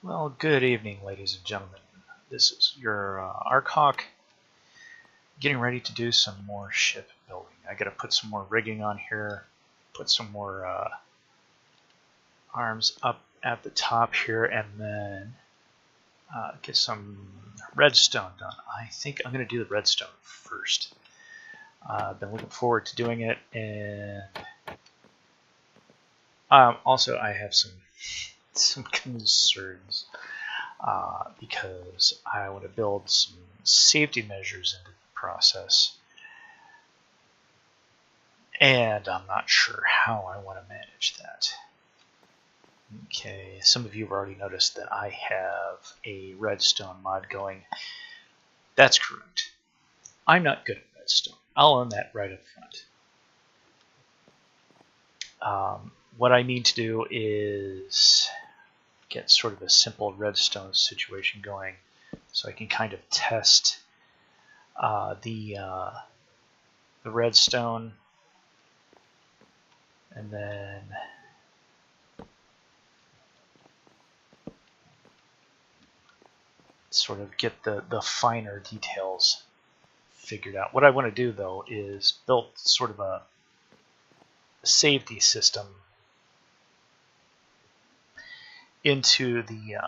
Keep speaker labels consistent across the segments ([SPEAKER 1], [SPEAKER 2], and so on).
[SPEAKER 1] Well, good evening, ladies and gentlemen. This is your ArcHawke getting ready to do some more ship building. I gotta put some more rigging on here, put some more arms up at the top here, and then get some redstone done. I think I'm gonna do the redstone first. I've been looking forward to doing it, and also I have some concerns. Because I want to build some safety measures into the process, and I'm not sure how I want to manage that. Okay, some of you have already noticed that I have a redstone mod going. That's correct. I'm not good at redstone. I'll own that right up front. What I need to do is get sort of a simple redstone situation going so I can kind of test the redstone, and then sort of get the finer details figured out. What I want to do though is build sort of a safety system into the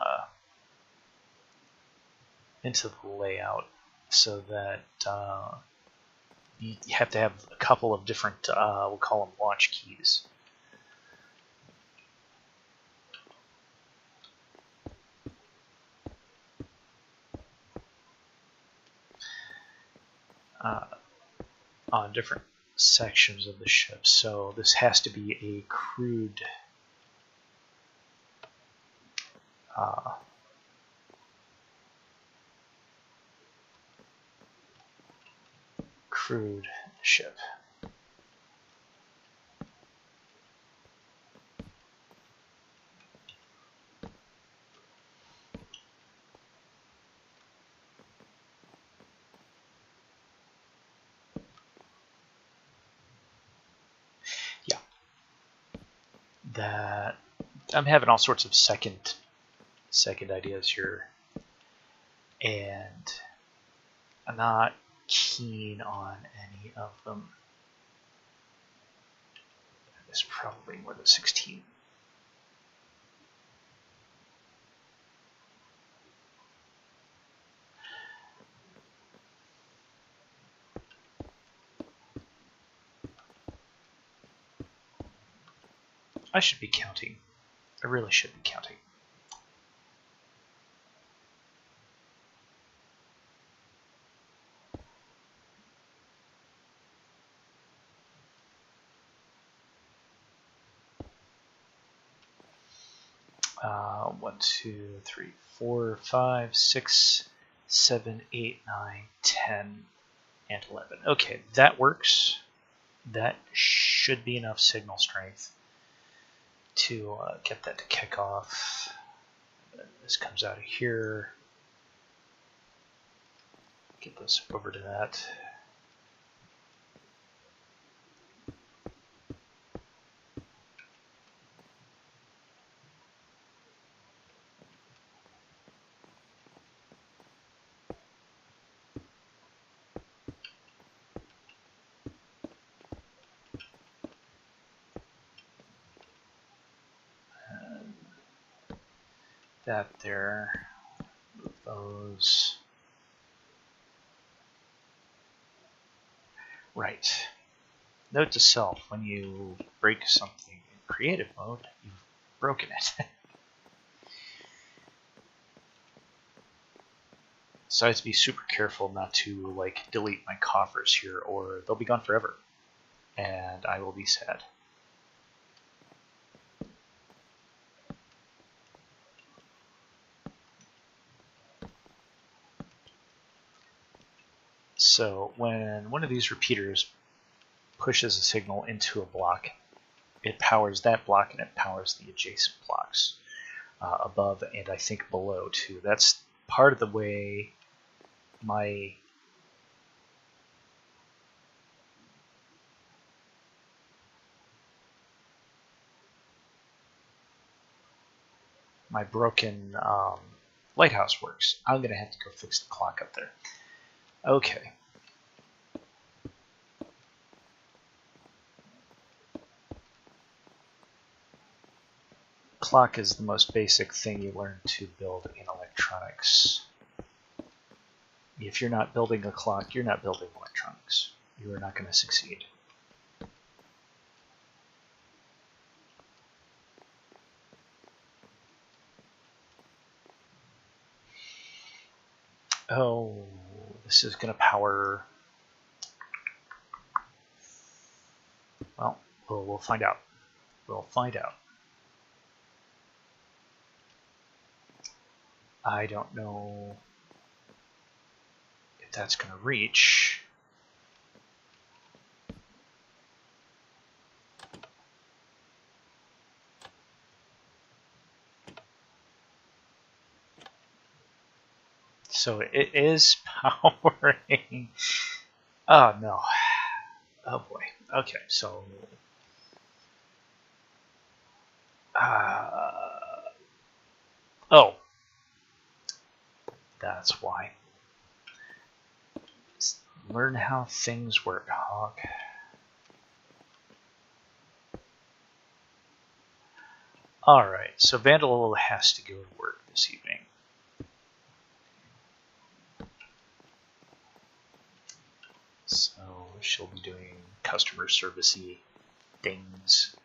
[SPEAKER 1] layout, so that you have to have a couple of different, we'll call them launch keys. On different sections of the ship. So this has to be a crewed ship. Yeah. That I'm having all sorts of second ideas here, and I'm not keen on any of them. There's probably more than 16. I should be counting. I really should be counting. One, two, three, 4, 5, 6, 7, 8, 9, 10, and 11. Okay, that works. That should be enough signal strength to get that to kick off. This comes out of here. Get this over to that. That there, move those. Right. Note to self, when you break something in creative mode, you've broken it. So I have to be super careful not to like delete my coffers here, or they'll be gone forever, and I will be sad. So when one of these repeaters pushes a signal into a block, it powers that block and it powers the adjacent blocks above and I think below too. That's part of the way my my broken lighthouse works. I'm going to have to go fix the clock up there. Okay. Clock is the most basic thing you learn to build in electronics. If you're not building a clock, you're not building electronics. You are not going to succeed. Oh, this is going to power... Well, we'll find out. We'll find out. I don't know if that's going to reach. So it is powering. Oh no. Oh boy. Okay, so oh, that's why. Learn how things work, Hawk. All right, so Vandal has to go to work this evening. So she'll be doing customer service-y things.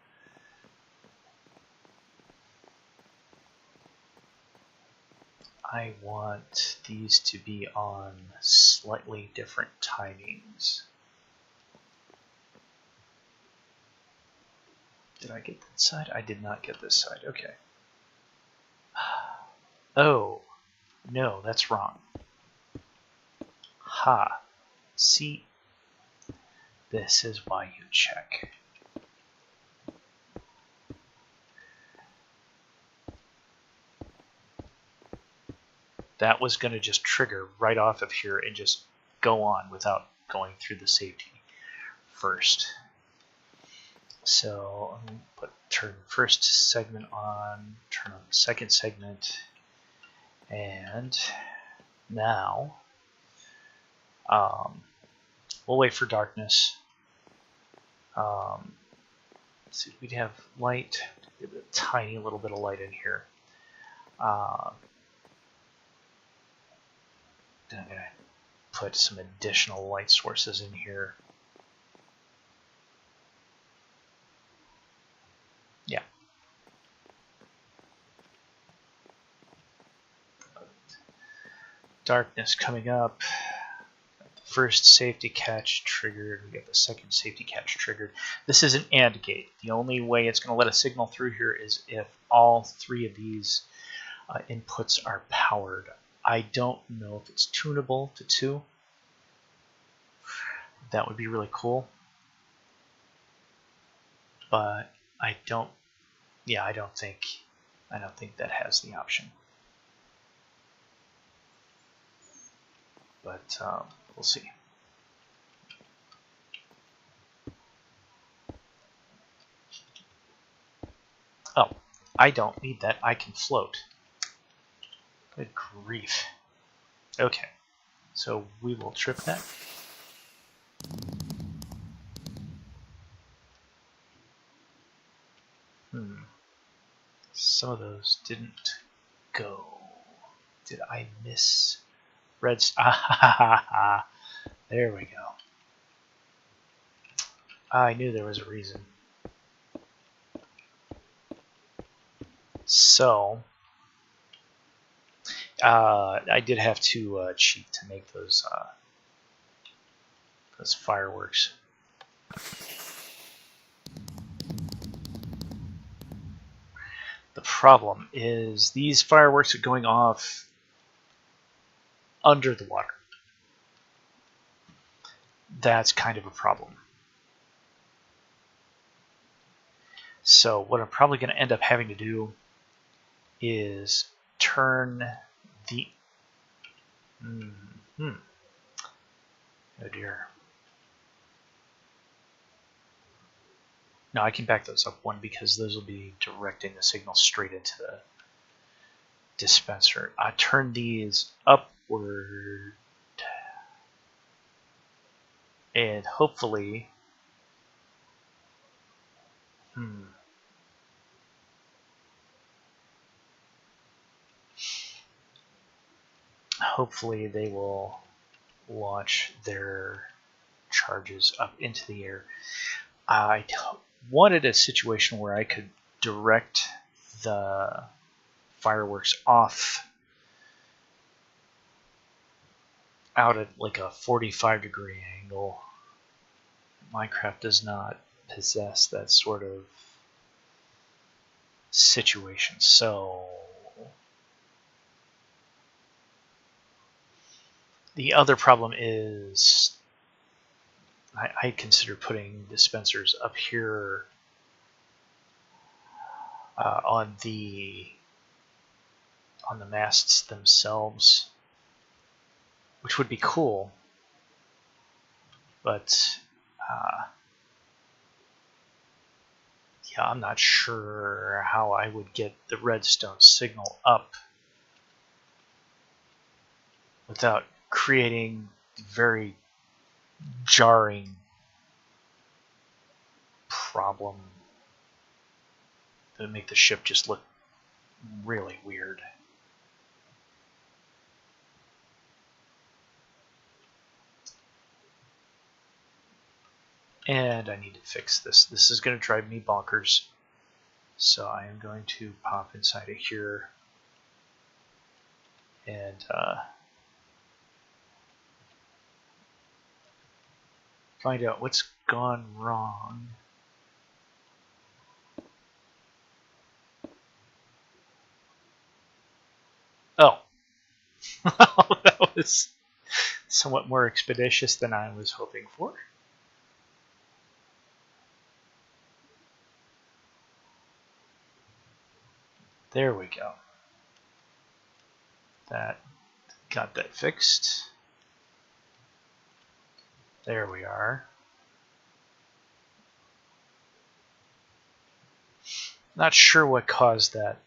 [SPEAKER 1] I want these to be on slightly different timings. Did I get that side? I did not get this side. Okay. Oh, no, that's wrong. Ha. See, this is why you check. That was going to just trigger right off of here and just go on without going through the safety first. So I'm going to turn first segment on, turn on the second segment, and now we'll wait for darkness. Let's see, we'd have light, a tiny little bit of light in here. Then I'm going to put some additional light sources in here. Yeah. Darkness coming up. The first safety catch triggered. We got the second safety catch triggered. This is an AND gate. The only way it's going to let a signal through here is if all three of these inputs are powered. I don't know if it's tunable to 2. That would be really cool. But I don't think that has the option. But we'll see. Oh, I don't need that. I can float. Good grief. Okay, so we will trip that. Some of those didn't go. Did I miss Redstone? There we go. I knew there was a reason. So I did have to cheat to make those fireworks. The problem is these fireworks are going off under the water. That's kind of a problem. So what I'm probably going to end up having to do is turn the... Oh dear. No, I can back those up one because those will be directing the signal straight into dispenser. I turn these upward, and hopefully, hopefully they will launch their charges up into the air. I wanted a situation where I could direct the fireworks off out at like a 45-degree angle. Minecraft does not possess that sort of situation. So the other problem is I consider putting dispensers up here on the masts themselves, which would be cool, but yeah, I'm not sure how I would get the redstone signal up without creating very jarring problem that would make the ship just look really weird. And I need to fix this. This is going to drive me bonkers. So I am going to pop inside of here and find out what's gone wrong. Oh, that was somewhat more expeditious than I was hoping for. There we go. That got that fixed. There we are. Not sure what caused that.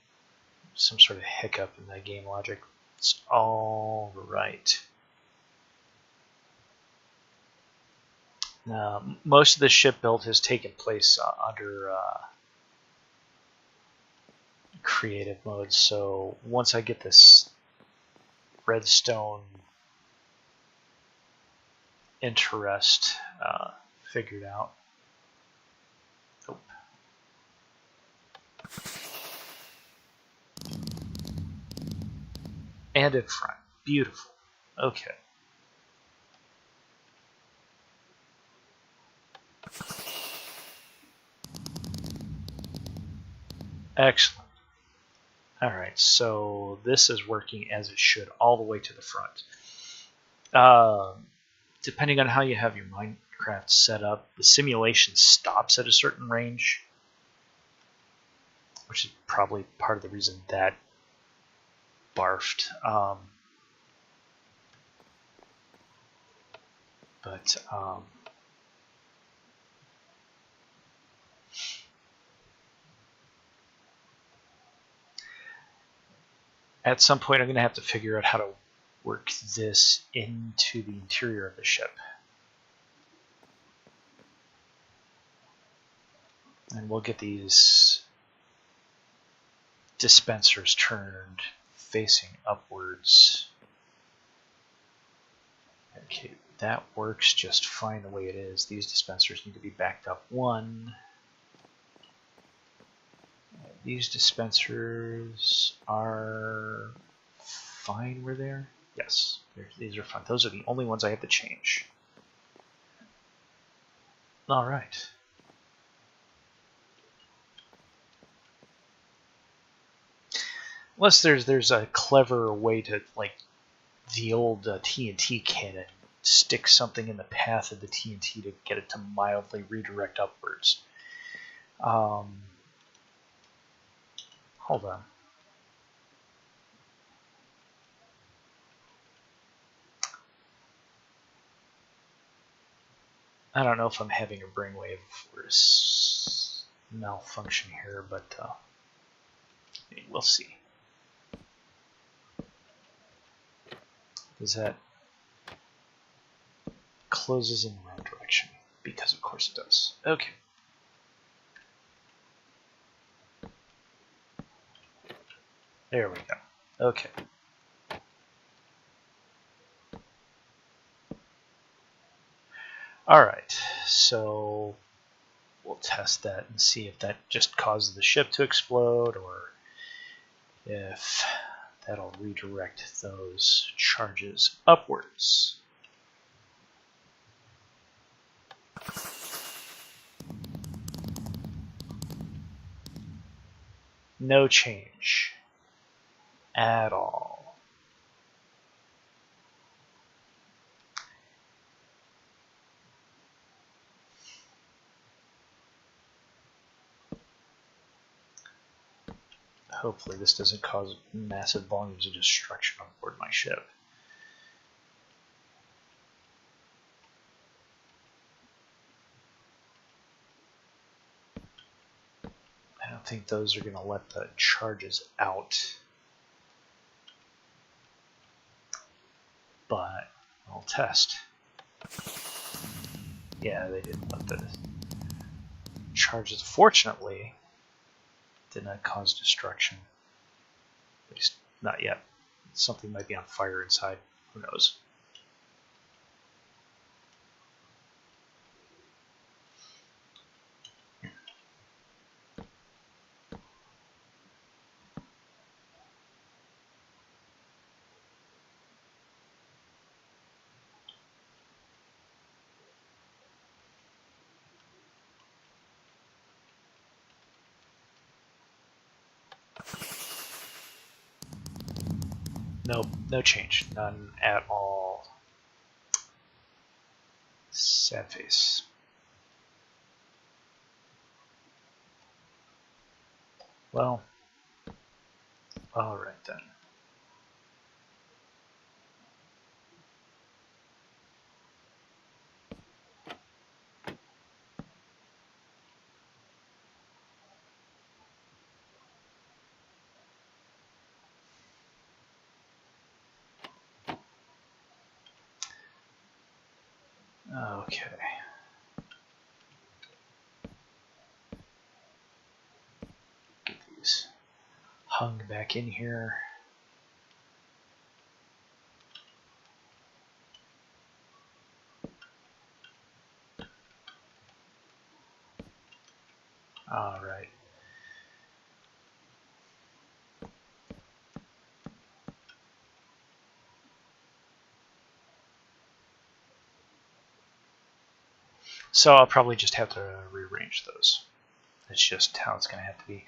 [SPEAKER 1] Some sort of hiccup in the game logic. It's all right. Most of the ship build has taken place under creative mode, so once I get this redstone interest figured out. Oh. And in front. Beautiful. Okay. Excellent. Alright, so this is working as it should all the way to the front. Depending on how you have your Minecraft set up, the simulation stops at a certain range, which is probably part of the reason that barfed. At some point I'm going to have to figure out how to work this into the interior of the ship. And we'll get these dispensers turned facing upwards. Okay, that works just fine the way it is. These dispensers need to be backed up one. These dispensers are fine where they're. Yes, these are fine. Those are the only ones I have to change. All right. Unless there's a clever way to, like the old TNT cannon, stick something in the path of the TNT to get it to mildly redirect upwards. Hold on. I don't know if I'm having a brainwave or malfunction here, but we'll see. Is that closes in the wrong direction? Because of course it does. Okay. There we go. Okay. All right. So we'll test that and see if that just causes the ship to explode or if that'll redirect those charges upwards. No change at all. Hopefully this doesn't cause massive volumes of destruction on board my ship. I don't think those are going to let the charges out. But I'll test. Yeah, they didn't let the charges. Fortunately, did not cause destruction. At least not yet. Something might be on fire inside. Who knows? Nope, no change. None at all. Sad face. Well, alright then. Okay. Get these hung back in here. All right. So I'll probably just have to rearrange those. That's just how it's going to have to be.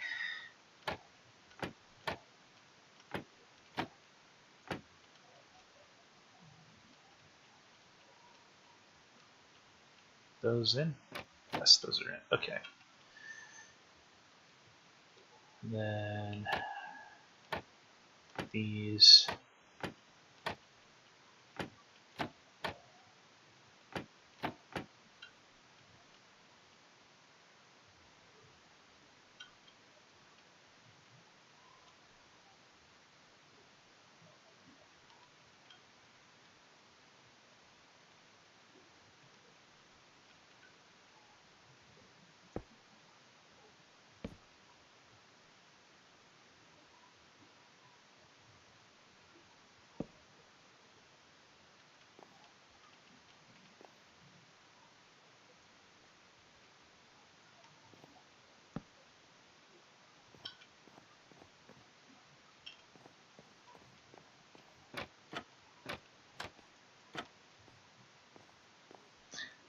[SPEAKER 1] Those in? Yes, those are in. Okay. And then these.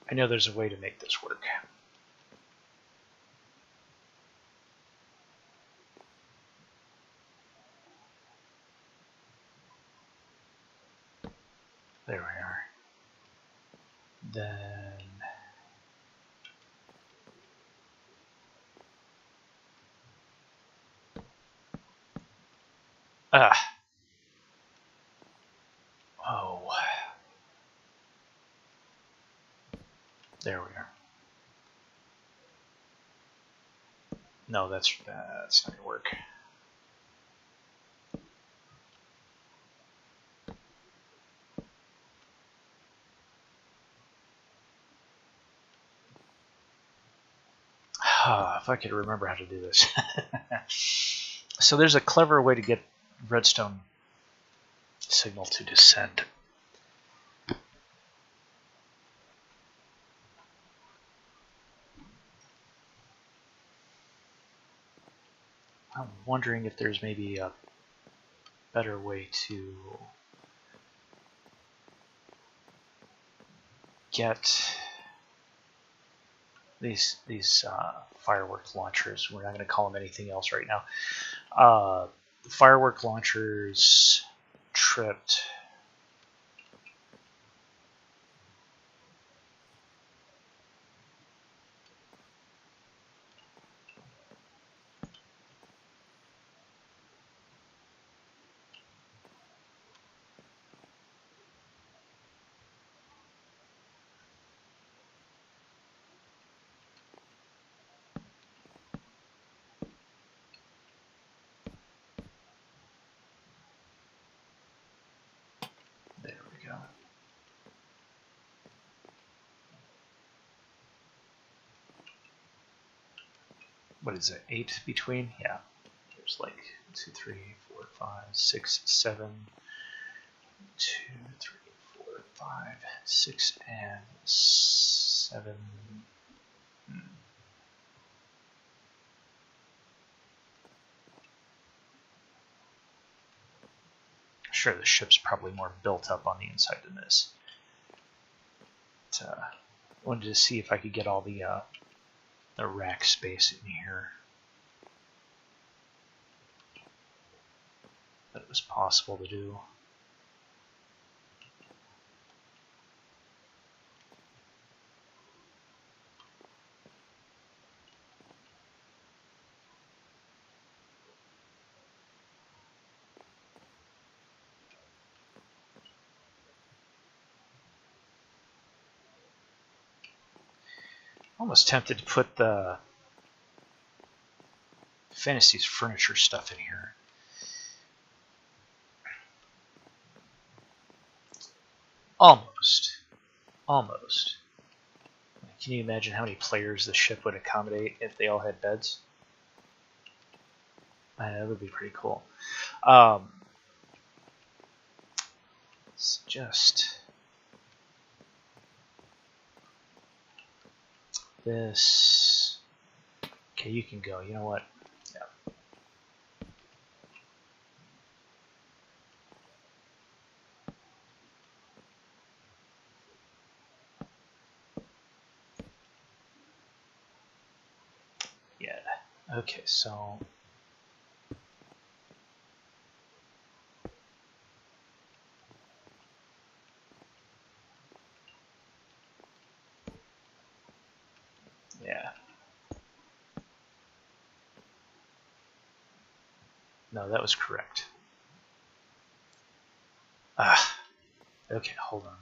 [SPEAKER 1] I know there's a way to make this work. There we are. Then oh, there we are. No, that's not gonna work. If I could remember how to do this. So there's a clever way to get redstone signal to descend. I'm wondering if there's maybe a better way to get these firework launchers. We're not going to call them anything else right now. The firework launchers tripped. There we go. What is it? 8 between? Yeah. There's like 2, 3, 4, 5, 6, 7. 2, 3, 4, 5, 6, and 7. Sure, the ship's probably more built up on the inside than this. But, wanted to see if I could get all the rack space in here. That it was possible to do. Almost tempted to put the Fantasy's furniture stuff in here. Almost. Almost. Can you imagine how many players the ship would accommodate if they all had beds? That would be pretty cool. It's just this. Okay, you can go. You know what? Yeah. Yeah. Okay, so yeah. No, that was correct. Okay, hold on.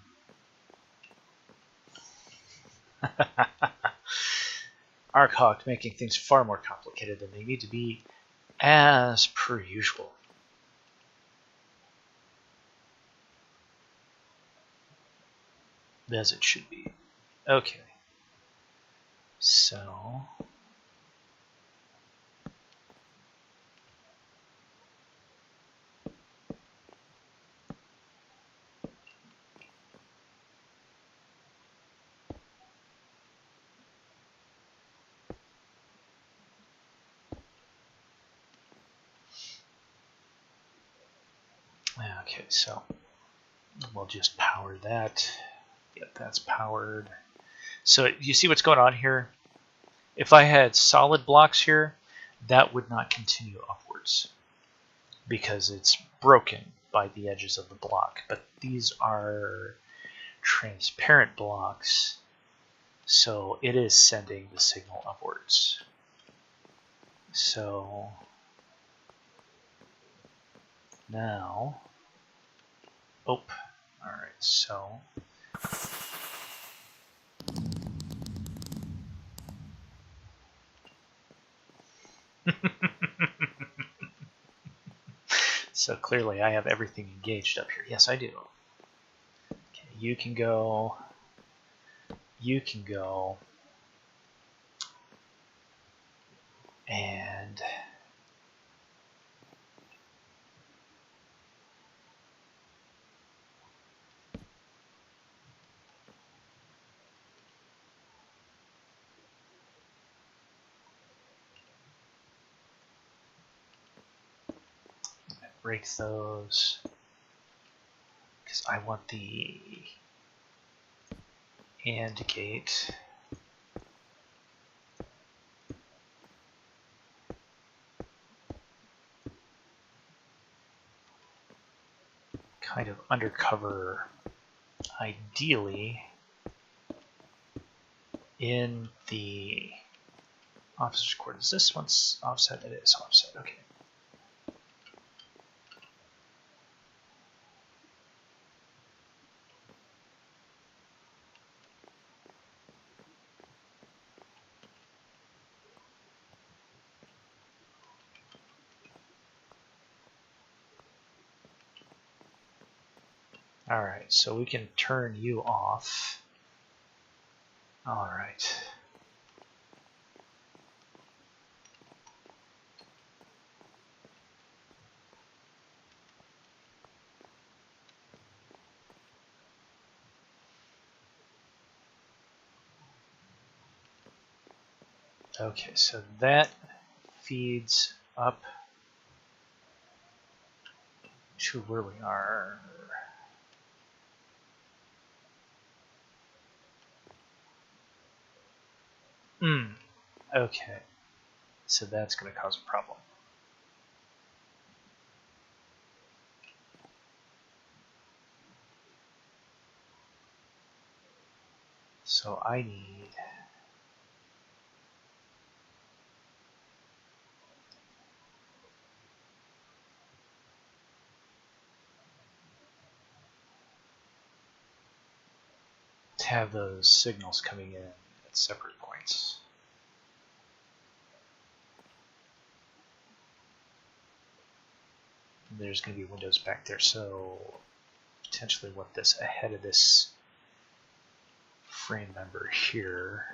[SPEAKER 1] ArcHawke making things far more complicated than they need to be, as per usual. As it should be. Okay. So okay, so we'll just power that. Yep, that's powered. So you see what's going on here? If I had solid blocks here, that would not continue upwards because it's broken by the edges of the block. But these are transparent blocks, so it is sending the signal upwards. So now, all right, so so clearly I have everything engaged up here. Yes, I do. Okay, you can go. You can go. And break those because I want the AND gate. Kind of undercover, ideally, in the officer's quarters. This one's offset? It is offset, okay. Alright, so we can turn you off. Alright. Okay, so that feeds up to where we are. Okay, so that's going to cause a problem. So I need to have those signals coming in at separate points. There's going to be windows back there, so potentially want this ahead of this frame member here.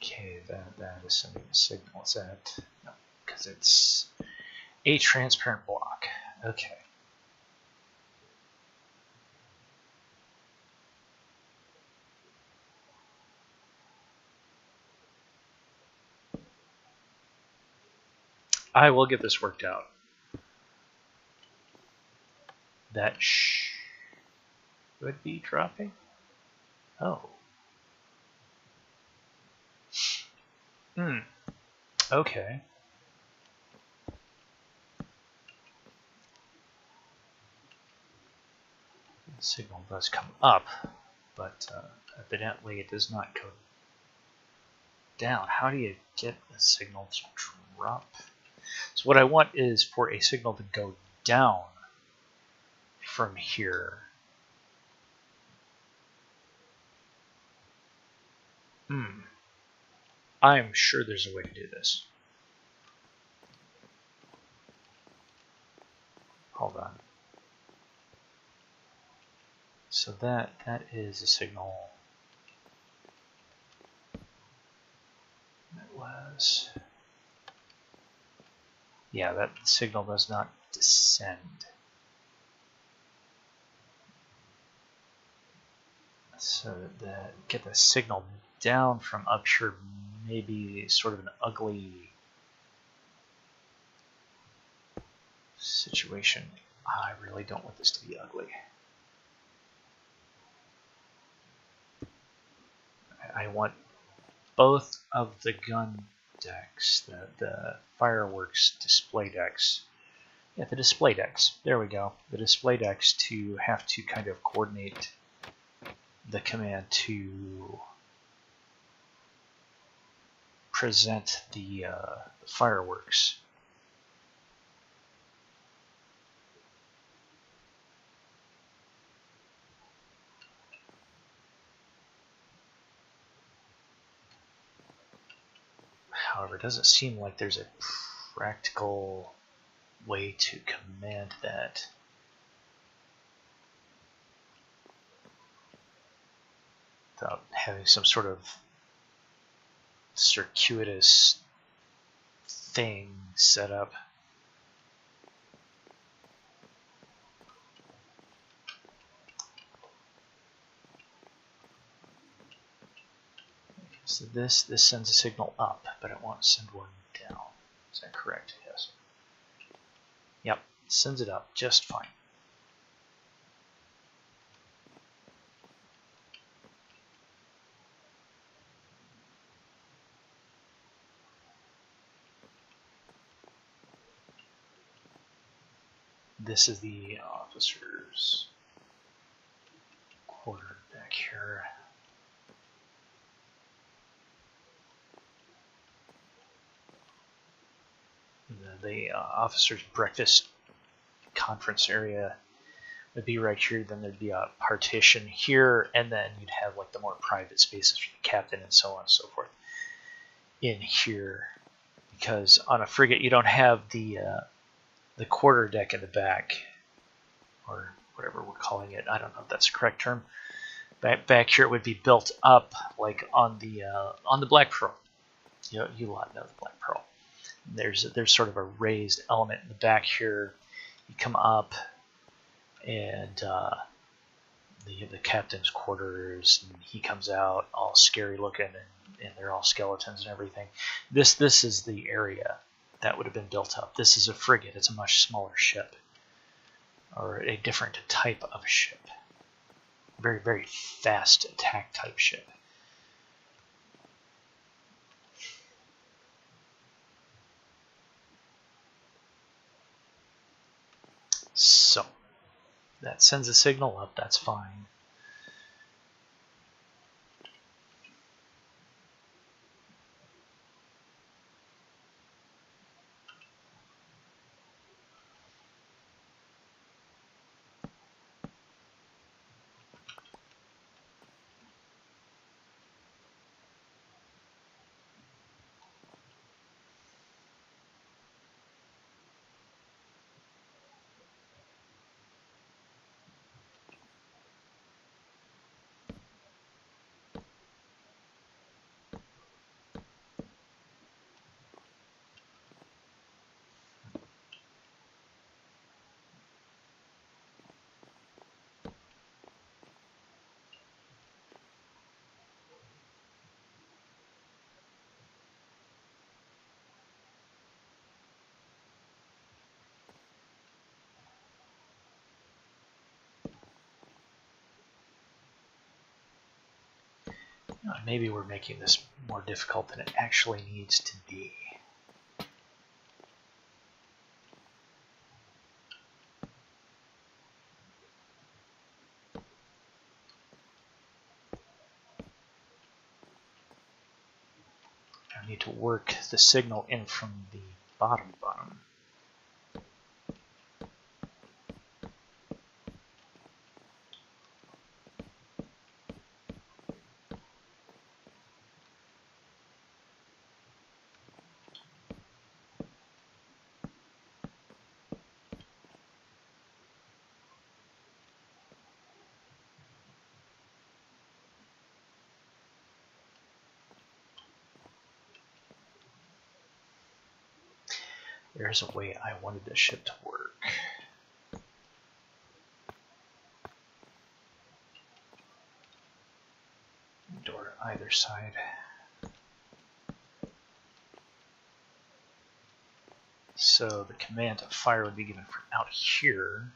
[SPEAKER 1] Okay, that is sending a signal. Is that? No, because it's a transparent block. Okay. I will get this worked out. That would be dropping? Oh. Okay. The signal does come up, but evidently it does not go down. How do you get the signal to drop? So what I want is for a signal to go down from here. I'm sure there's a way to do this. Hold on. So that is a signal. That was, yeah, that signal does not descend. So that get the signal down from up here may be sort of an ugly situation. I really don't want this to be ugly. I want both of the gun decks, the fireworks display decks. Yeah, the display decks. There we go. The display decks to have to kind of coordinate the command to present the fireworks. However, it doesn't seem like there's a practical way to command that. Without having some sort of circuitous thing set up. So this sends a signal up, but it won't send one down. Is that correct? Yes. Yep, sends it up just fine. This is the officer's quarter back here. The officer's breakfast conference area would be right here. Then there'd be a partition here, and then you'd have like the more private spaces for the captain and so on and so forth in here. Because on a frigate you don't have the quarter deck in the back, or whatever we're calling it. I don't know if that's the correct term. Back here it would be built up like on the Black Pearl. You lot know the Black Pearl. There's sort of a raised element in the back here. You come up, and the captain's quarters, and he comes out all scary looking, and they're all skeletons and everything. This is the area that would have been built up. This is a frigate. It's a much smaller ship, or a different type of ship. Very, very fast attack type ship. So that sends a signal up. That's fine. Maybe we're making this more difficult than it actually needs to be. I need to work the signal in from the bottom. There's a way I wanted the ship to work. Door either side. So the command to fire would be given from out here.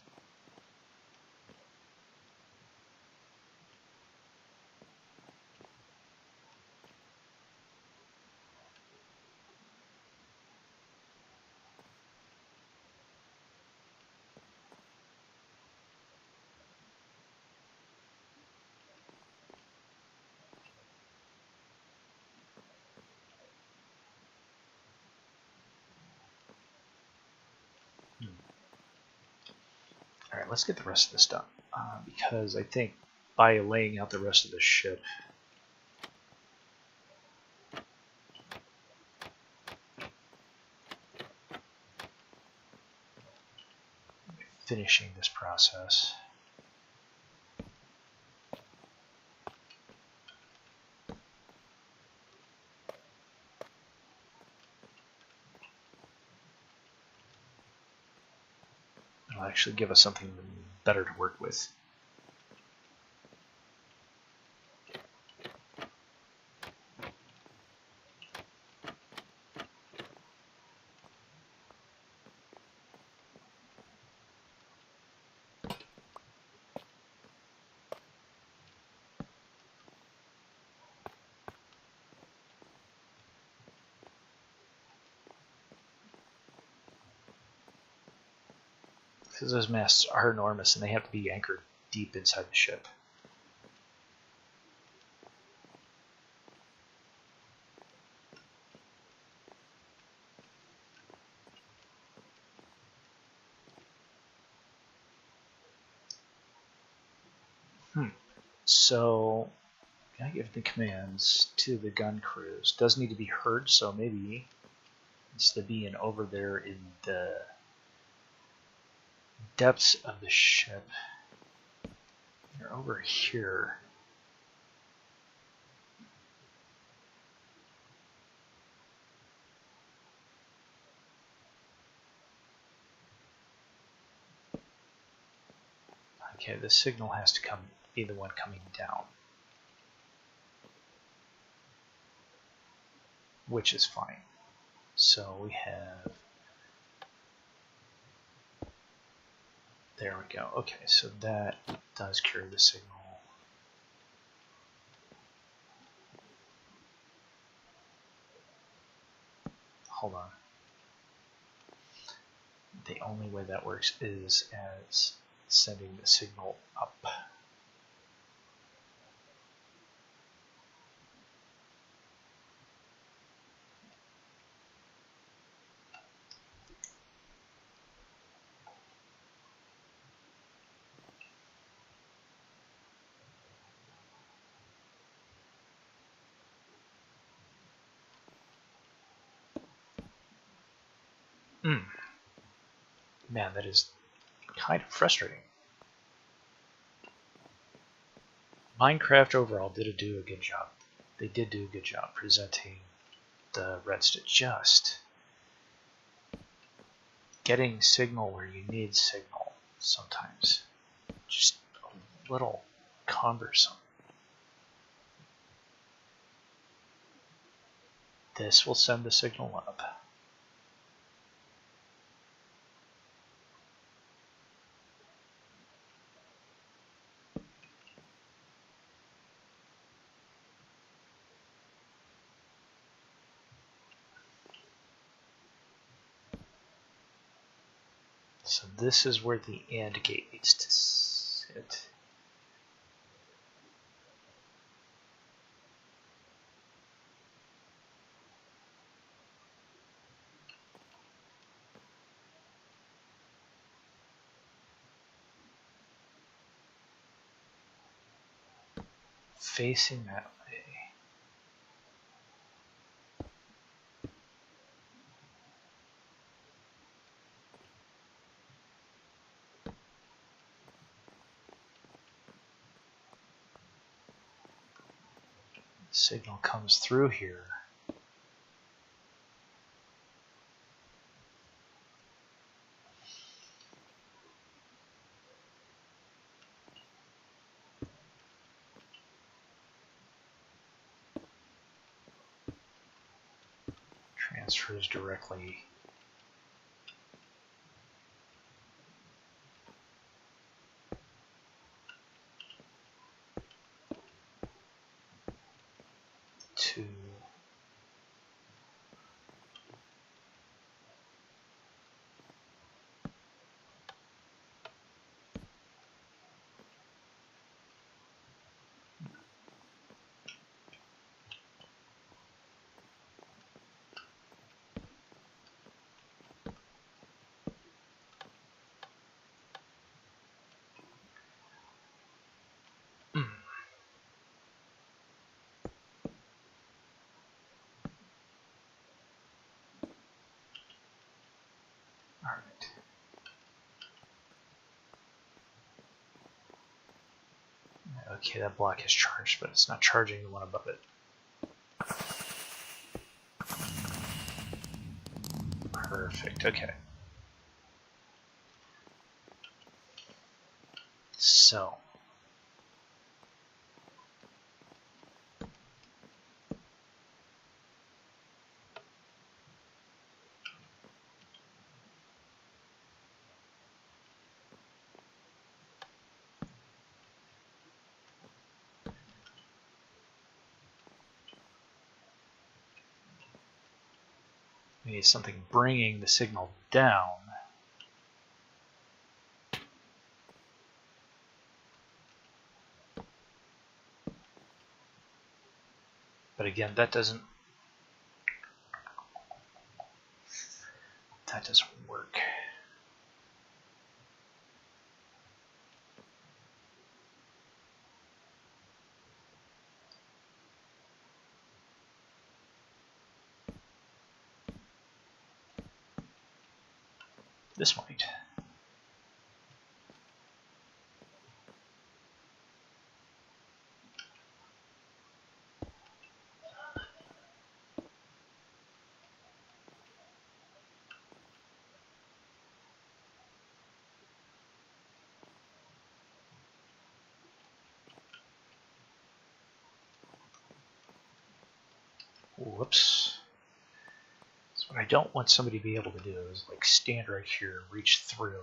[SPEAKER 1] All right, let's get the rest of this done, because I think by laying out the rest of the ship, finishing this process. It'll actually give us something better to work with. Because those masts are enormous and they have to be anchored deep inside the ship. So, I give the commands to the gun crews. Does need to be heard, so maybe instead of being over there in the depths of the ship, you're over here. Okay, the signal has to be the one coming down, which is fine. So we have, there we go. Okay, so that does carry the signal. Hold on. The only way that works is as sending the signal up. Man, that is kind of frustrating. Minecraft overall did do a good job. They did do a good job presenting the redstone. Just getting signal where you need signal sometimes. Just a little cumbersome. This will send the signal up. So this is where the AND gate needs to sit. Facing that way. Signal comes through here. Transfers directly 2. Alright. Okay, that block is charged, but it's not charging the one above it. Perfect, okay. So. We need something bringing the signal down. But again, that doesn't work. This might. Whoops. So what I don't want somebody to be able to do is like stand right here and reach through.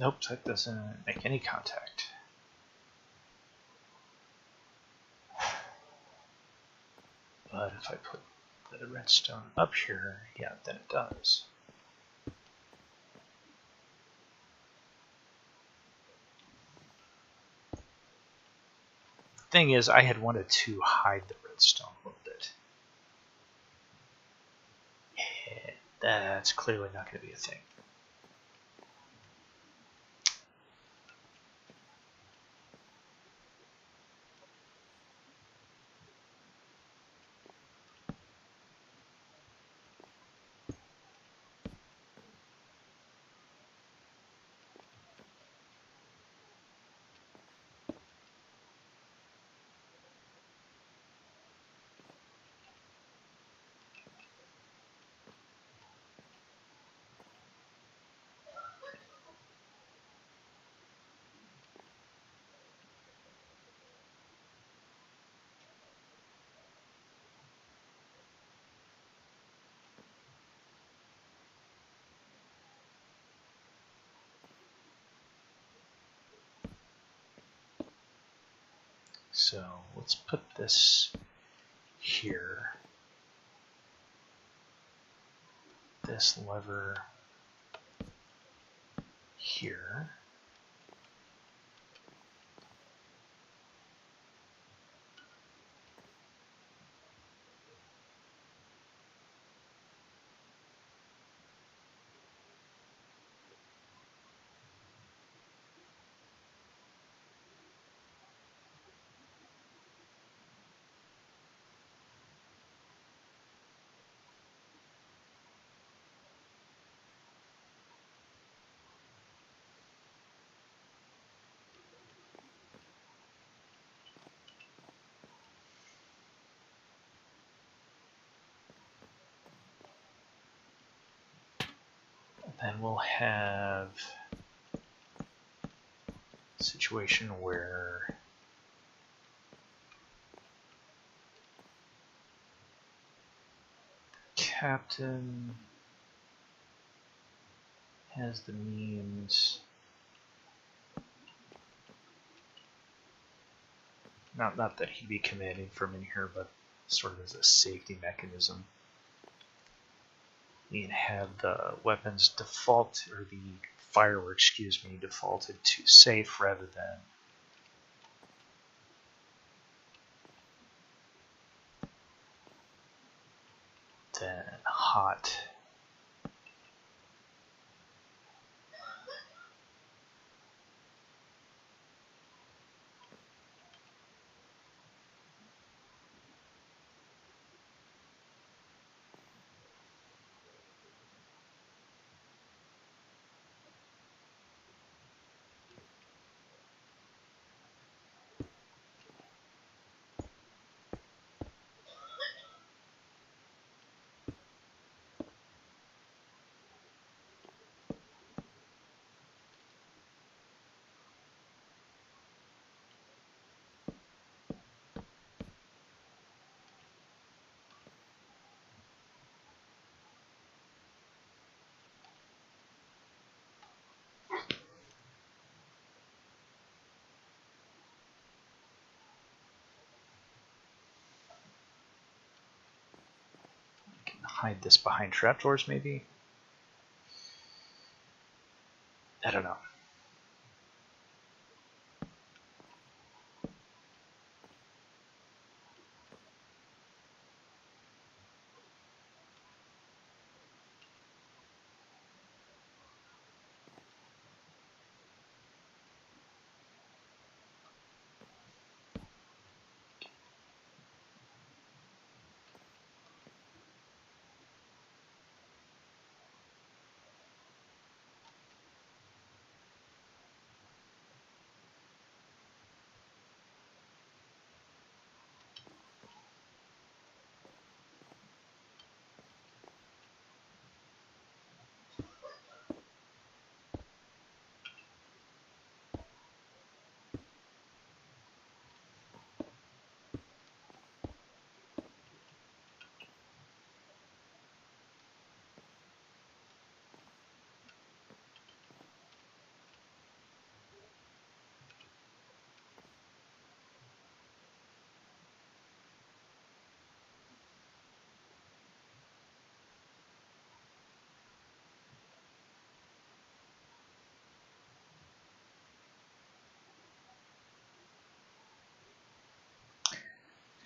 [SPEAKER 1] Nope, that doesn't make any contact. But if I put the redstone up here, yeah, then it does. Thing is, I had wanted to hide the redstone a little bit. And that's clearly not going to be a thing. So let's put this here. This lever here. Then we'll have a situation where captain has the means, not that he'd be commanding from in here, but sort of as a safety mechanism. We can have the weapons default, or the firework, excuse me, defaulted to safe rather than hot. Hide this behind trapdoors, maybe? I don't know.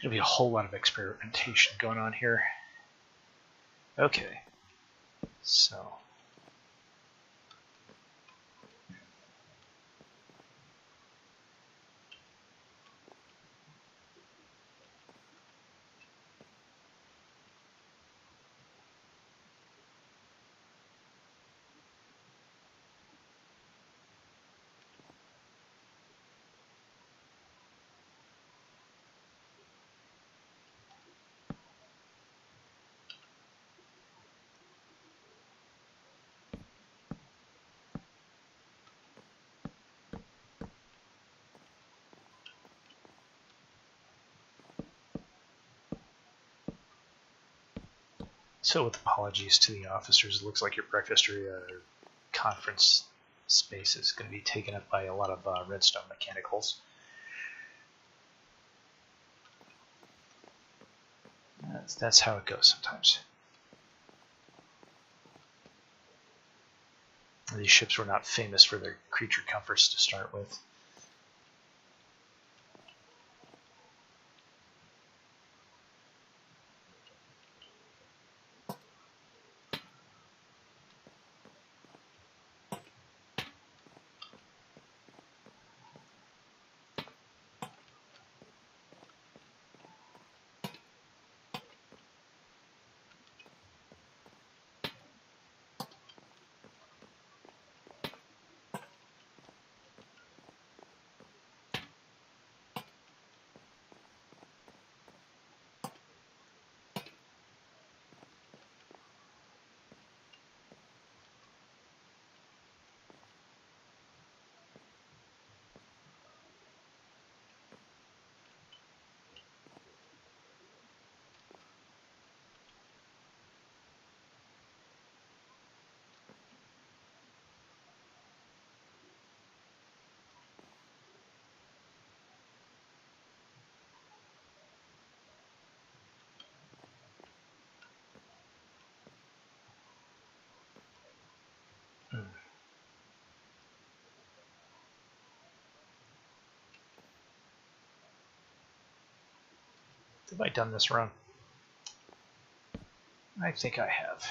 [SPEAKER 1] There's going to be a whole lot of experimentation going on here. Okay, so with apologies to the officers, it looks like your breakfast area or conference space is going to be taken up by a lot of redstone mechanicals. That's how it goes sometimes. These ships were not famous for their creature comforts to start with. Have I done this wrong? I think I have.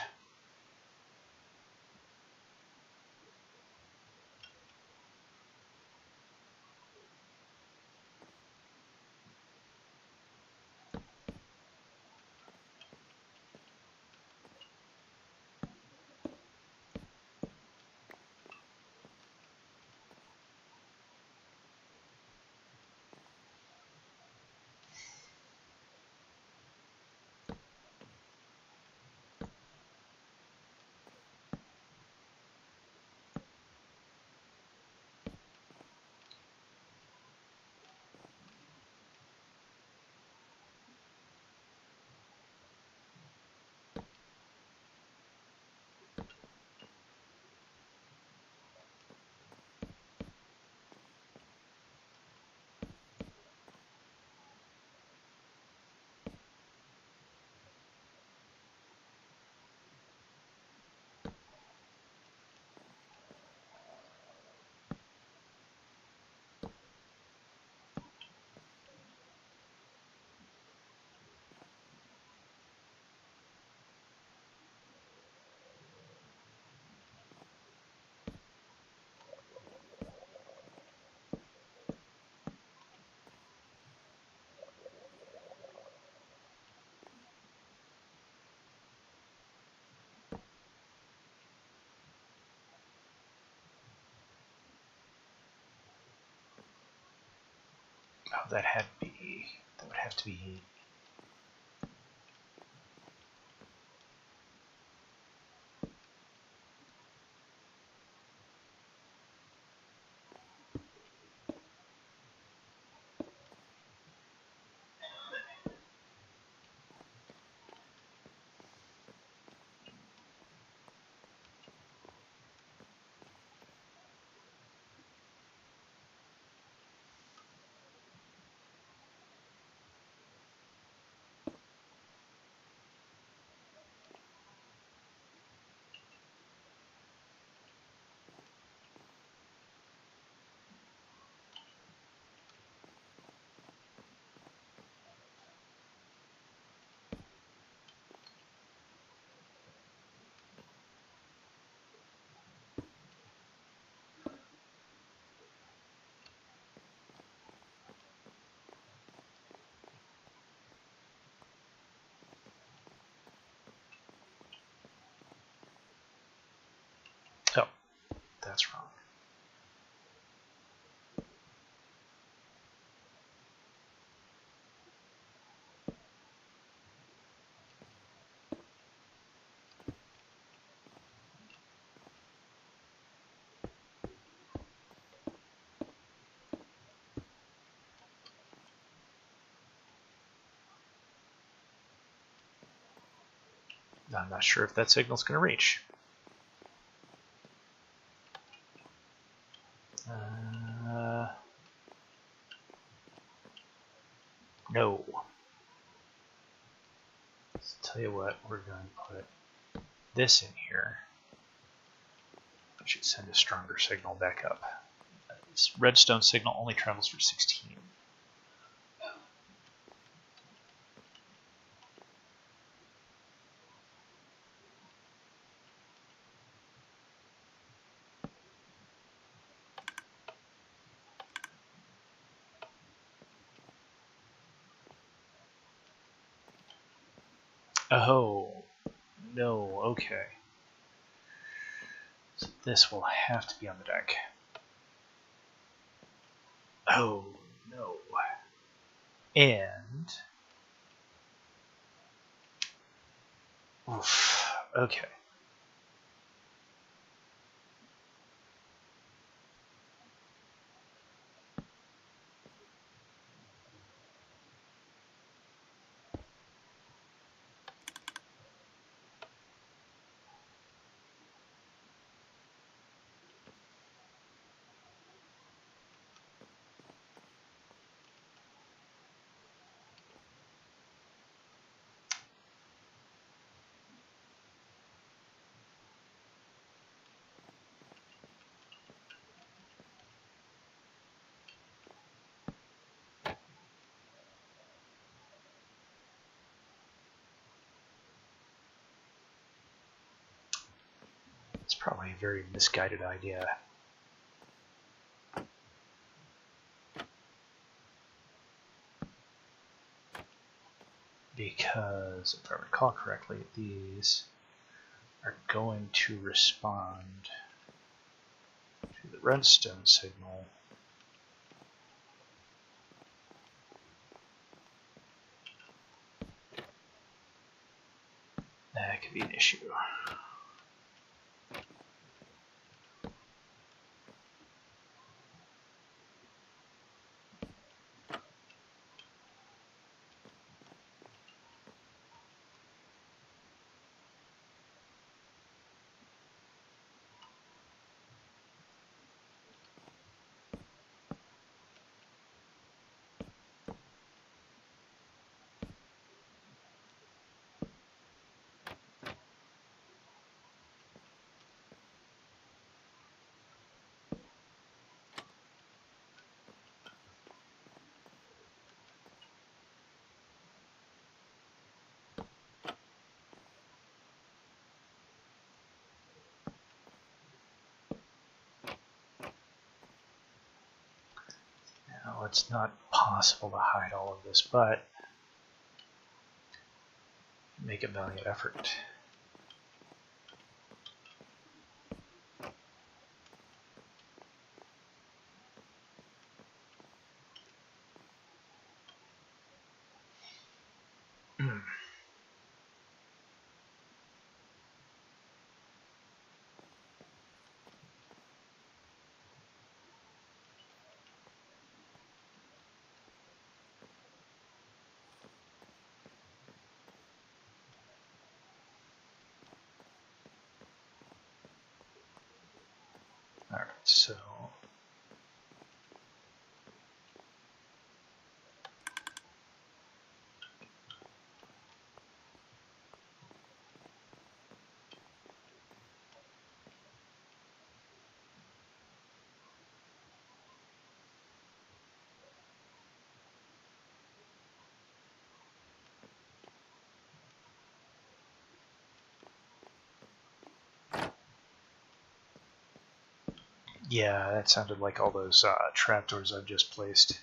[SPEAKER 1] Oh, that would have to be. Oh, that's wrong. I'm not sure if that signal's going to reach. No. tell you what, we're going to put this in here. That should send a stronger signal back up. This redstone signal only travels for 16. Oh, no, okay. So this will have to be on the deck. Oh, no. And... oof, okay. It's probably a very misguided idea. Because, if I recall correctly, these are going to respond to the redstone signal. That could be an issue. Now, it's not possible to hide all of this, but make a valiant effort. Alright, so yeah, that sounded like all those trapdoors I've just placed.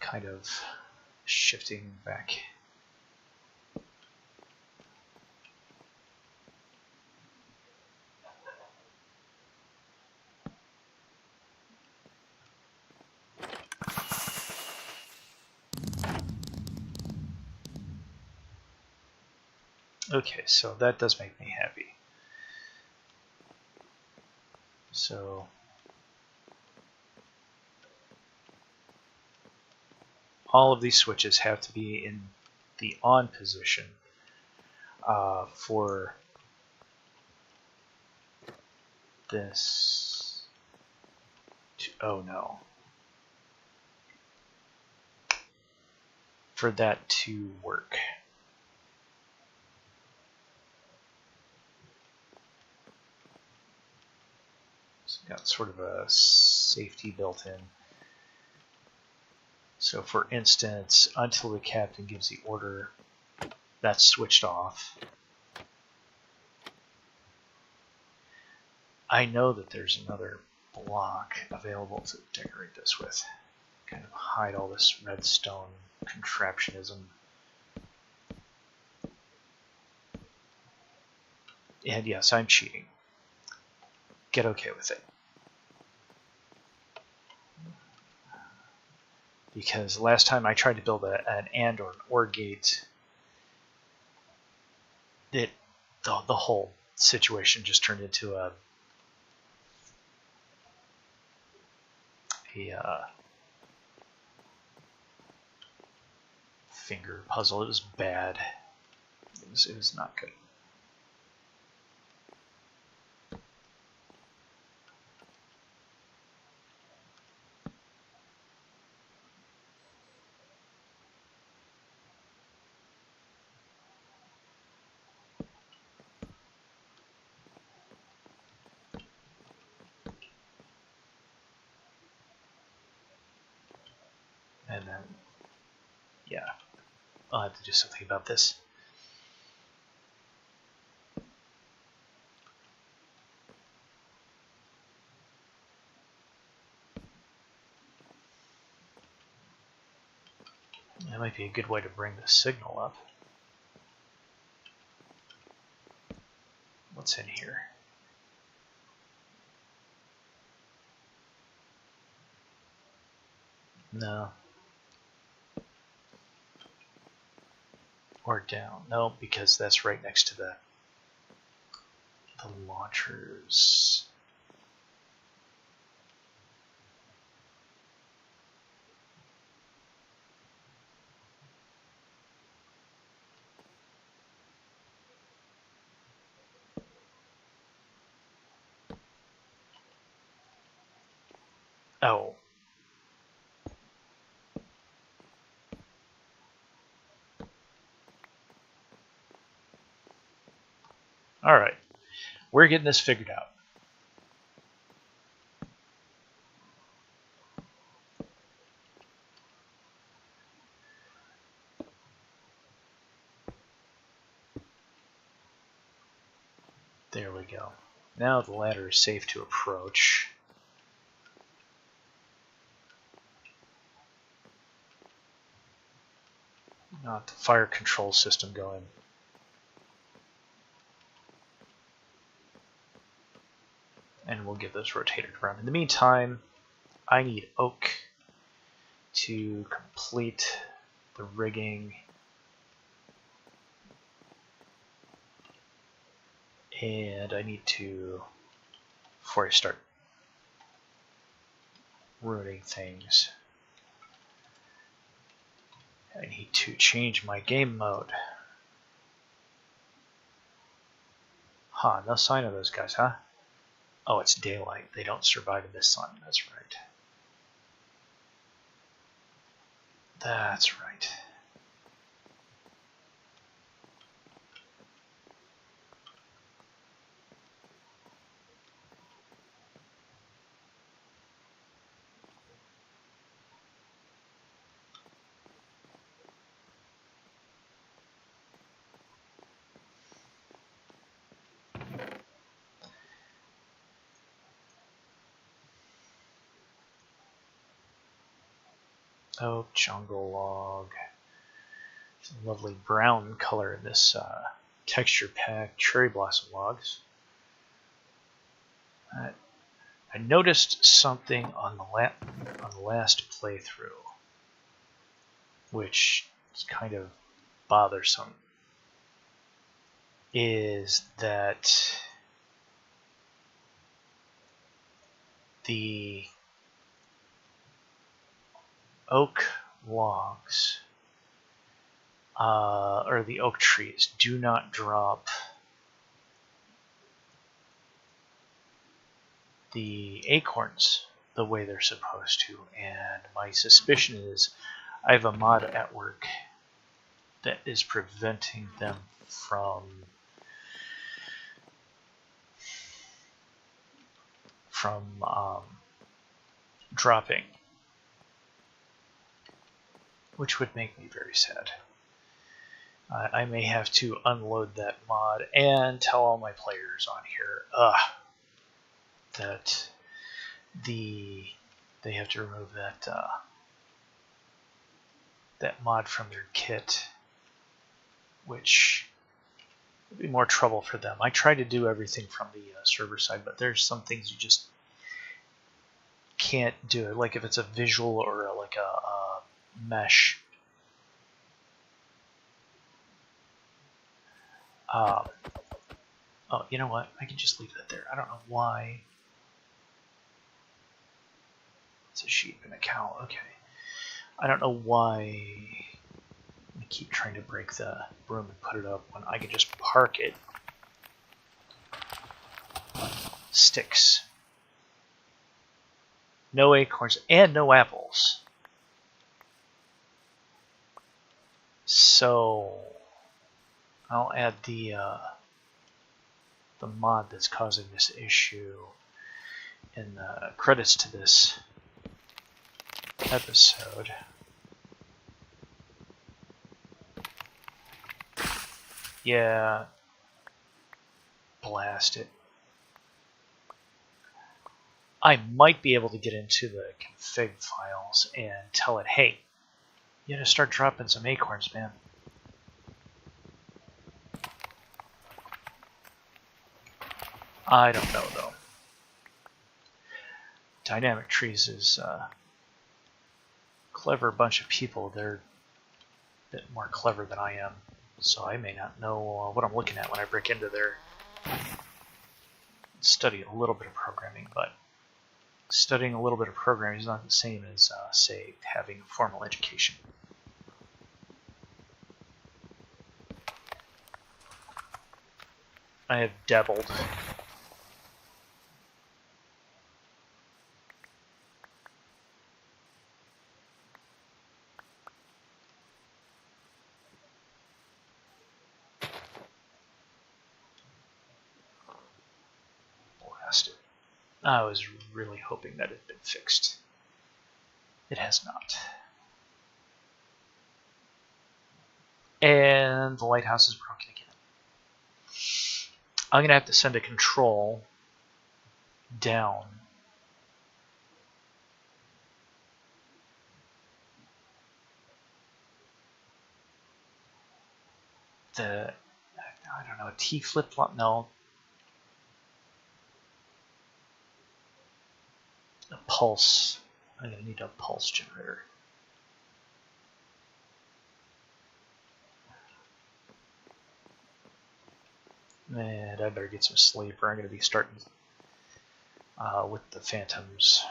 [SPEAKER 1] Kind of shifting back. Okay, so that does make me happy. So all of these switches have to be in the on position for this. Oh no. for that to work. So got sort of a safety built in. So for instance, until the captain gives the order, that's switched off. I know that there's another block available to decorate this with. Kind of hide all this redstone contraptionism. And yes, I'm cheating. Get okay with it. Because last time I tried to build an AND or an OR gate, the whole situation just turned into a finger puzzle. It was bad. It was not good. And then, yeah, I'll have to do something about this. That might be a good way to bring the signal up. What's in here? No. Or down. No, because that's right next to the launchers. Oh. All right. We're getting this figured out. There we go. Now the ladder is safe to approach. Not the fire control system going. And we'll get those rotated around. In the meantime, I need oak to complete the rigging. And I need to, before I start ruining things, I need to change my game mode. Huh, no sign of those guys, huh? Oh, it's daylight. They don't survive in the sun. That's right. That's right. Oh, jungle log. It's a lovely brown color in this texture pack cherry blossom logs. I noticed something on the last playthrough, which is kind of bothersome, is that the oak logs, or the oak trees, do not drop the acorns the way they're supposed to. And my suspicion is I have a mod at work that is preventing them from dropping, which would make me very sad. I may have to unload that mod and tell all my players on here that they have to remove that mod from their kit, which would be more trouble for them. I try to do everything from the server side, but there's some things you just can't do it. Like if it's a visual or like a mesh. Oh, you know what? I can just leave that there. I don't know why. It's a sheep and a cow. Okay. I don't know why I keep trying to break the broom and put it up when I can just park it. Sticks. No acorns and no apples. So I'll add the mod that's causing this issue in the credits to this episode. Yeah, blast it. I might be able to get into the config files and tell it, hey, you gotta start dropping some acorns, man. I don't know, though. Dynamic Trees is a clever bunch of people. They're a bit more clever than I am, so I may not know what I'm looking at when I break into their study a little bit of programming, but studying a little bit of programming is not the same as, say, having a formal education. I have dabbled. Blast it. I was really hoping that it had been fixed. It has not. And the lighthouse is broken again. I'm going to have to send a control down. I don't know, a T flip-flop? No. A pulse. I'm going to need a pulse generator. And I better get some sleep, or I'm going to be starting with the phantoms.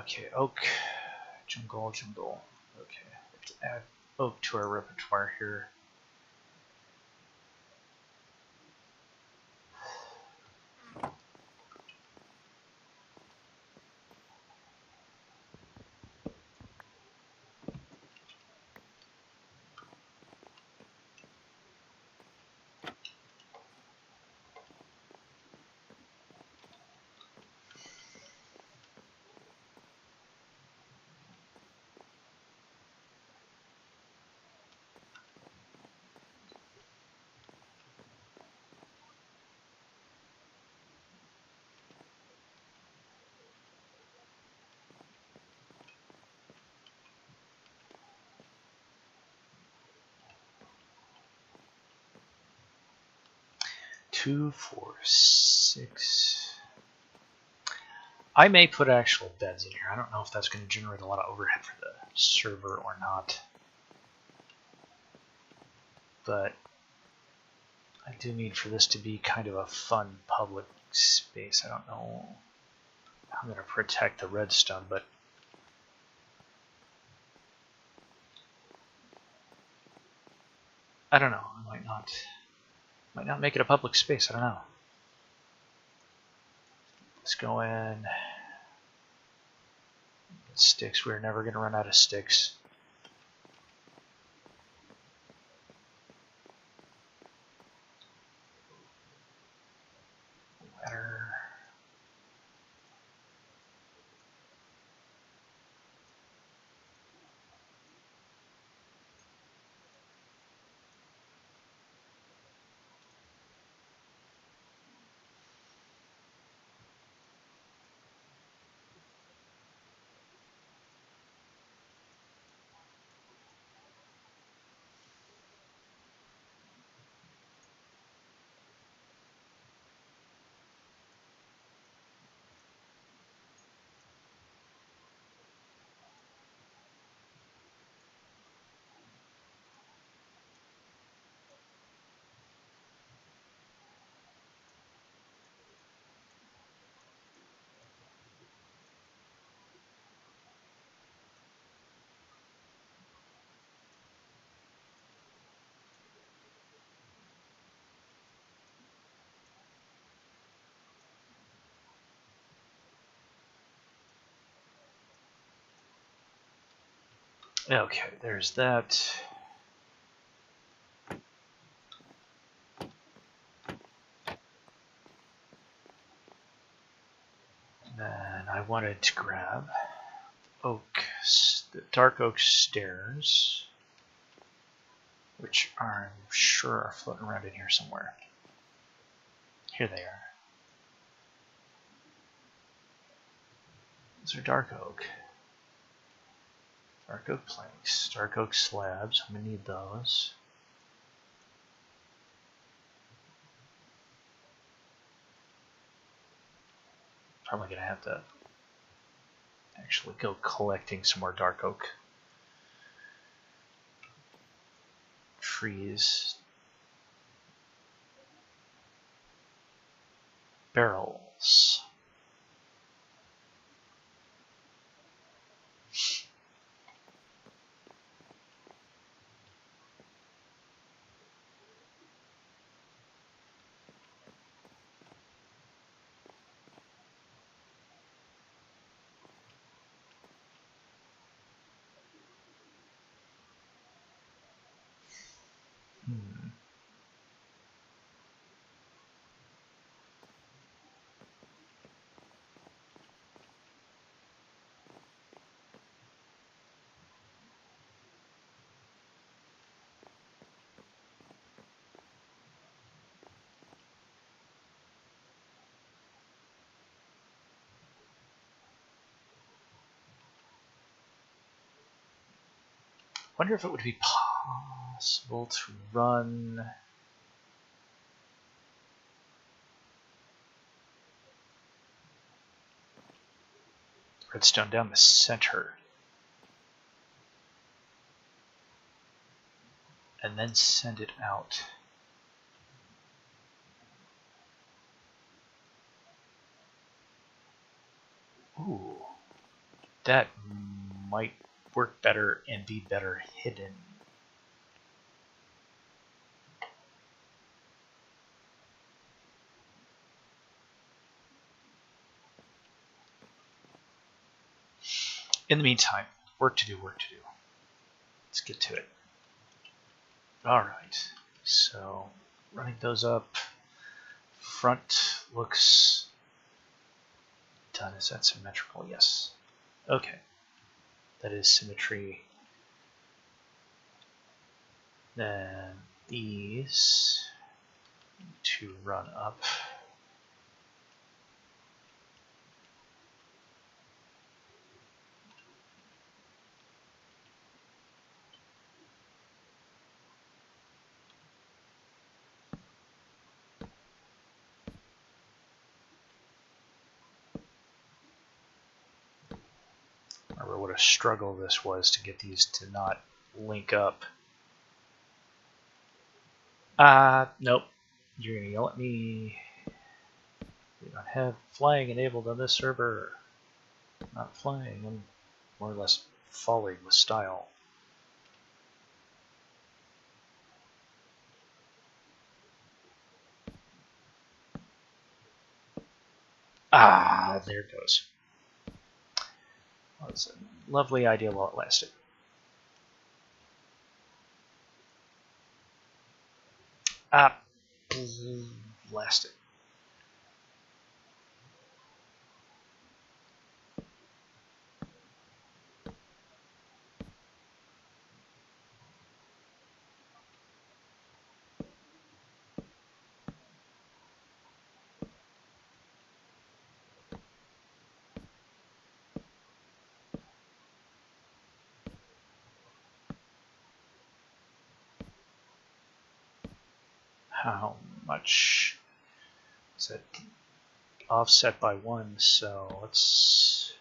[SPEAKER 1] Okay, oak, jungle. Okay, let's add oak to our repertoire here. Two, 4, 6. I may put actual beds in here. I don't know if that's going to generate a lot of overhead for the server or not. But I do need for this to be kind of a fun public space. I don't know. I'm going to protect the redstone, but I don't know. I might not make it a public space. I don't know. Let's go in. Sticks. We're never going to run out of sticks. Ladder. Okay, there's that. Then I wanted to grab the dark oak stairs, which I'm sure are floating around in here somewhere. Here they are. Those are dark oak. Dark oak planks, dark oak slabs. I'm gonna need those. Probably gonna have to actually go collecting some more dark oak trees. Barrels. Wonder if it would be possible to run redstone down the center and then send it out. Ooh, that might work better and be better hidden. In the meantime, work to do, work to do. Let's get to it. Alright, so running those up. Front looks done. Is that symmetrical? Yes. Okay. That is symmetry. Then these to run up. Remember what a struggle this was to get these to not link up. Nope. You're gonna yell at me. We don't have flying enabled on this server. Not flying, I'm more or less falling with style. Ah, there it goes. Well, it's a lovely idea while it lasted. Ah, lasted. How much is it? Offset by 1, so let's...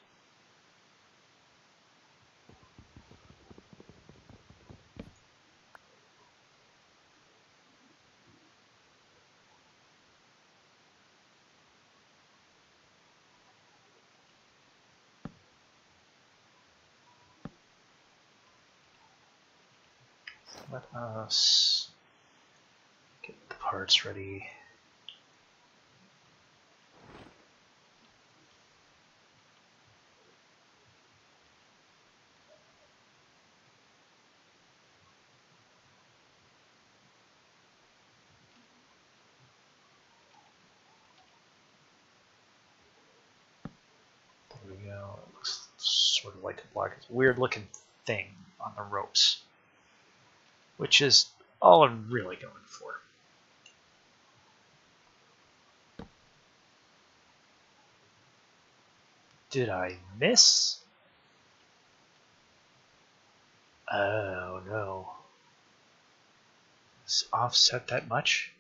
[SPEAKER 1] Let us get the parts ready. There we go. It looks sort of like a black, weird looking thing on the ropes, which is all I'm really going for. Did I miss? Oh no. Is offset that much?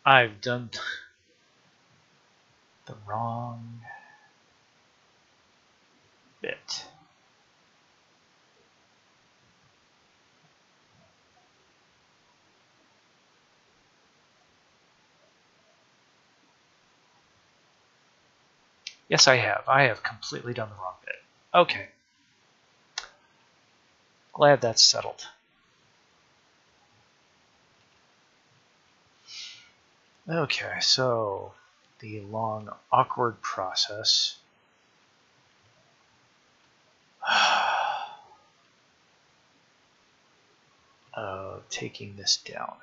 [SPEAKER 1] I've done the wrong bit. Yes, I have. I have completely done the wrong bit. Okay. Glad that's settled. Okay, so the long, awkward process of taking this down.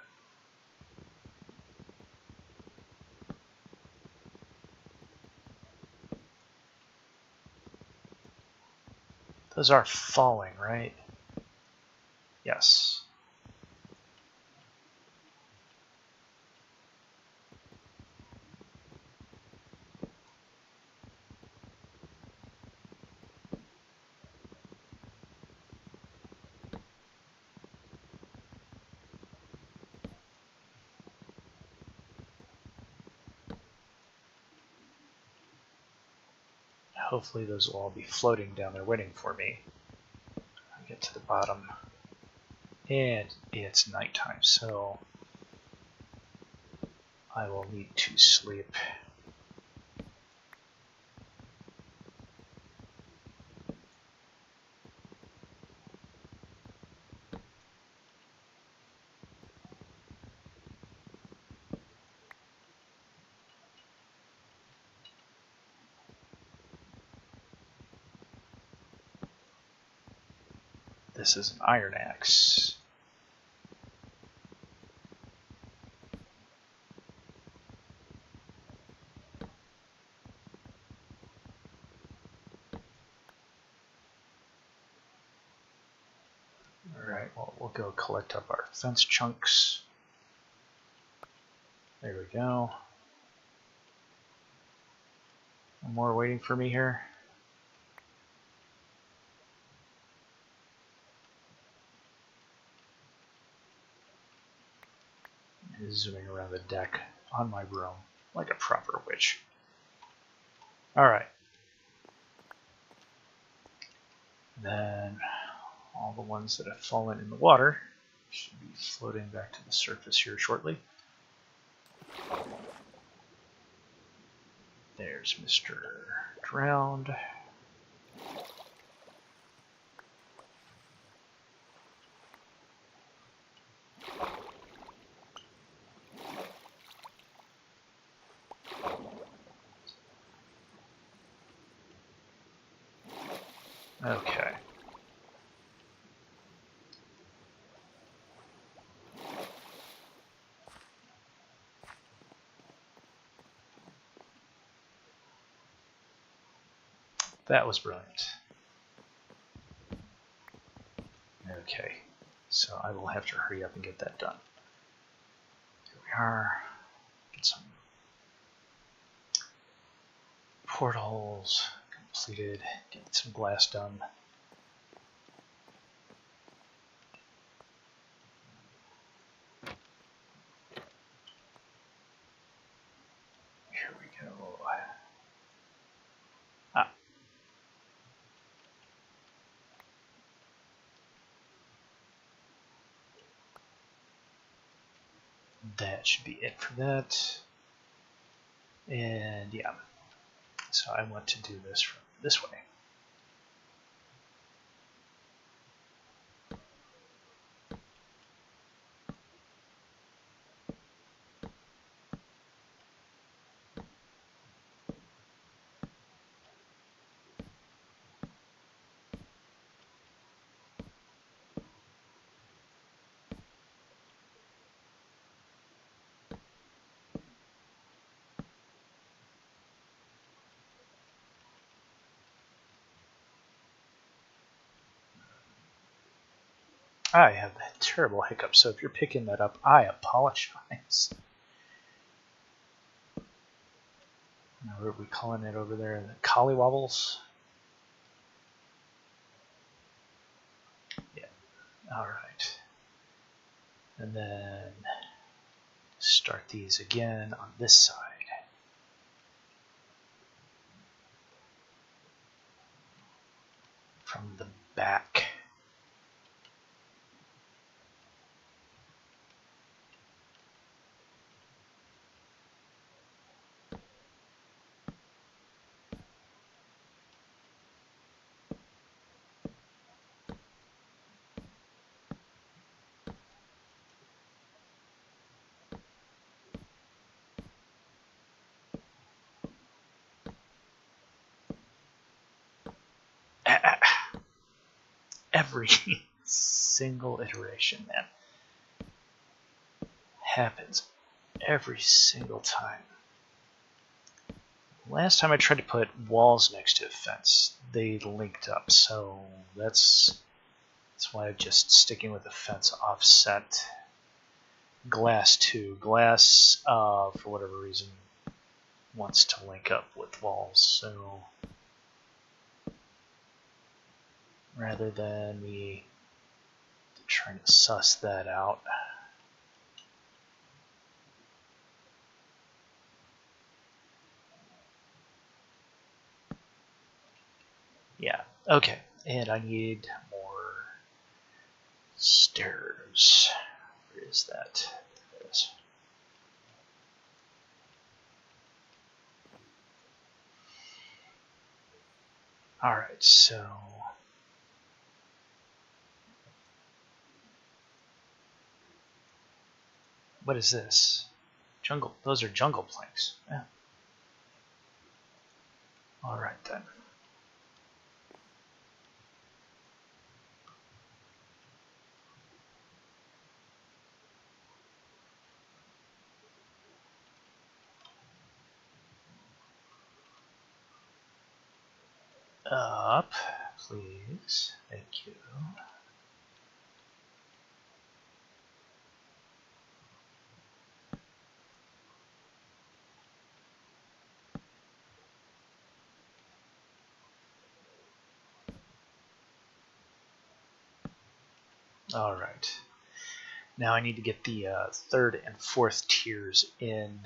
[SPEAKER 1] Those are falling, right? Yes. Hopefully those will all be floating down there waiting for me. I get to the bottom. And it's nighttime, so I will need to sleep. This is an iron axe. Alright, well, we'll go collect up our fence chunks. There we go. One more waiting for me here. Zooming around the deck on my broom like a proper witch. Alright. Then all the ones that have fallen in the water should be floating back to the surface here shortly. There's Mr. Drowned. Okay. That was brilliant. Okay, so I will have to hurry up and get that done. Here we are. Get some portholes completed. Get some glass done. Here we go. Ah. That should be it for that. And yeah, so I want to do this from this way. I have that terrible hiccup, so if you're picking that up, I apologize. Now, what are we calling it over there? The collywobbles? Yeah, alright. And then start these again on this side. From the back. Every single iteration, man. Happens every single time. Last time I tried to put walls next to a fence, they linked up, so that's why I'm just sticking with the fence offset. Glass too. Glass, for whatever reason, wants to link up with walls, so rather than me trying to suss that out, yeah, okay, and I need more stairs. Where is that? There it is. Alright, so what is this? Jungle. Those are jungle planks. Yeah. Alright then. Up, please. Thank you. All right. Now I need to get the third and fourth tiers in,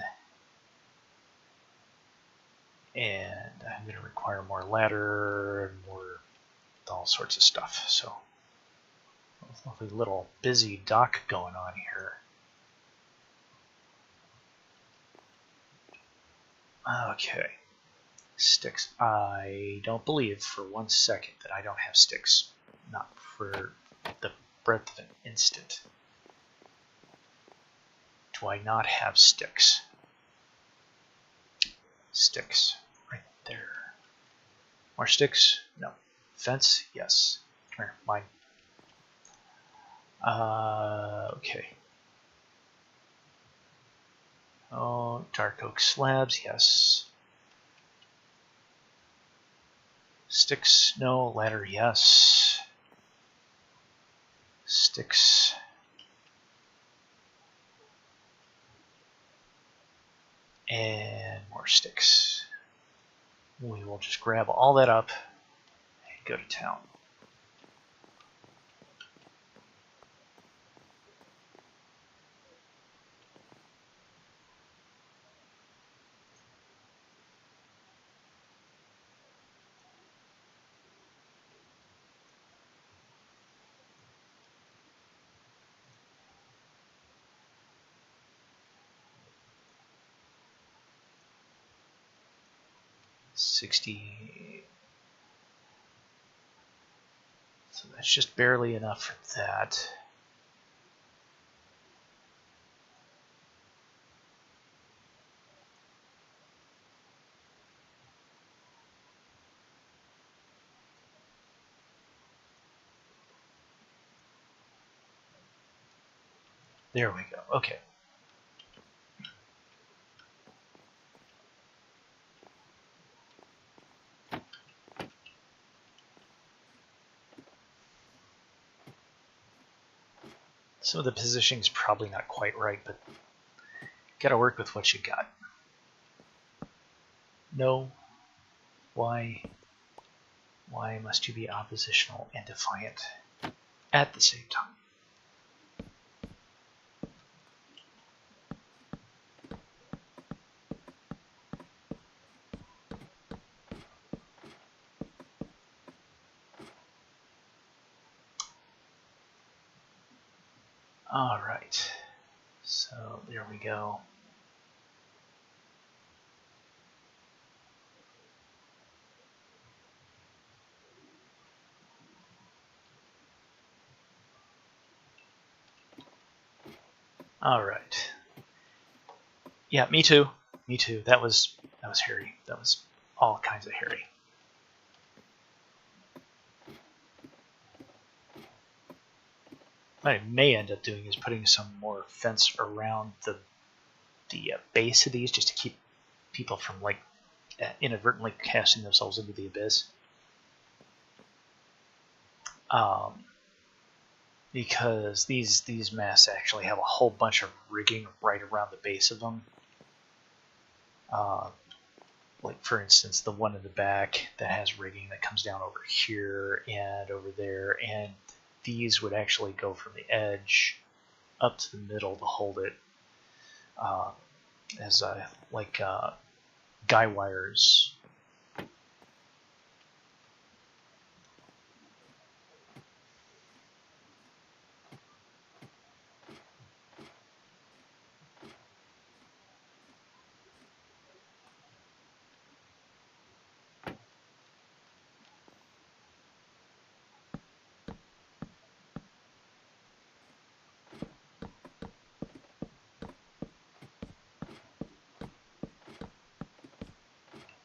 [SPEAKER 1] and I'm going to require more ladder and more all sorts of stuff. So, lovely little busy dock going on here. Okay. Sticks. I don't believe for 1 second that I don't have sticks. Not for the breadth of an instant. Do I not have sticks? Sticks. Right there. More sticks? No. Fence? Yes. Come here. Mine. Okay. Oh, dark oak slabs? Yes. Sticks? No. Ladder? Yes. Sticks. And more sticks. We will just grab all that up and go to town. $60. So that's just barely enough for that. There we go. Okay. Some of the positioning's probably not quite right, but gotta work with what you got. No. Why? Why must you be oppositional and defiant at the same time? All right. So there we go. All right. Yeah, me too. Me too. That was hairy. That was all kinds of hairy. What I may end up doing is putting some more fence around the base of these, just to keep people from like inadvertently casting themselves into the abyss. Because these masts actually have a whole bunch of rigging right around the base of them. Like for instance, the one in the back that has rigging that comes down over here and over there, and these would actually go from the edge up to the middle to hold it as like guy wires.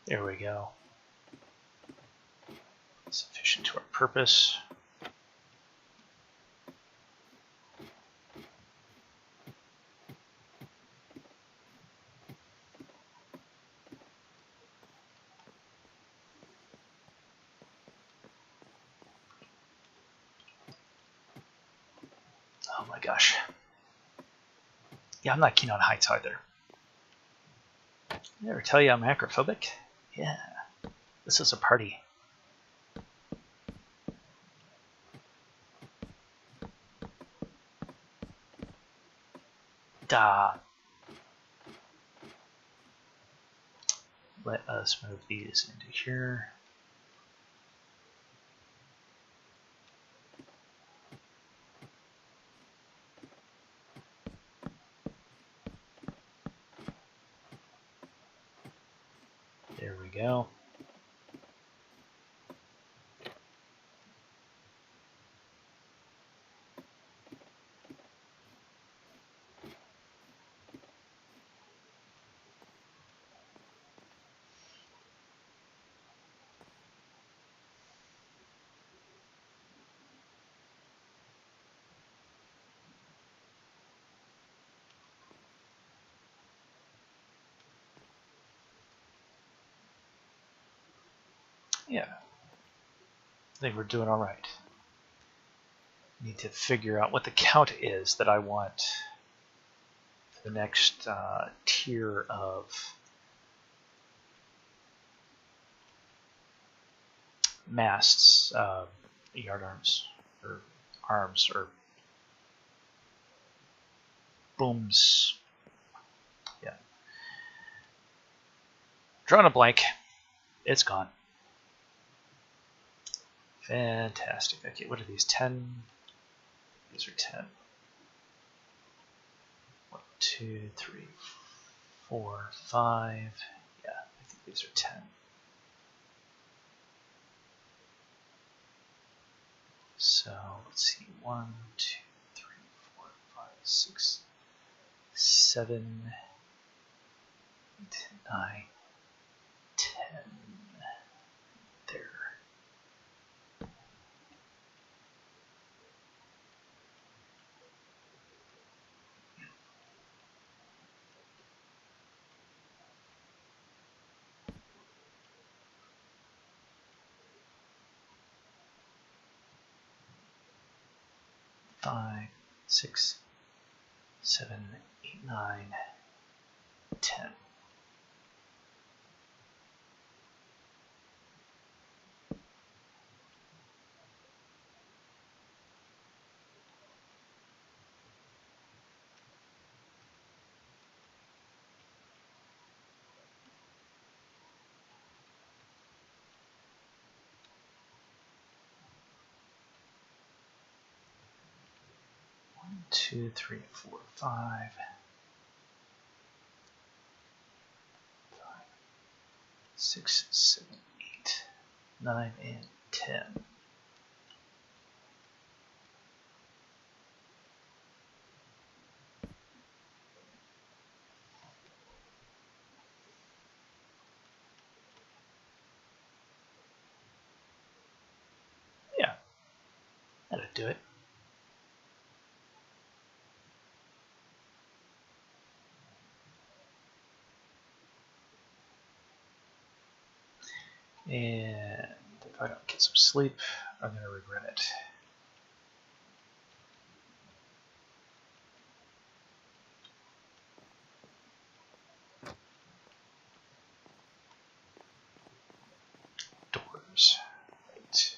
[SPEAKER 1] There we go. Sufficient to our purpose. Oh my gosh. Yeah, I'm not keen on heights either. Did I ever tell you I'm acrophobic? Yeah. This is a party. Duh. Let us move these into here. Yeah, I think we're doing all right. Need to figure out what the count is that I want for the next tier of masts, yard arms, or booms. Yeah. Drawing a blank. It's gone. Fantastic. Okay, what are these? 10? These are 10. 1, 2, 3, 4, 5. Yeah, I think these are 10. So let's see. 1, 2, 3, 4, 5, 6, 7, 8, 9, 10. There. Five, 6, 7, 8, 9, 10. One, 2, 3, 4, 5. 6, 7, 8, 9, and 10. Yeah, that'll do it. And if I don't get some sleep, I'm going to regret it. Doors. Right.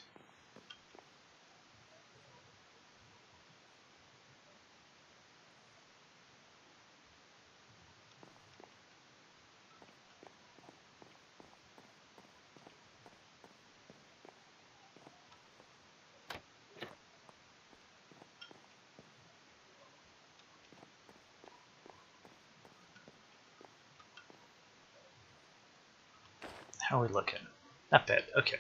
[SPEAKER 1] How are we looking? Not bad. Okay.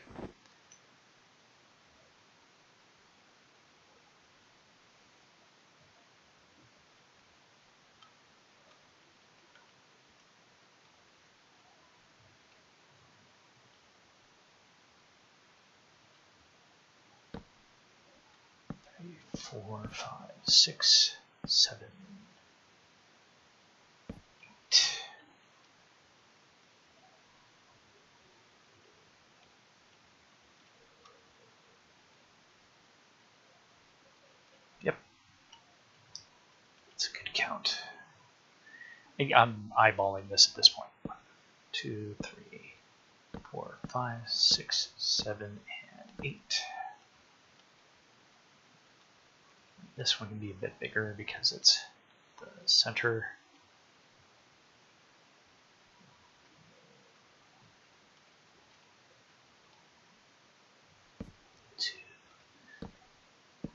[SPEAKER 1] Three, 4, 5, 6, 7, 8. Yep. That's a good count. I'm eyeballing this at this point. 1, 2, 3, 4, 5, 6, 7, and 8. This one can be a bit bigger because it's the center. 2,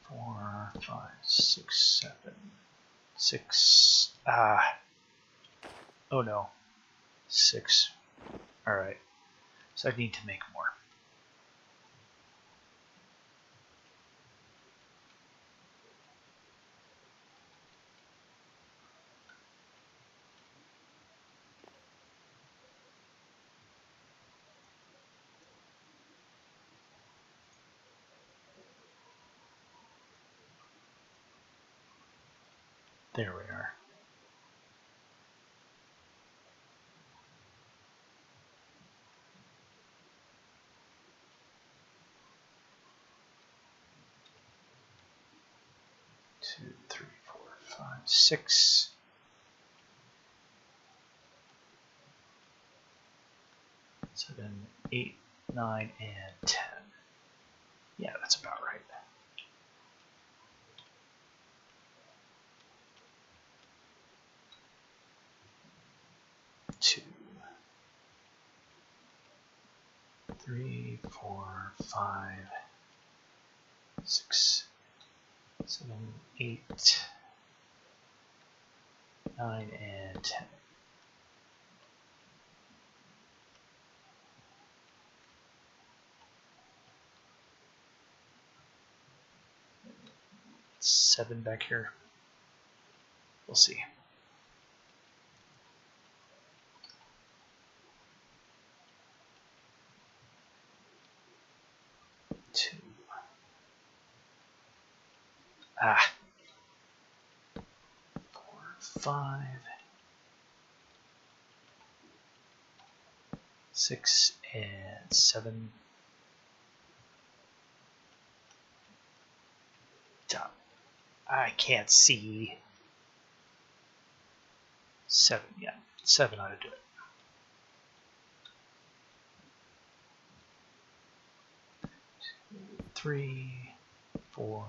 [SPEAKER 1] 4, 5, 6, 7, 6. Oh no. 6. Alright. So I need to make more. There we are. 2, 3, 4, 5, 6. 7, 8, 9, and 10. Yeah, that's about right. 2, 3, 4, 5, 6, 7, 8, 9, and 10. Seven back here. We'll see. Two. Ah. 4, 5, 6, and 7. Done. I can't see. 7, yeah. 7 ought to do it. 2, 3, 4,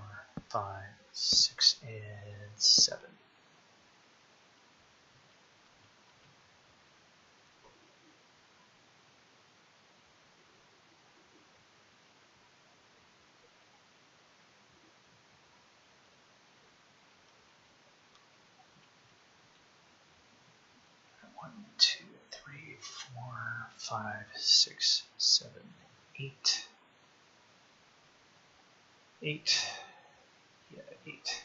[SPEAKER 1] 5, 6, and 7. One, 2, 3, 4, 5, 6, 7, 8. 8. Yeah, 8.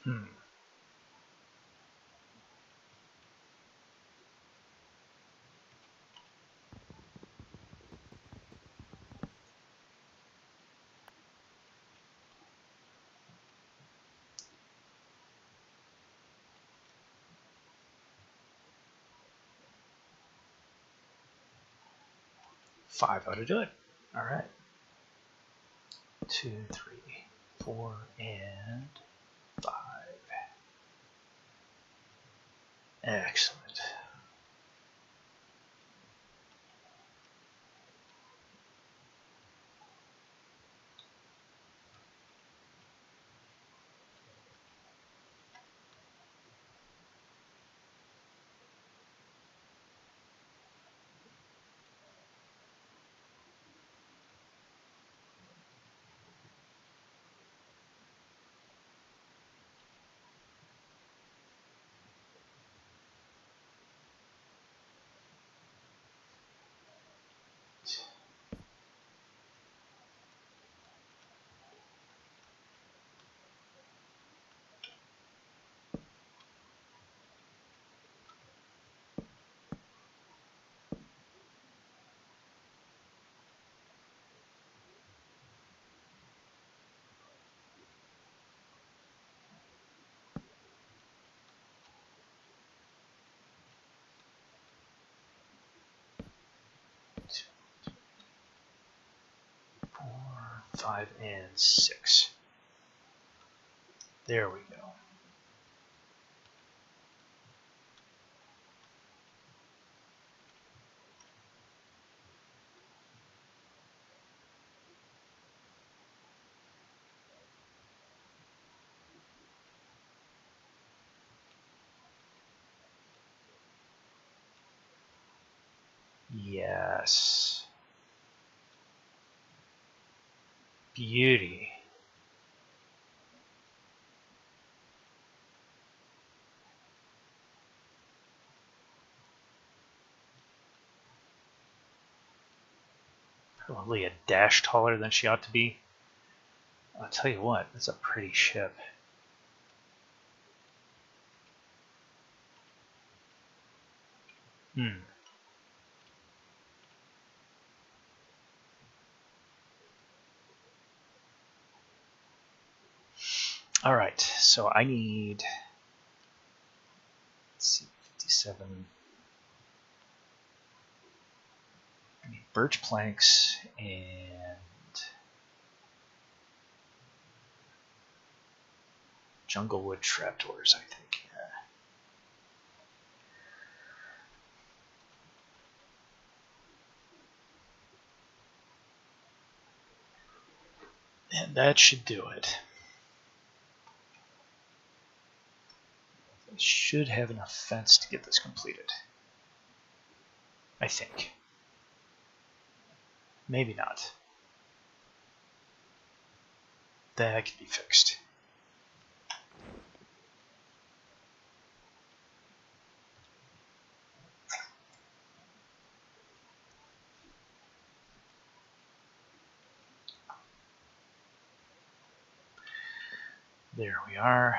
[SPEAKER 1] Hmm. Five ought to do it. All right. 2, 3, 4, and 5. Excellent. Four, 5, and 6. There we go. Yes. Beauty. Probably a dash taller than she ought to be. I'll tell you what, that's a pretty ship. All right, so I need, let's see, 57. I need birch planks and jungle wood trapdoors, I think. And that should do it. I should have enough fence to get this completed. I think. Maybe not. That can be fixed. There we are.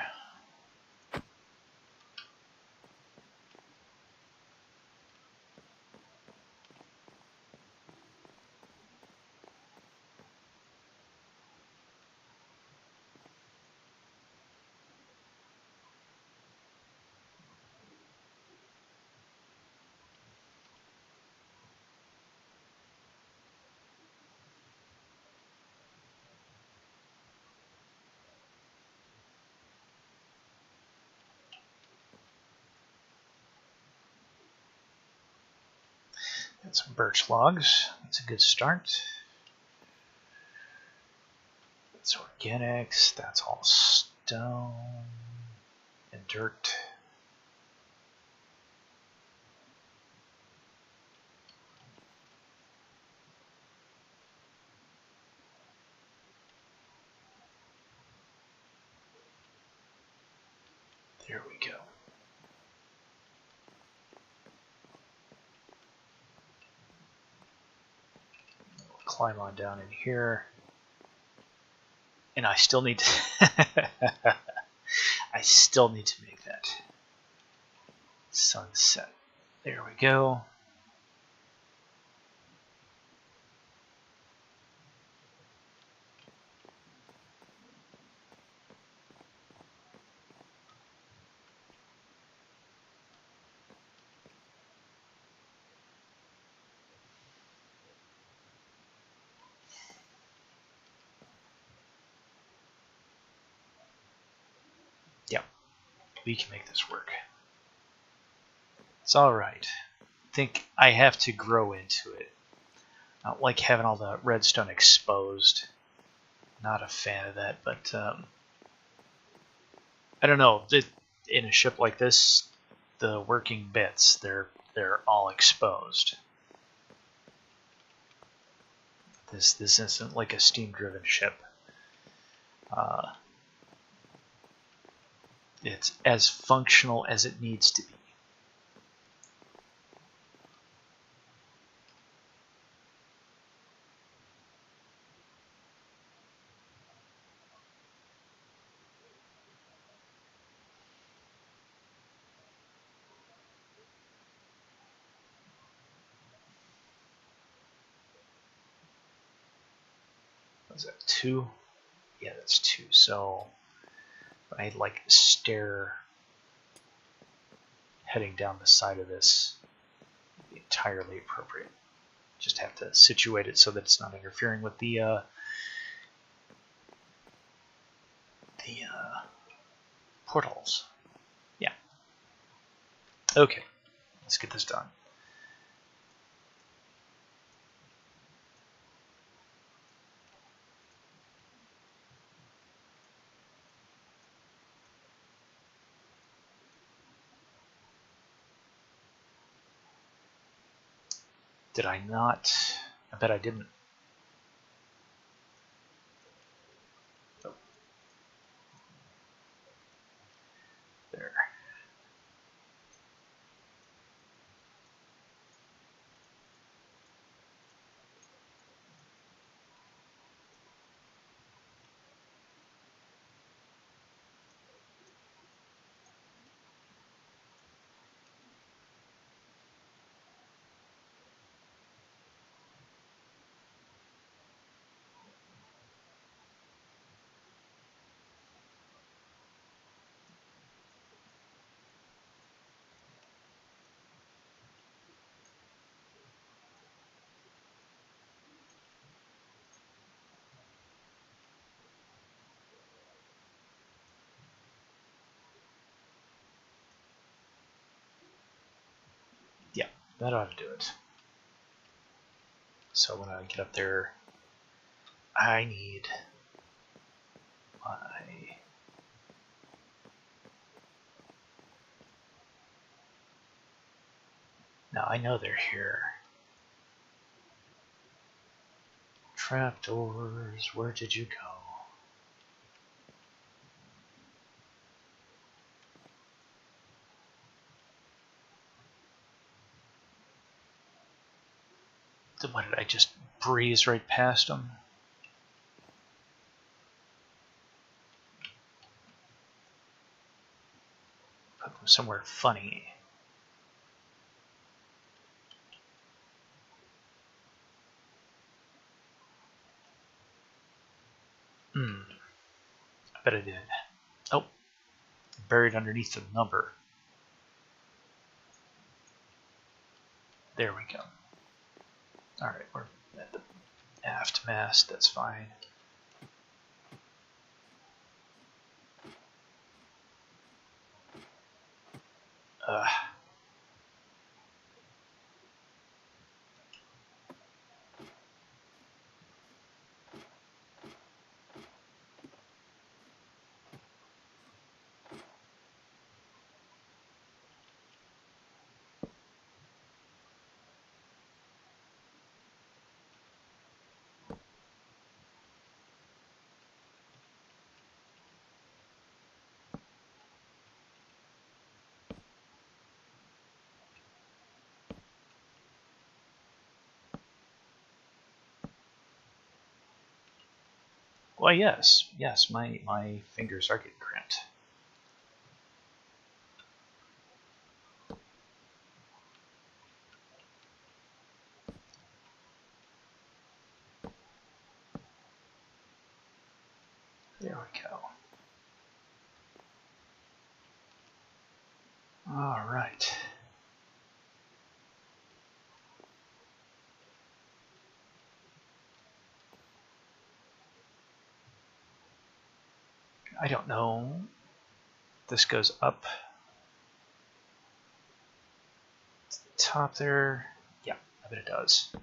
[SPEAKER 1] Got some birch logs. That's a good start. That's organics. That's all stone and dirt. There we go. We'll climb on down in here. And I still need to I still need to make that sunset. There we go. Yep, we can make this work. It's all right. I think I have to grow into it. I don't like having all the redstone exposed. Not a fan of that, but I don't know. In a ship like this, the working bits, they're all exposed. This isn't like a steam-driven ship. It's as functional as it needs to be. Was that 2? Yeah, that's 2. So I had like a stair heading down the side of this. Entirely appropriate. Just have to situate it so that it's not interfering with the portholes. Yeah. Okay, let's get this done. Did I not? I bet I didn't. Oh. There. Yeah, that ought to do it. So when I get up there, I need my... Now I know they're here. Trapdoors, where did you go? What, did I just breeze right past them? Put them somewhere funny. I bet I did. Oh, buried underneath the number. There we go. Alright, we're at the aft mast, that's fine. Well, yes, my fingers are getting cramped. There we go. All right. I don't know. This goes up top there. Yeah, I bet it does.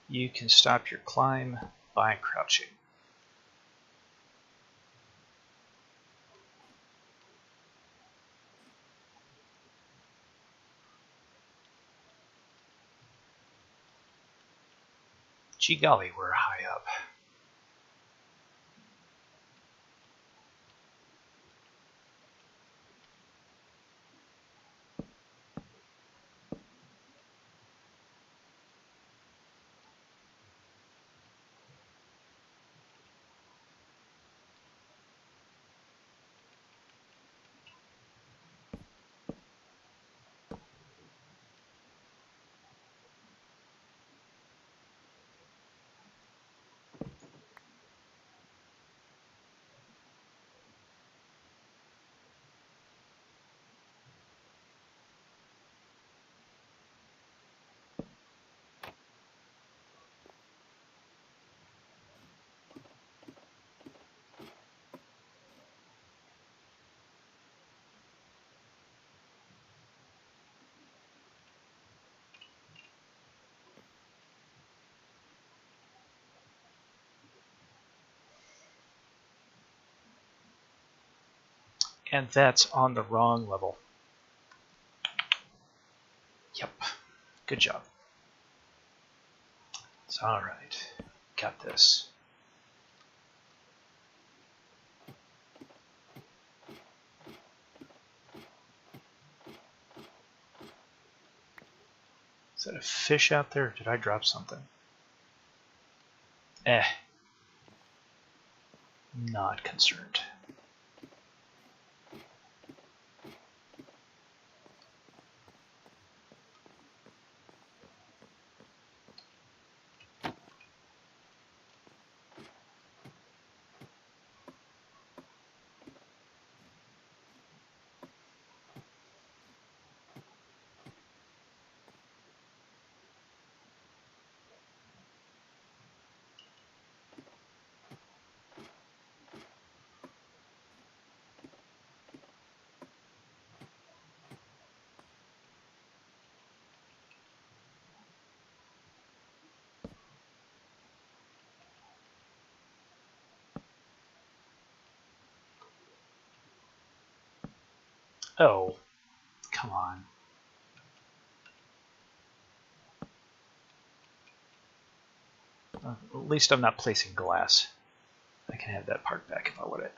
[SPEAKER 1] You can stop your climb by crouching. Gee golly, we're high up. And that's on the wrong level. Yep. Good job. It's all right. Got this. Is that a fish out there, or did I drop something? Not concerned. Oh, come on. At least I'm not placing glass. I can have that part back if I want it.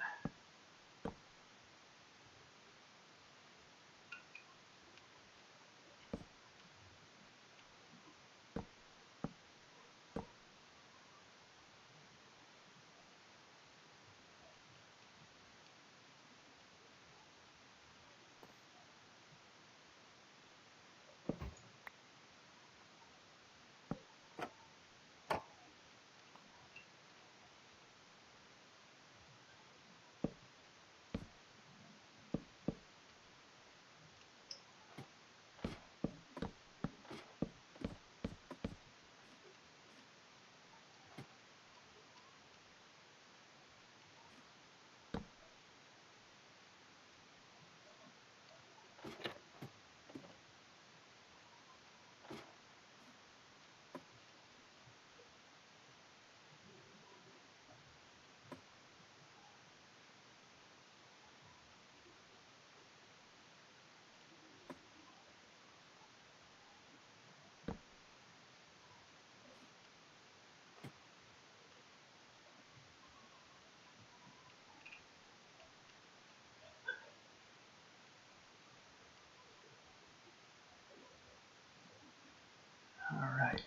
[SPEAKER 1] All right.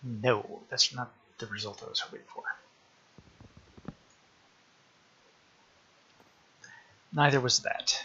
[SPEAKER 1] No, that's not the result I was hoping for. Neither was that.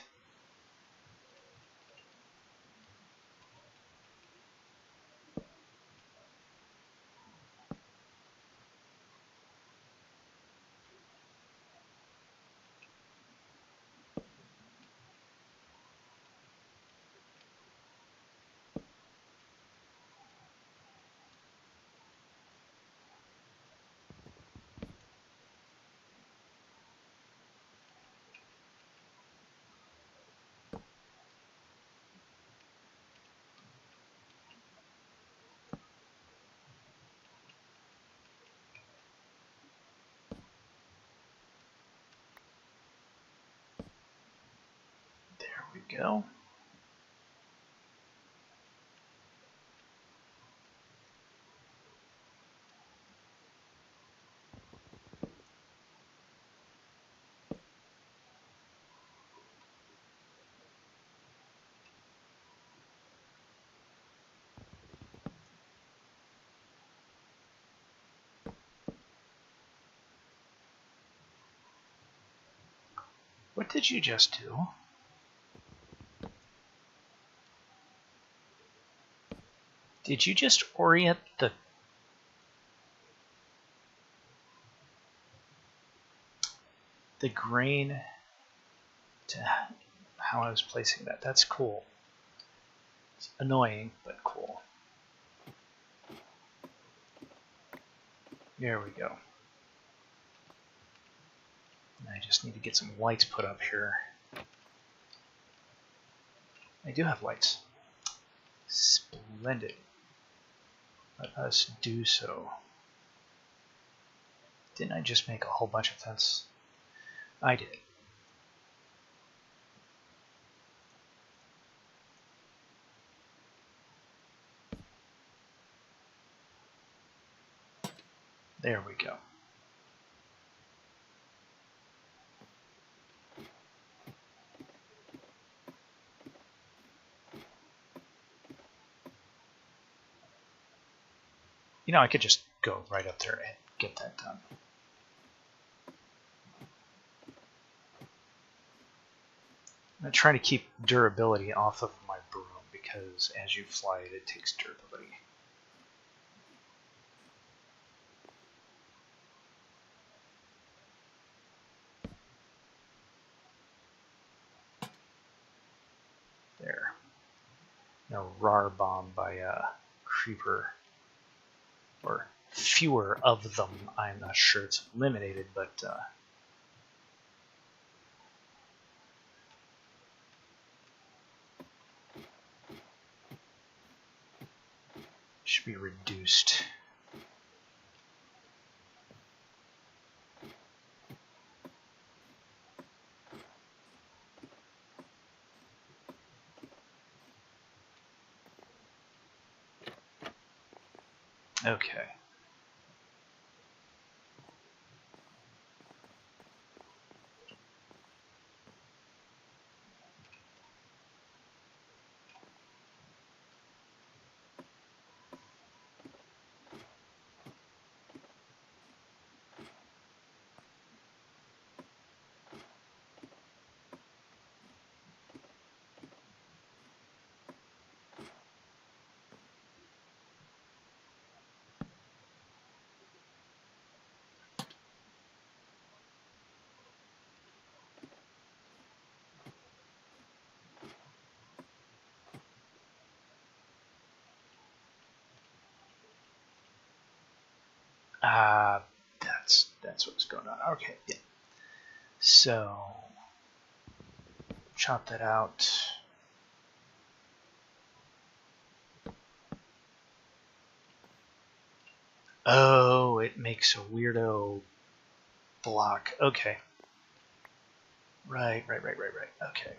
[SPEAKER 1] There we go. What did you just do? Did you just orient the grain to how I was placing that? That's cool. It's annoying, but cool. There we go. I just need to get some lights put up here. I do have lights. Splendid. Let us do so. Didn't I just make a whole bunch of fence? I did. There we go. You know, I could just go right up there and get that done. I'm trying to keep durability off of my broom because as you fly it, it takes durability. There. No rar bomb by a creeper. Or fewer of them. I'm not sure it's eliminated, but should be reduced. Okay. That's what's going on. Okay, yeah. So chop that out. Oh, it makes a weirdo block. Okay. Right. Okay.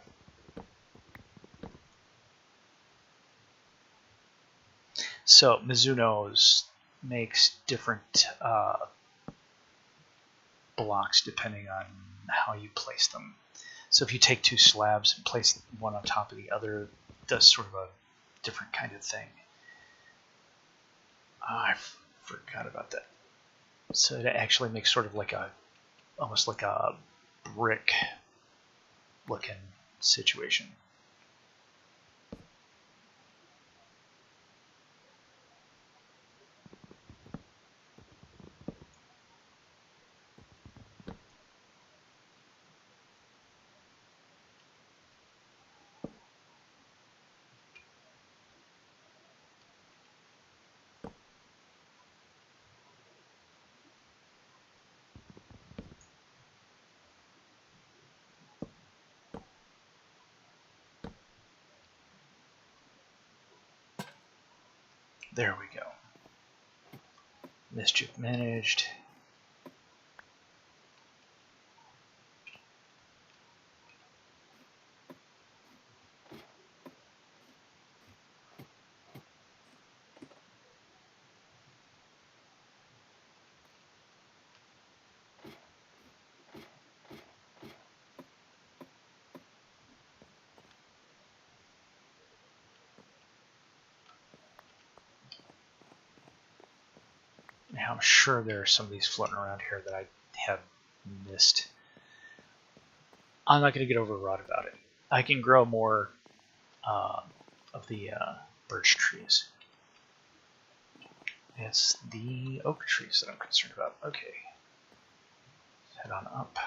[SPEAKER 1] So Mizuno's makes different blocks depending on how you place them. So if you take two slabs and place one on top of the other, it does sort of a different kind of thing. I forgot about that. So it actually makes sort of like a, almost like a brick looking situation. There we go. Mischief managed. Now I'm sure there are some of these floating around here that I have missed. I'm not going to get overwrought about it. I can grow more of the birch trees. It's the oak trees that I'm concerned about. Okay. Let's head on up.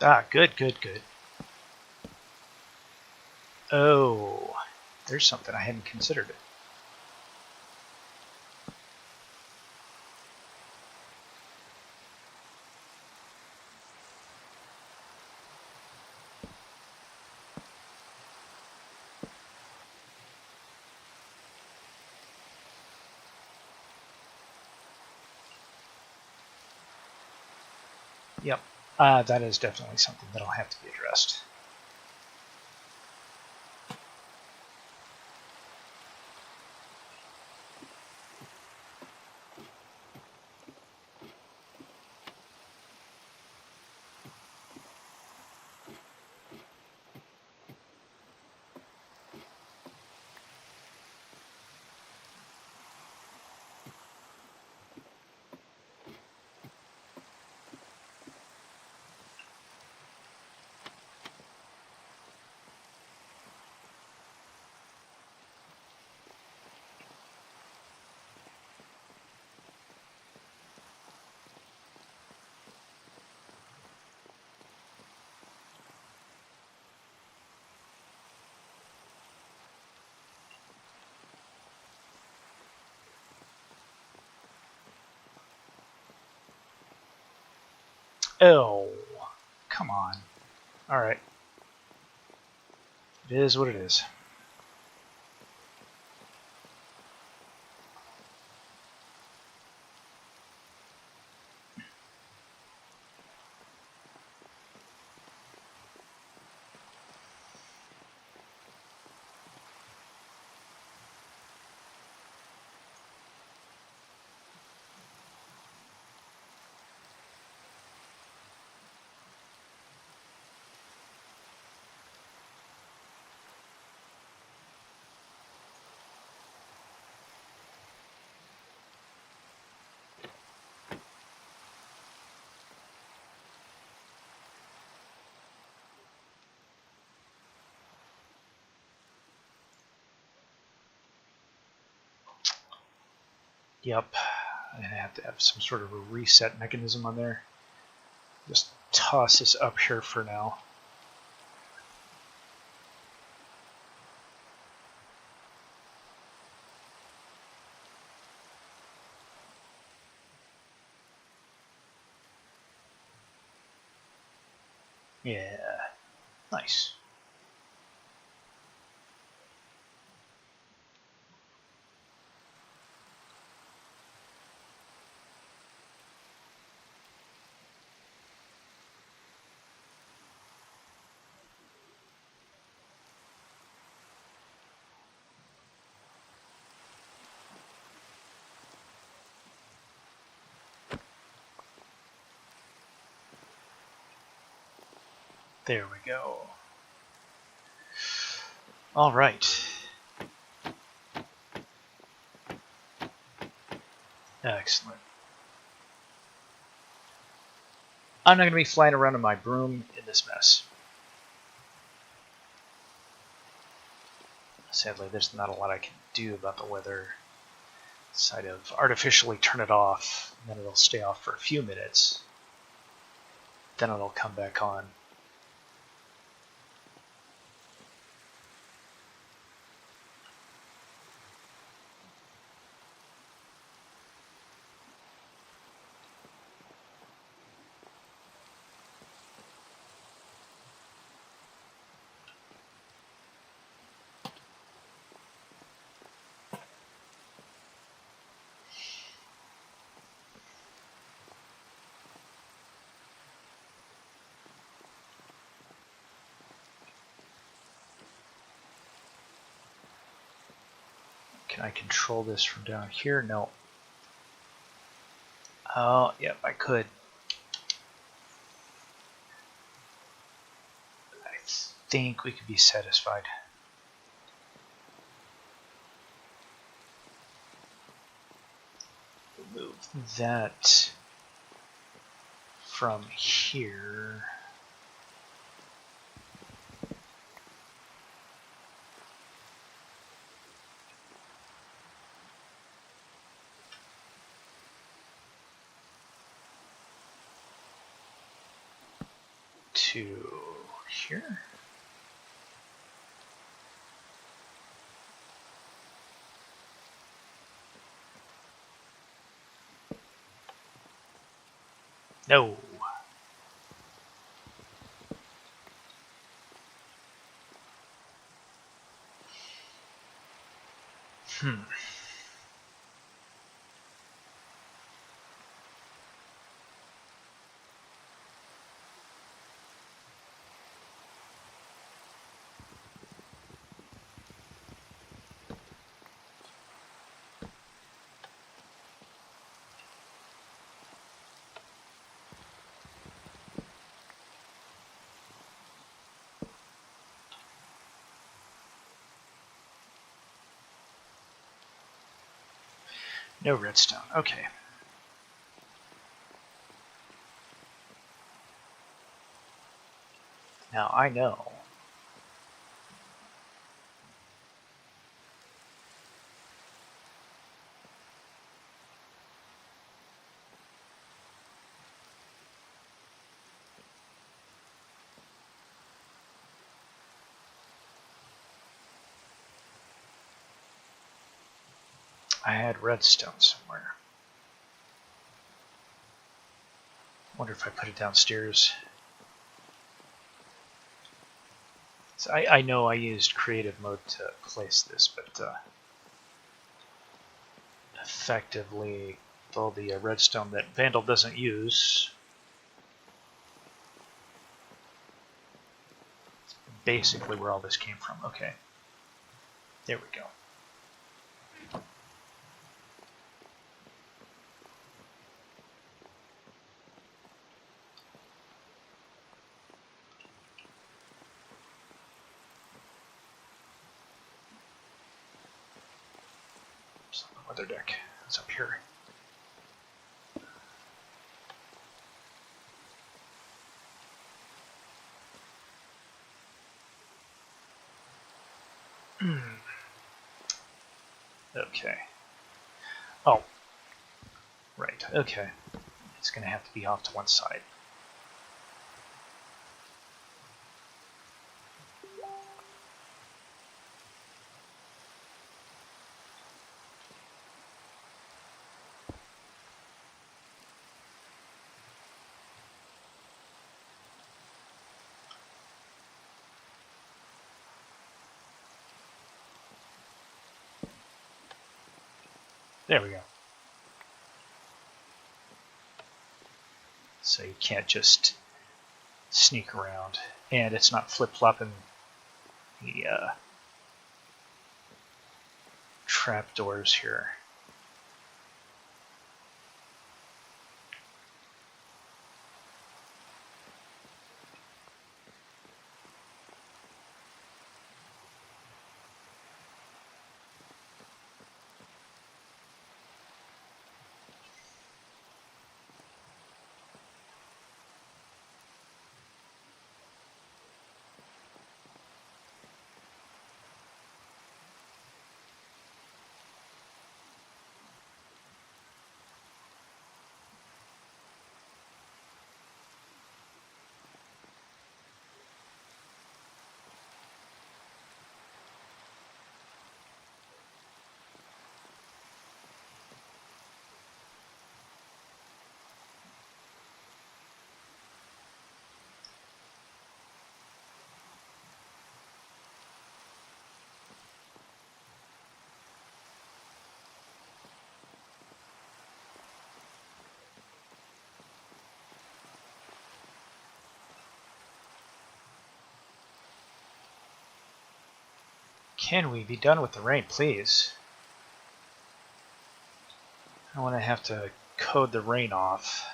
[SPEAKER 1] Ah, good, good, good. Oh, there's something I hadn't considered. Yep, that is definitely something that'll have to be addressed. Oh, come on. All right. It is what it is. Yep. I'm going to have some sort of a reset mechanism on there. Just toss this up here for now. Yeah. Nice. There we go. All right. Excellent. I'm not going to be flying around in my broom in this mess. Sadly, there's not a lot I can do about the weather. Side of artificially turn it off, and then it'll stay off for a few minutes. Then it'll come back on. Can I control this from down here? No. Oh, yep, I could. I think we could be satisfied. Move that from here. to here. No. Hmm. No redstone. Okay. Now I know. I had redstone somewhere. Wonder if I put it downstairs. So I know I used creative mode to place this, but effectively, all the redstone that Vandal doesn't use, basically where all this came from. Okay. There we go. It's on the weather deck. It's up here. Okay. Oh. Right. Okay. It's going to have to be off to one side. There we go. So you can't just sneak around. And it's not flip-flopping the trapdoors here. Can we be done with the rain, please? I want to have to code the rain off.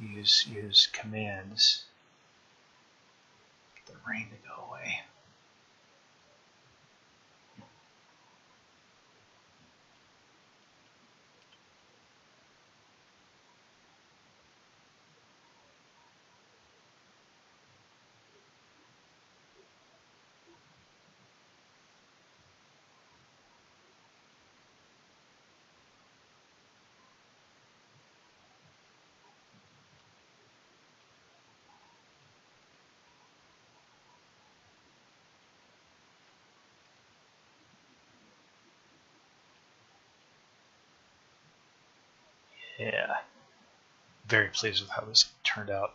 [SPEAKER 1] Use commands. Get the rain to go away. Yeah. Very pleased with how this turned out.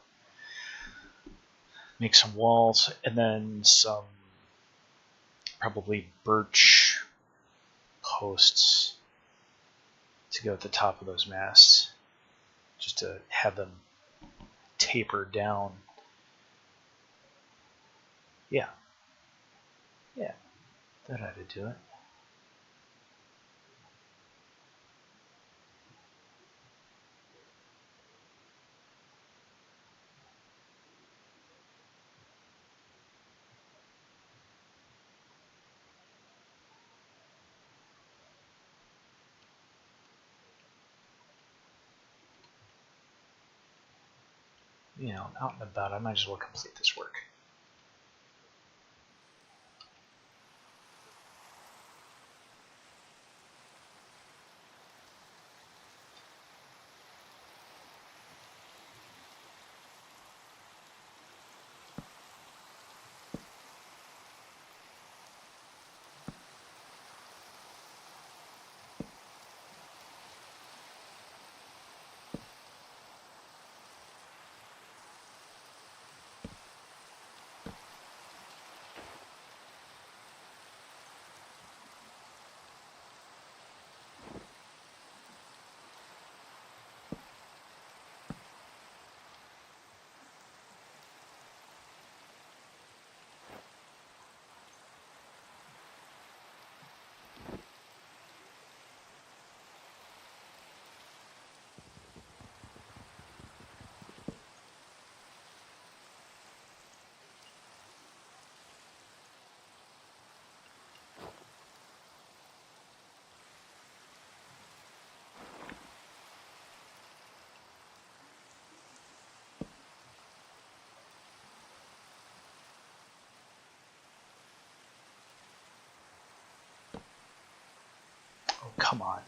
[SPEAKER 1] Make some walls, and then some probably birch posts to go at the top of those masts, just to have them taper down. Yeah. Yeah. That ought to do it. You know, out and about, I might as well complete this work. Oh, come on.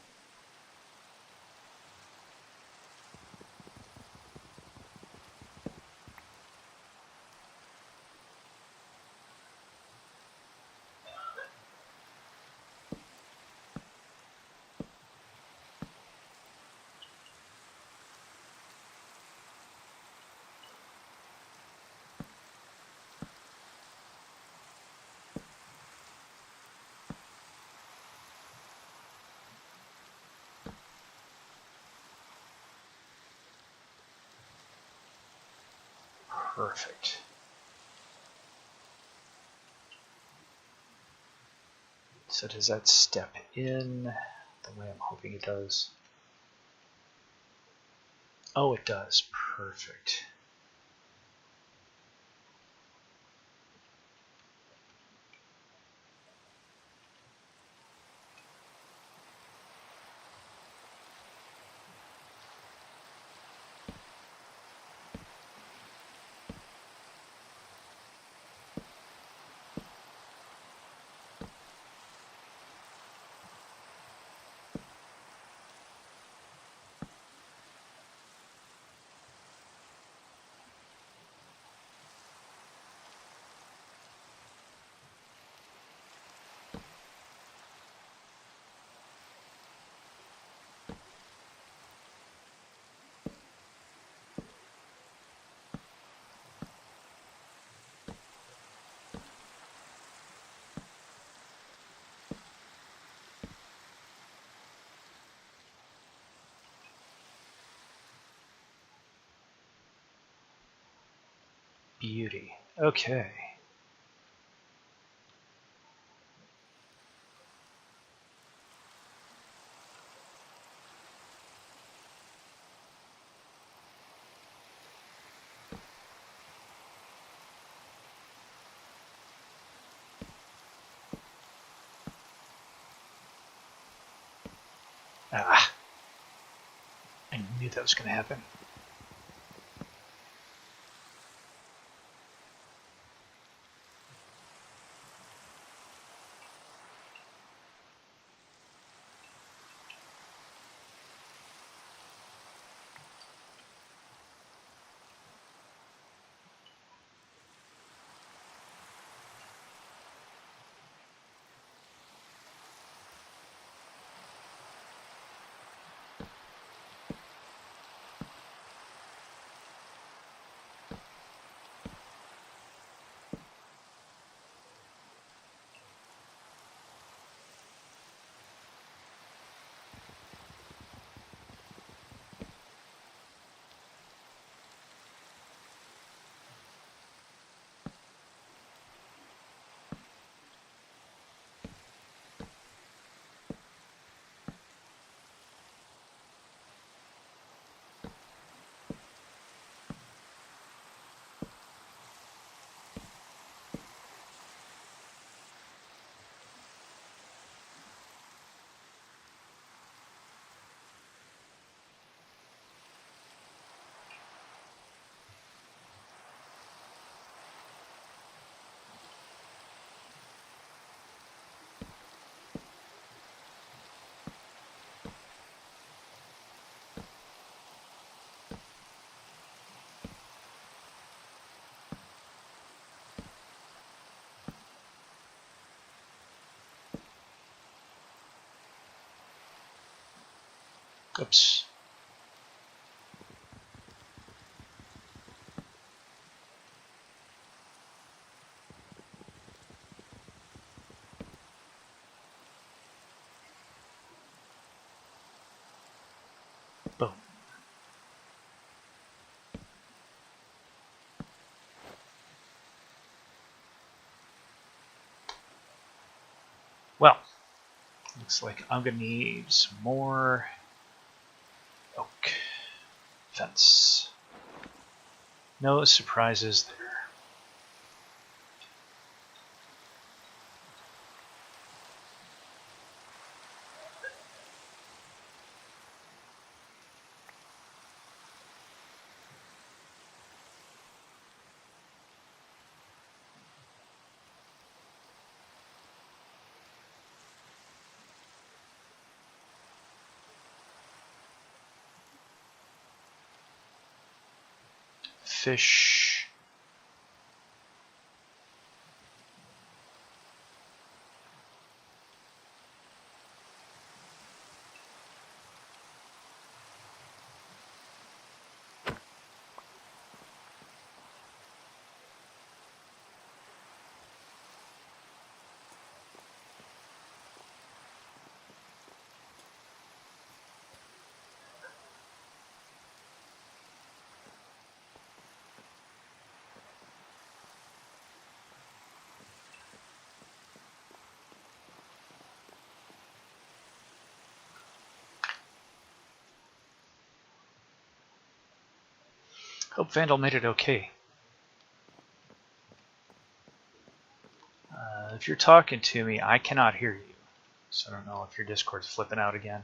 [SPEAKER 1] Perfect. So does that step in the way I'm hoping it does? Oh, it does. Perfect. Beauty. Okay. Ah, I knew that was going to happen. Oops. Boom. Well, looks like I'm going to need some more oak fence. No surprises there. Fish. Hope Vandal made it okay. If you're talking to me, I cannot hear you. So I don't know if your Discord's flipping out again.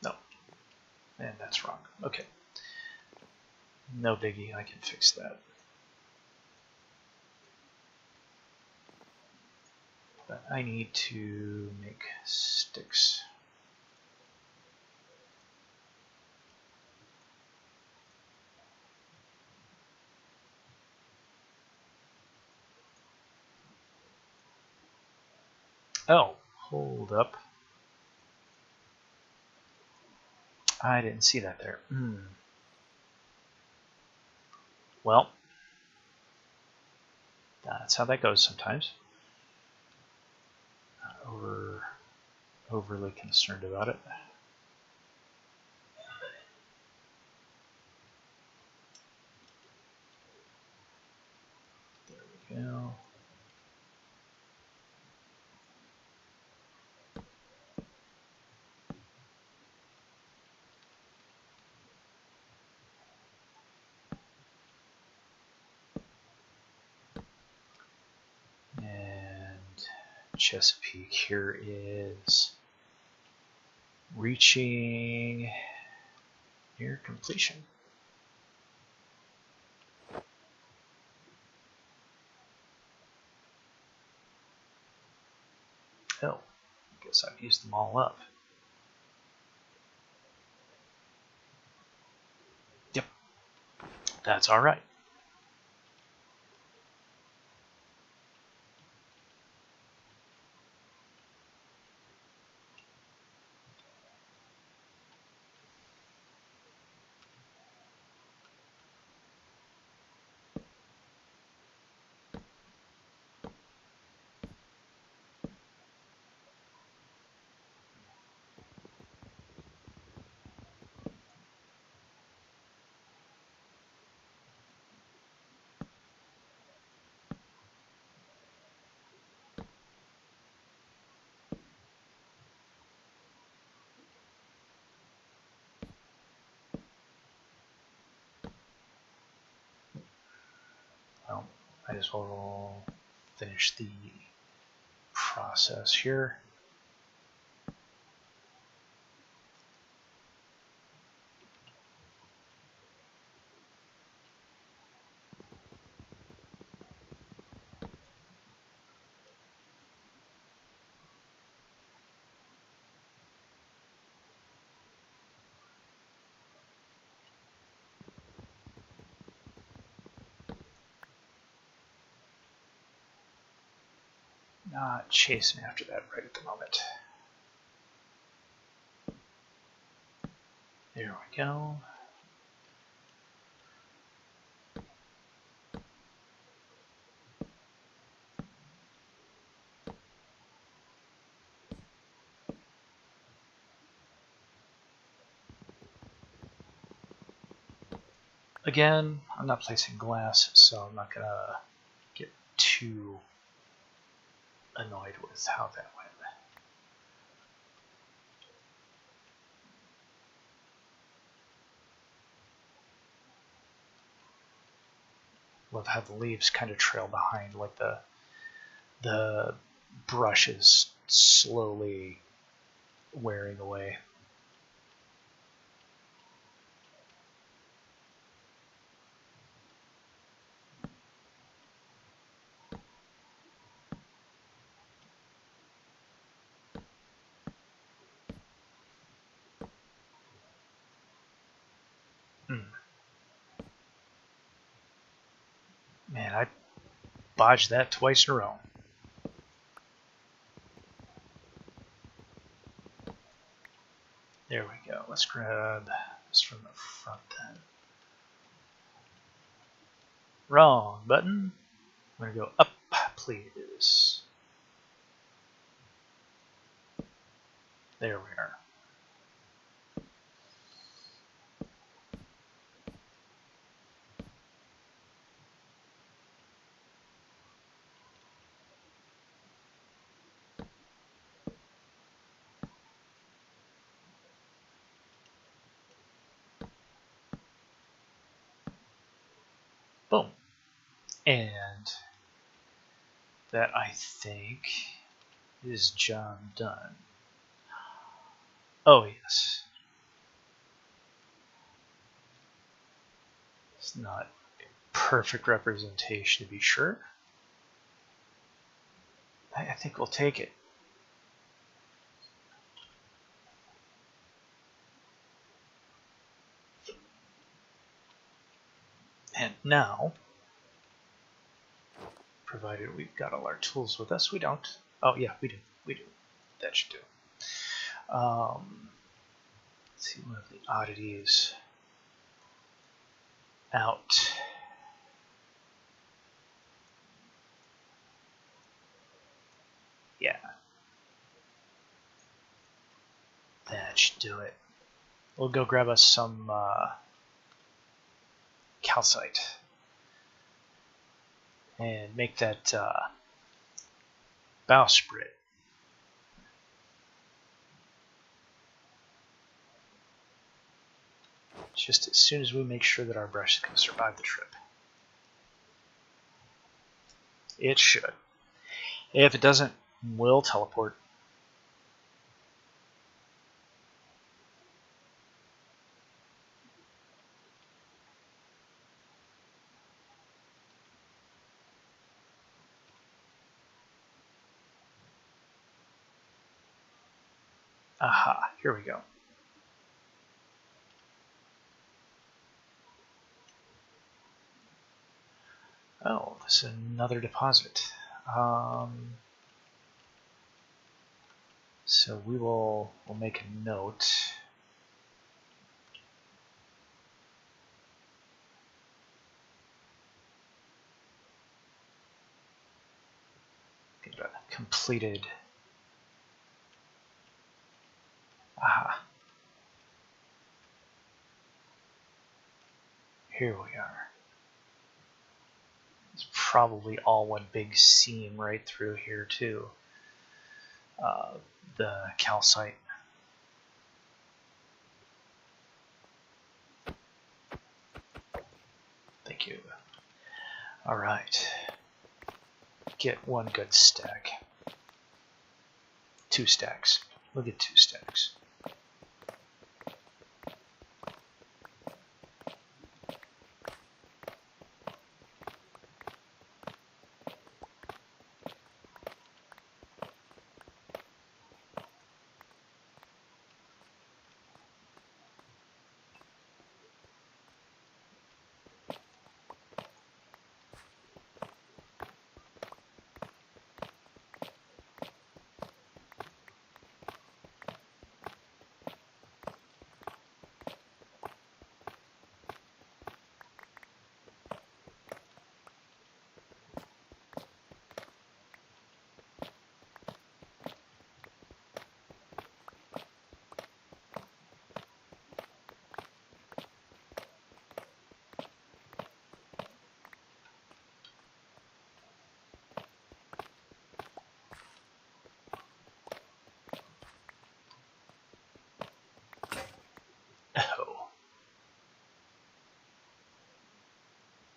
[SPEAKER 1] No, and that's wrong. Okay. No biggie, I can fix that. But I need to make sticks. Oh, hold up. I didn't see that there. Well, that's how that goes sometimes. Not overly concerned about it. There we go. And Chesapeake here is reaching near completion. Oh, I guess I've used them all up. Yep, that's all right. Well, I just will finish the process here. Not chasing after that right at the moment. There we go. Again, I'm not placing glass, so I'm not gonna get too annoyed with how that went. Love how the leaves kind of trail behind, like the brush is slowly wearing away. Man, I bodged that twice in a row. There we go. Let's grab this from the front then. Wrong button. I'm going to go up, please. There we are. Boom. And that, I think, is job done. Oh, yes. It's not a perfect representation, to be sure. I think we'll take it. And now, provided we've got all our tools with us, we don't. Oh, yeah, we do. We do. That should do. Let's see, one of the oddities out. Yeah. That should do it. We'll go grab us some calcite and make that bowsprit. Just as soon as we make sure that our brush can survive the trip. It should. If it doesn't, we'll teleport. Aha, here we go. Oh, this is another deposit. So we'll make a note. Get a completed. Aha. Here we are. It's probably all one big seam right through here too. The calcite. Thank you. All right. Get one good stack. 2 stacks. We'll get 2 stacks.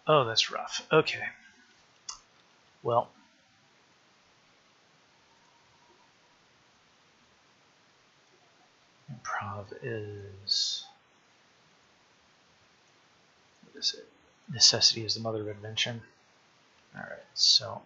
[SPEAKER 1] Oh, that's rough. Okay. Well, improv is... what is it? Necessity is the mother of invention. Alright, so...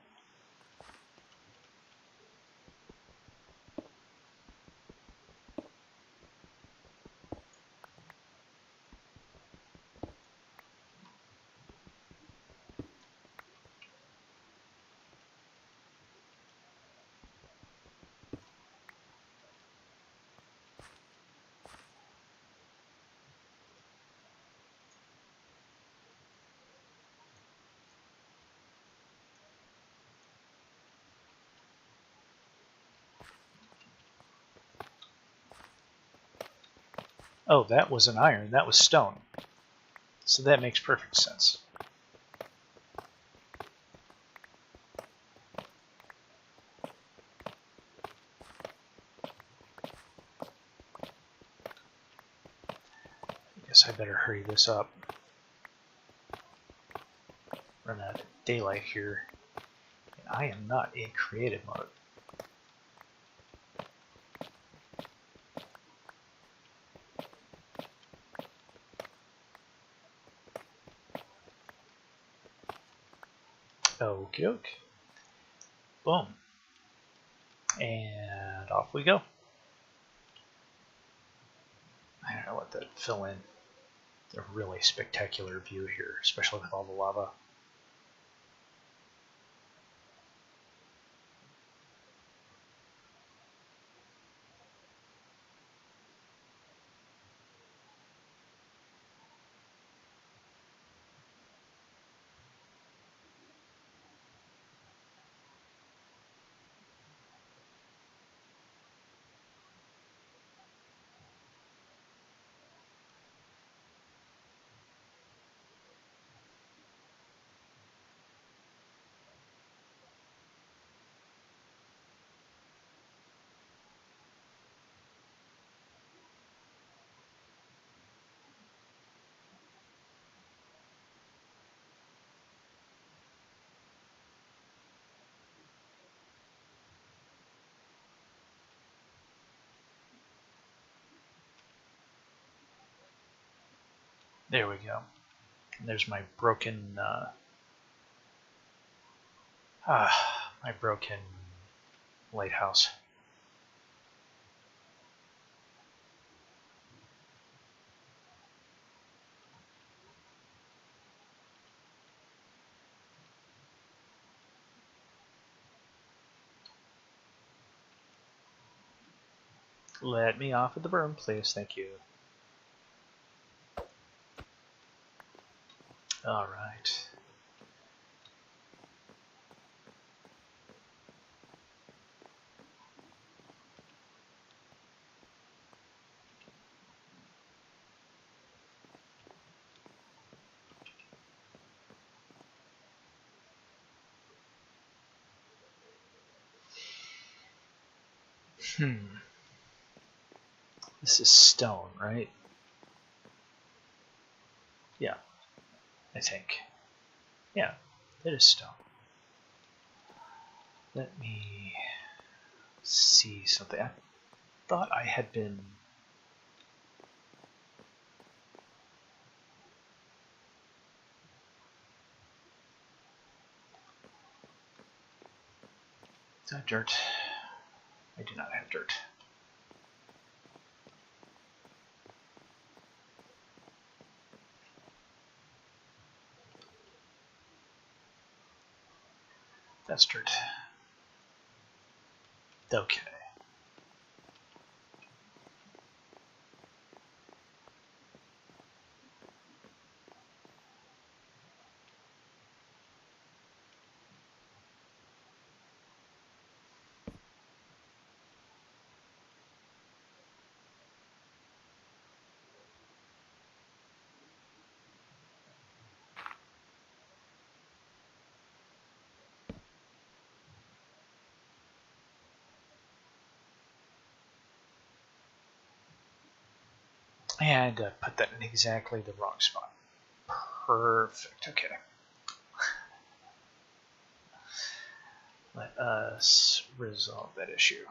[SPEAKER 1] oh, that was an iron. That was stone. So that makes perfect sense. I guess I better hurry this up. Run out of daylight here. And I am not in creative mode. Okie doke. Boom. And off we go. I don't know what to fill in. A really spectacular view here, especially with all the lava. There we go. And there's my broken, my broken lighthouse. Let me off at the berm, please. Thank you. All right. This is stone, right? Yeah, I think. Yeah, it is stone. Let me see something. I thought I had been... Is that dirt? I do not have dirt. That's dirt. Okay. And put that in exactly the wrong spot. Perfect. Okay. Let us resolve that issue.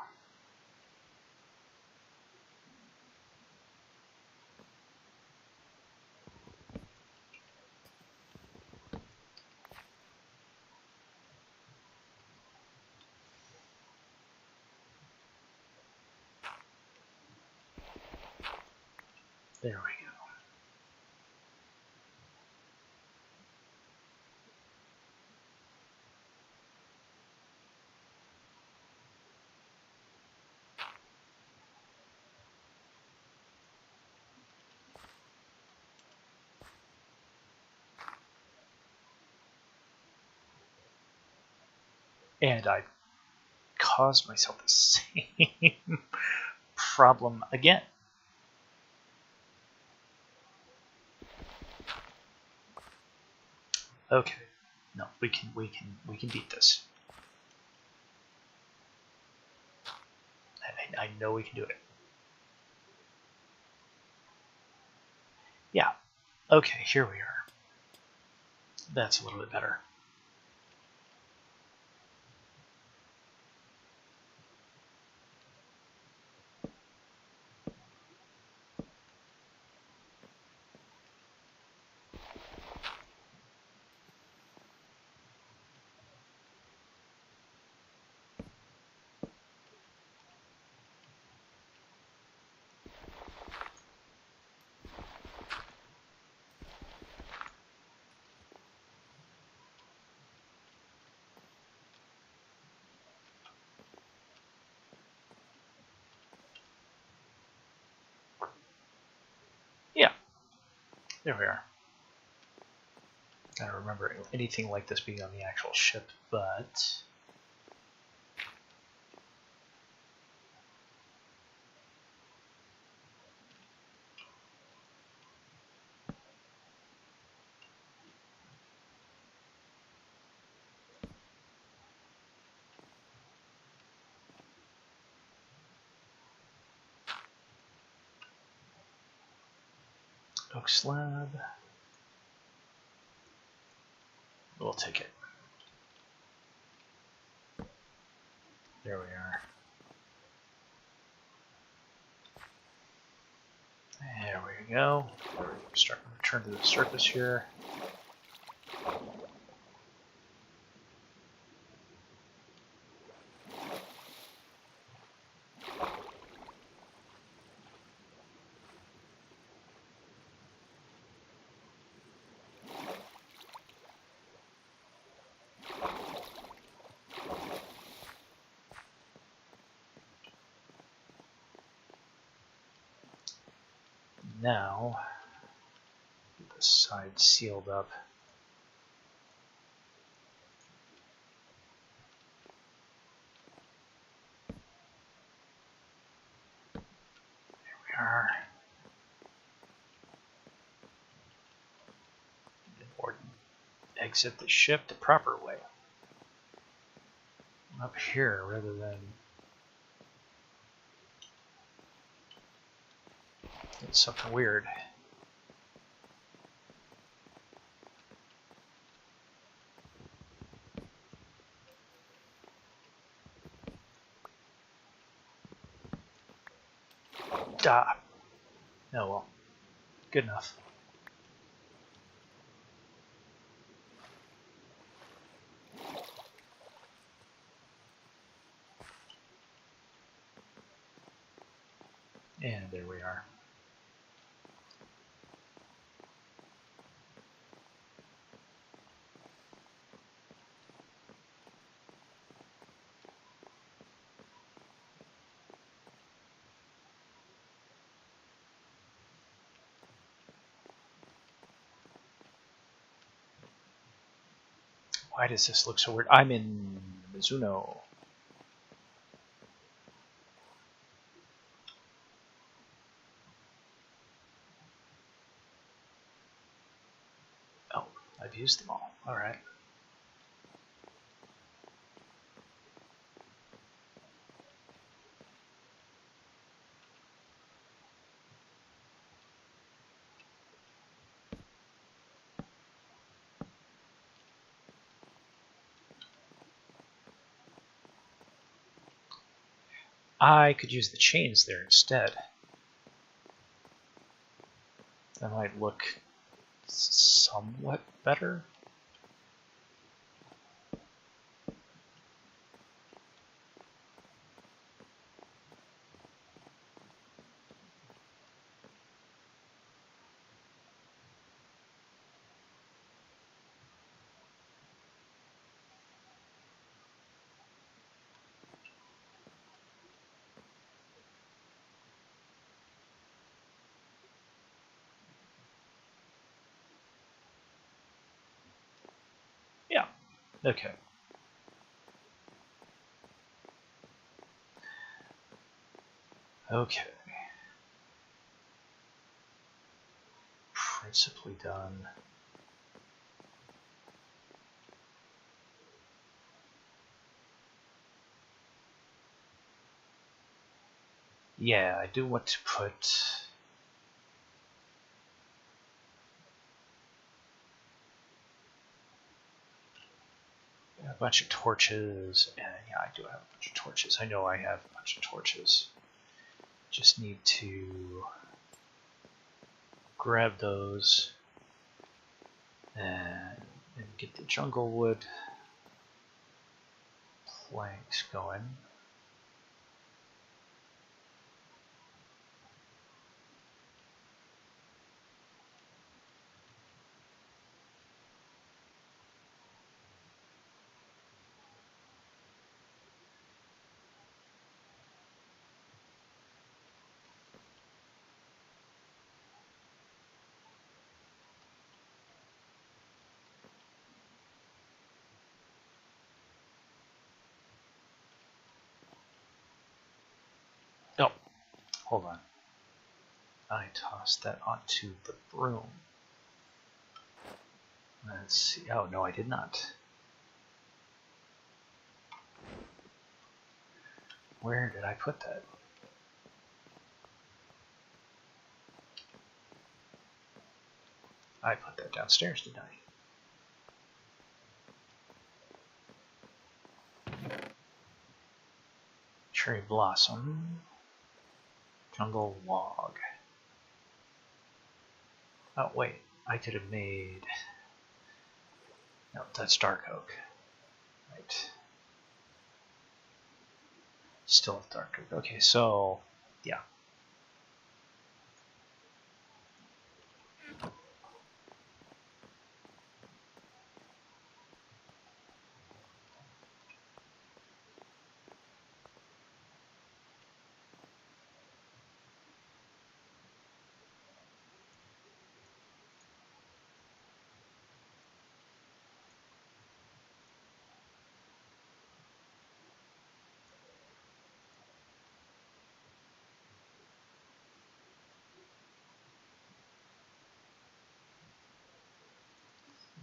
[SPEAKER 1] There we go. And I caused myself the same problem again. Okay, no, we can beat this. I know we can do it. Yeah. Okay, here we are. That's a little bit better. Yeah, there we are. I don't remember anything like this being on the actual ship, but oak slab. We'll take it. There we are. There we go. We're starting to return to the surface here. Now, get this side sealed up. There we are. Or exit the ship the proper way. Up here rather than it's something weird. Ah. Oh well. Good enough. And there we are. Why does this look so weird? I'm in Mizuno. Oh, I've used them all. All right. I could use the chains there instead. That might look somewhat better. Yeah, okay. Okay. Principally done. Yeah, I do want to put a bunch of torches, and yeah, I do have a bunch of torches. I know I have a bunch of torches. Just need to grab those and get the jungle wood planks going. Oh, hold on. I tossed that onto the broom. Let's see. Oh, no, I did not. Where did I put that? I put that downstairs, didn't I? Cherry blossom. Jungle log. Oh, wait. I could have made... No, that's dark oak. Right. Still have dark oak. Okay, so... yeah.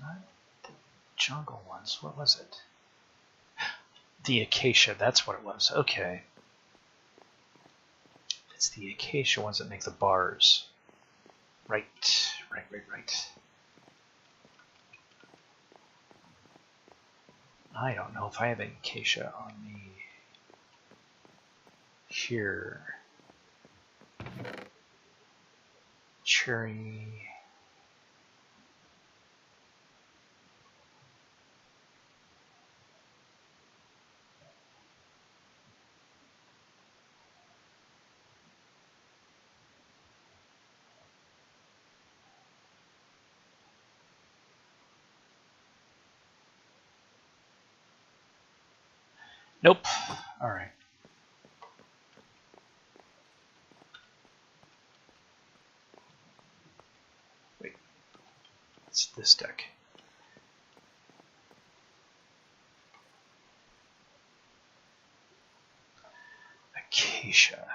[SPEAKER 1] Not the jungle ones. What was it? The acacia. That's what it was. Okay. It's the acacia ones that make the bars. Right. Right. I don't know if I have acacia on me. Here. Cherry. Nope. All right. Wait. It's this deck. Acacia.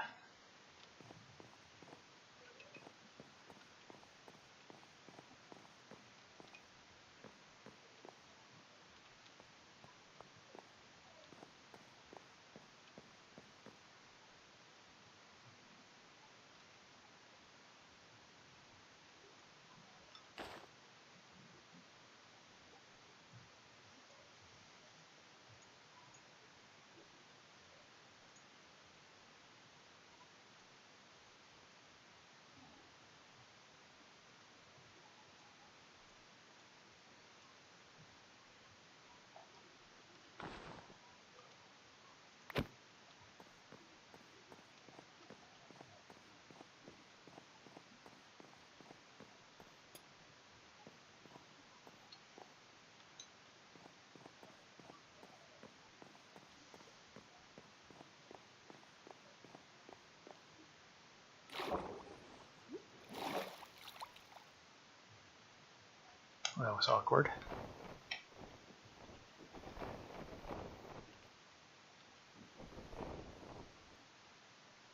[SPEAKER 1] Well, that was awkward.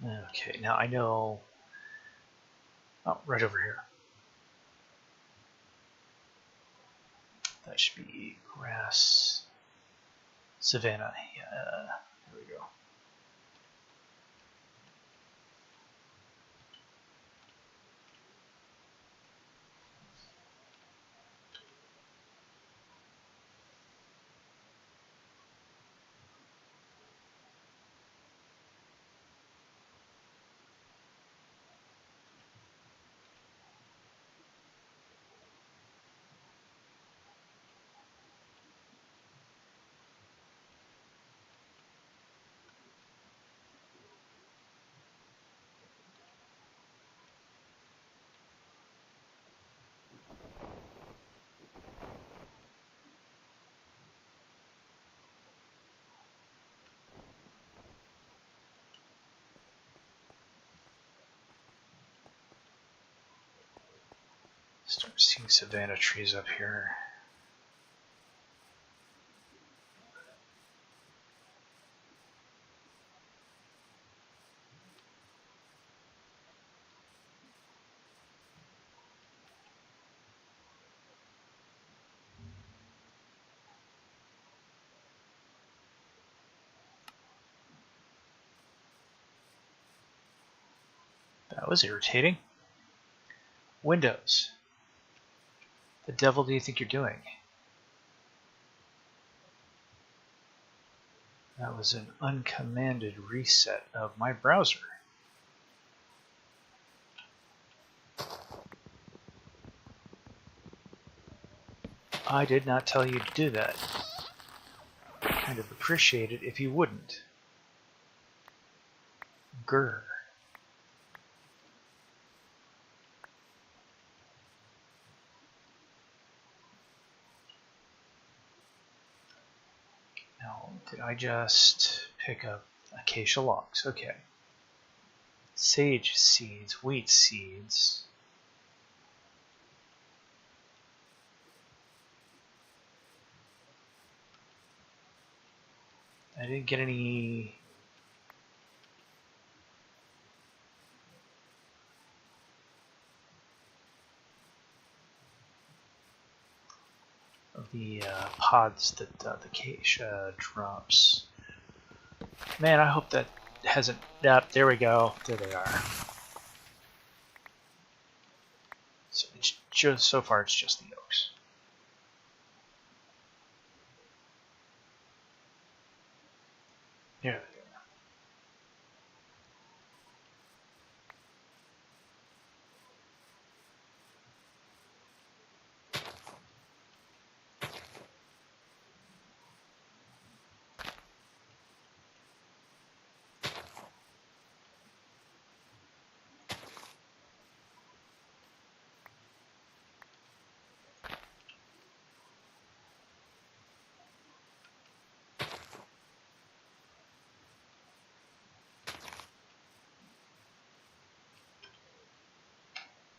[SPEAKER 1] Okay, now I know. Oh, right over here. That should be grass. Savannah. Yeah, there we go. Start seeing savanna trees up here. That was irritating. Windows. The devil do you think you're doing? That was an uncommanded reset of my browser. I did not tell you to do that. Kind of appreciate it if you wouldn't. Grr. Now, did I just pick up acacia logs? Okay. Sage seeds, wheat seeds. I didn't get any. Of the pods that the acacia drops. Man, I hope that hasn't. Yep, there we go. There they are. So it's just so far, it's just the oaks. There.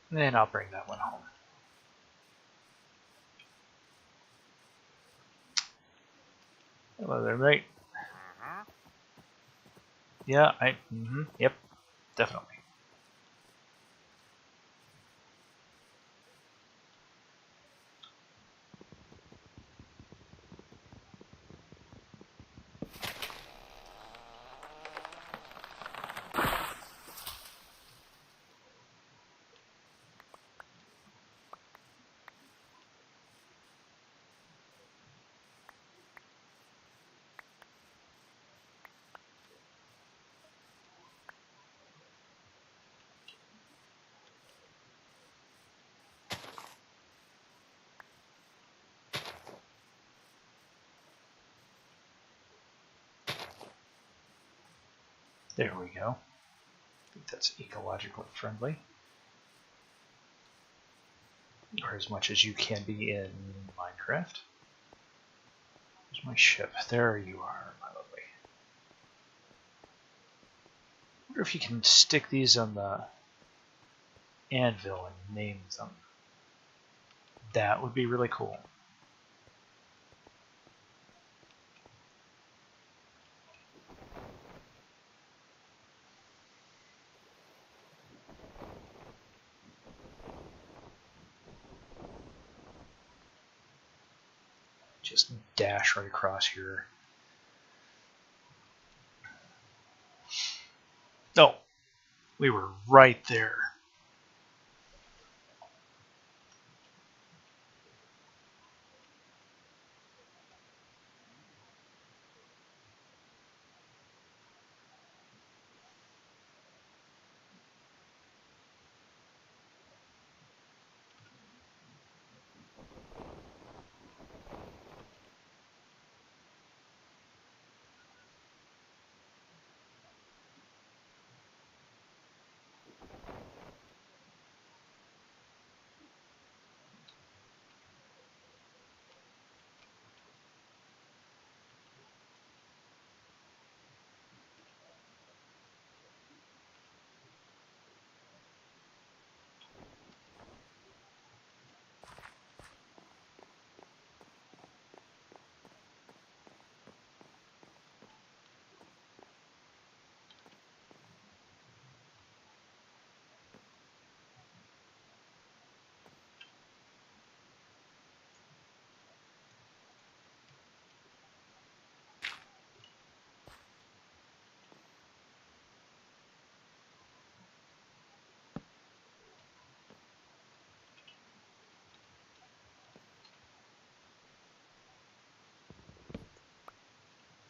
[SPEAKER 1] And then I'll bring that one home. Hello there, mate. Yeah, yep, definitely. There we go. I think that's ecologically friendly. Or as much as you can be in Minecraft. There's my ship. There you are, my lovely. I wonder if you can stick these on the anvil and name them. That would be really cool. Just dash right across here. Oh, we were right there.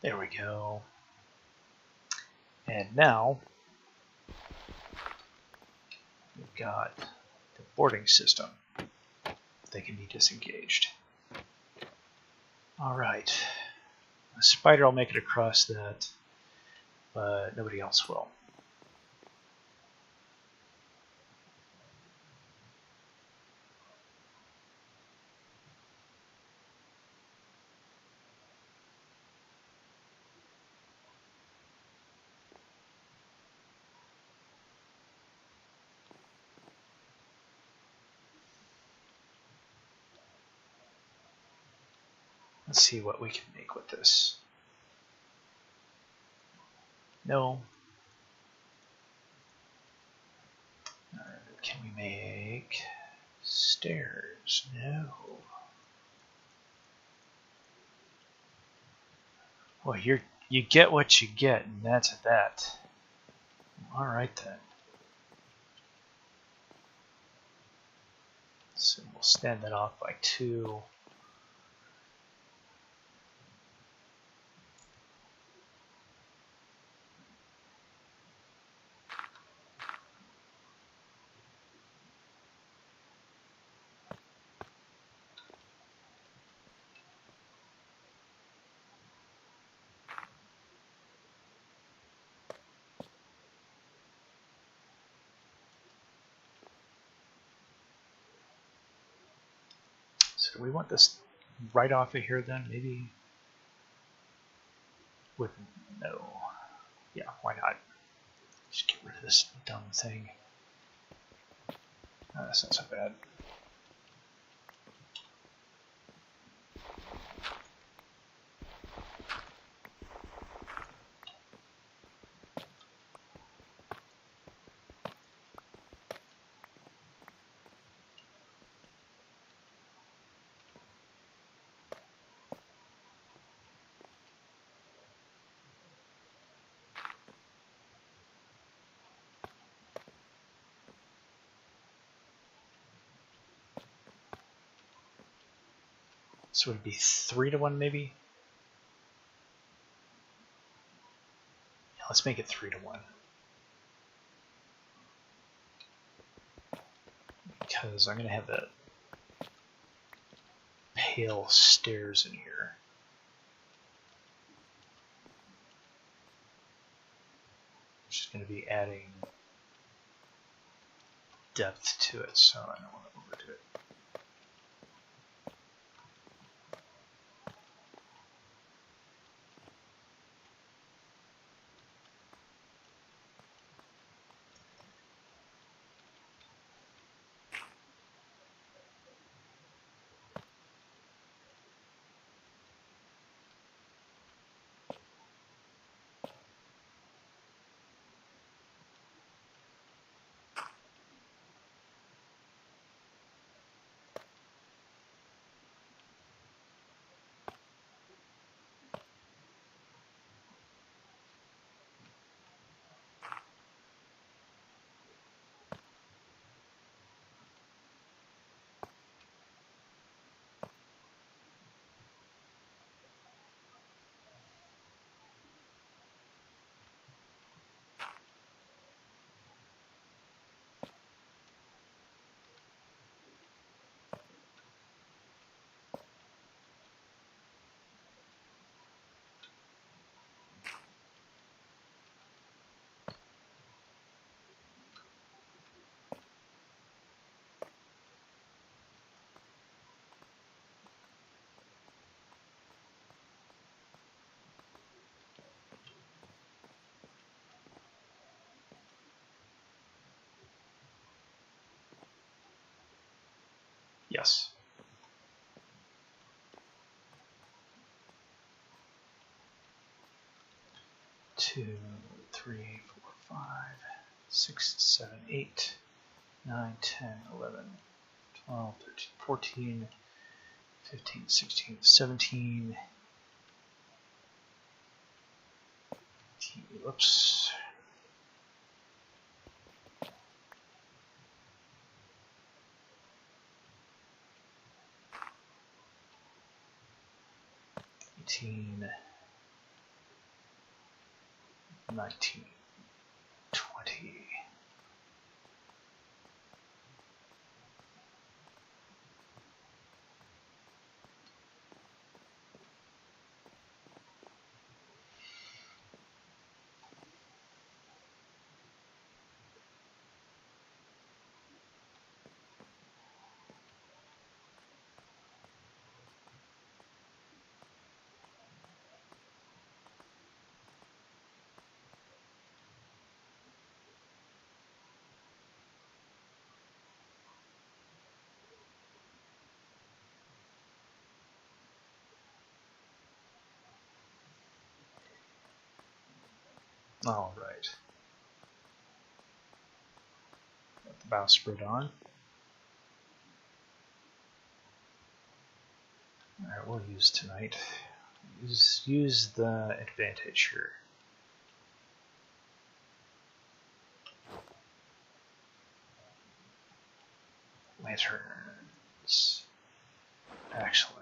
[SPEAKER 1] There we go. And now we've got the boarding system. They can be disengaged. All right. A spider will make it across that, but nobody else will. Let's see what we can make with this. No. Can we make stairs? No. Well, you get what you get, and that's that. All right then. So we'll stand that off by 2. So do we want this right off of here then? Maybe with no. Yeah, why not? Just get rid of this dumb thing. That's not so bad. So it'd be 3-1 maybe? Yeah, let's make it 3-1. Because I'm going to have the pale stairs in here. Which is going to be adding depth to it, so I don't want to overdo it. Yes. Two, 3, 4, 5, 6, 7, 8, 9, 10, 11, 12, 13, 14, 15, 16, 17. Whoops. 18, 19, 20. All right. Got the bowsprit on. All right, we'll use tonight. Use the advantage here. Lanterns. Excellent.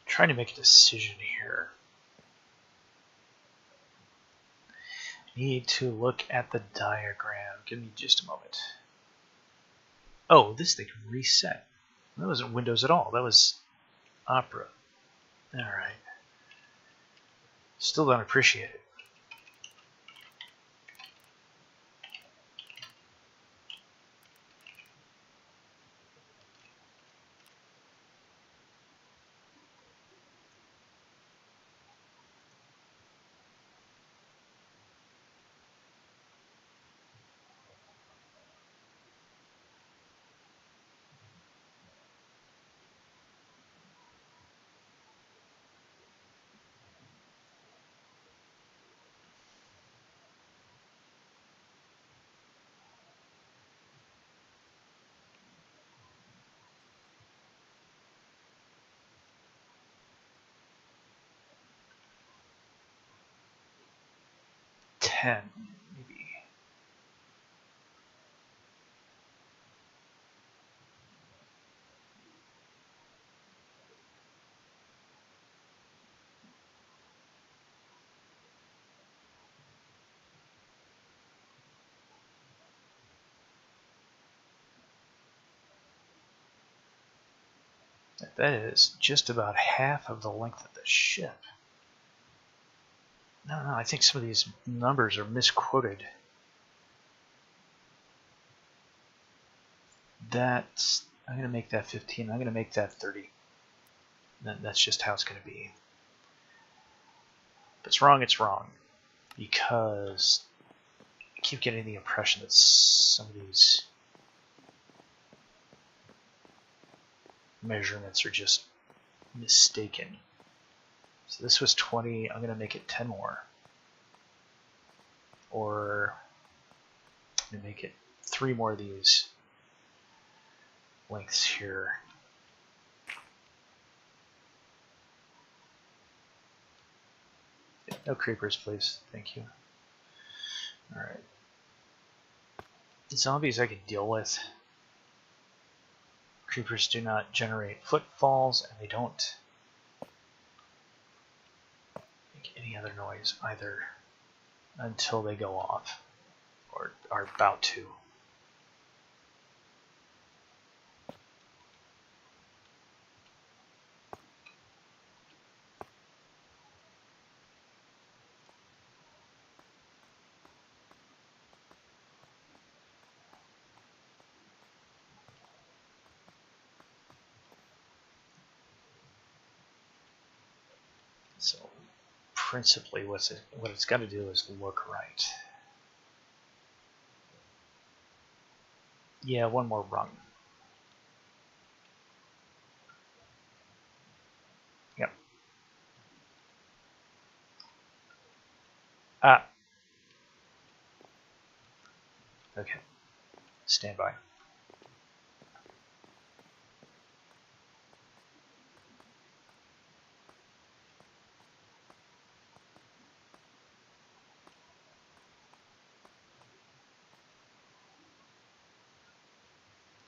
[SPEAKER 1] Trying to make a decision here. Need to look at the diagram. Give me just a moment. Oh, this thing reset. That wasn't Windows at all. That was Opera. All right. Still don't appreciate it. Maybe. That is just about half of the length of the ship. No, I think some of these numbers are misquoted. I'm going to make that 15. I'm going to make that 30. That's just how it's going to be. If it's wrong, it's wrong. Because I keep getting the impression that some of these measurements are just mistaken. So this was 20, I'm going to make it 10 more. Or I'm going to make it 3 more of these lengths here. No creepers, please. Thank you. Alright. Zombies I can deal with. Creepers do not generate footfalls, and they don't make any other noise either until they go off, or are about to. So principally what it's got to do is look right. Yeah, one more rung. Yep. Ah. Okay. Stand by.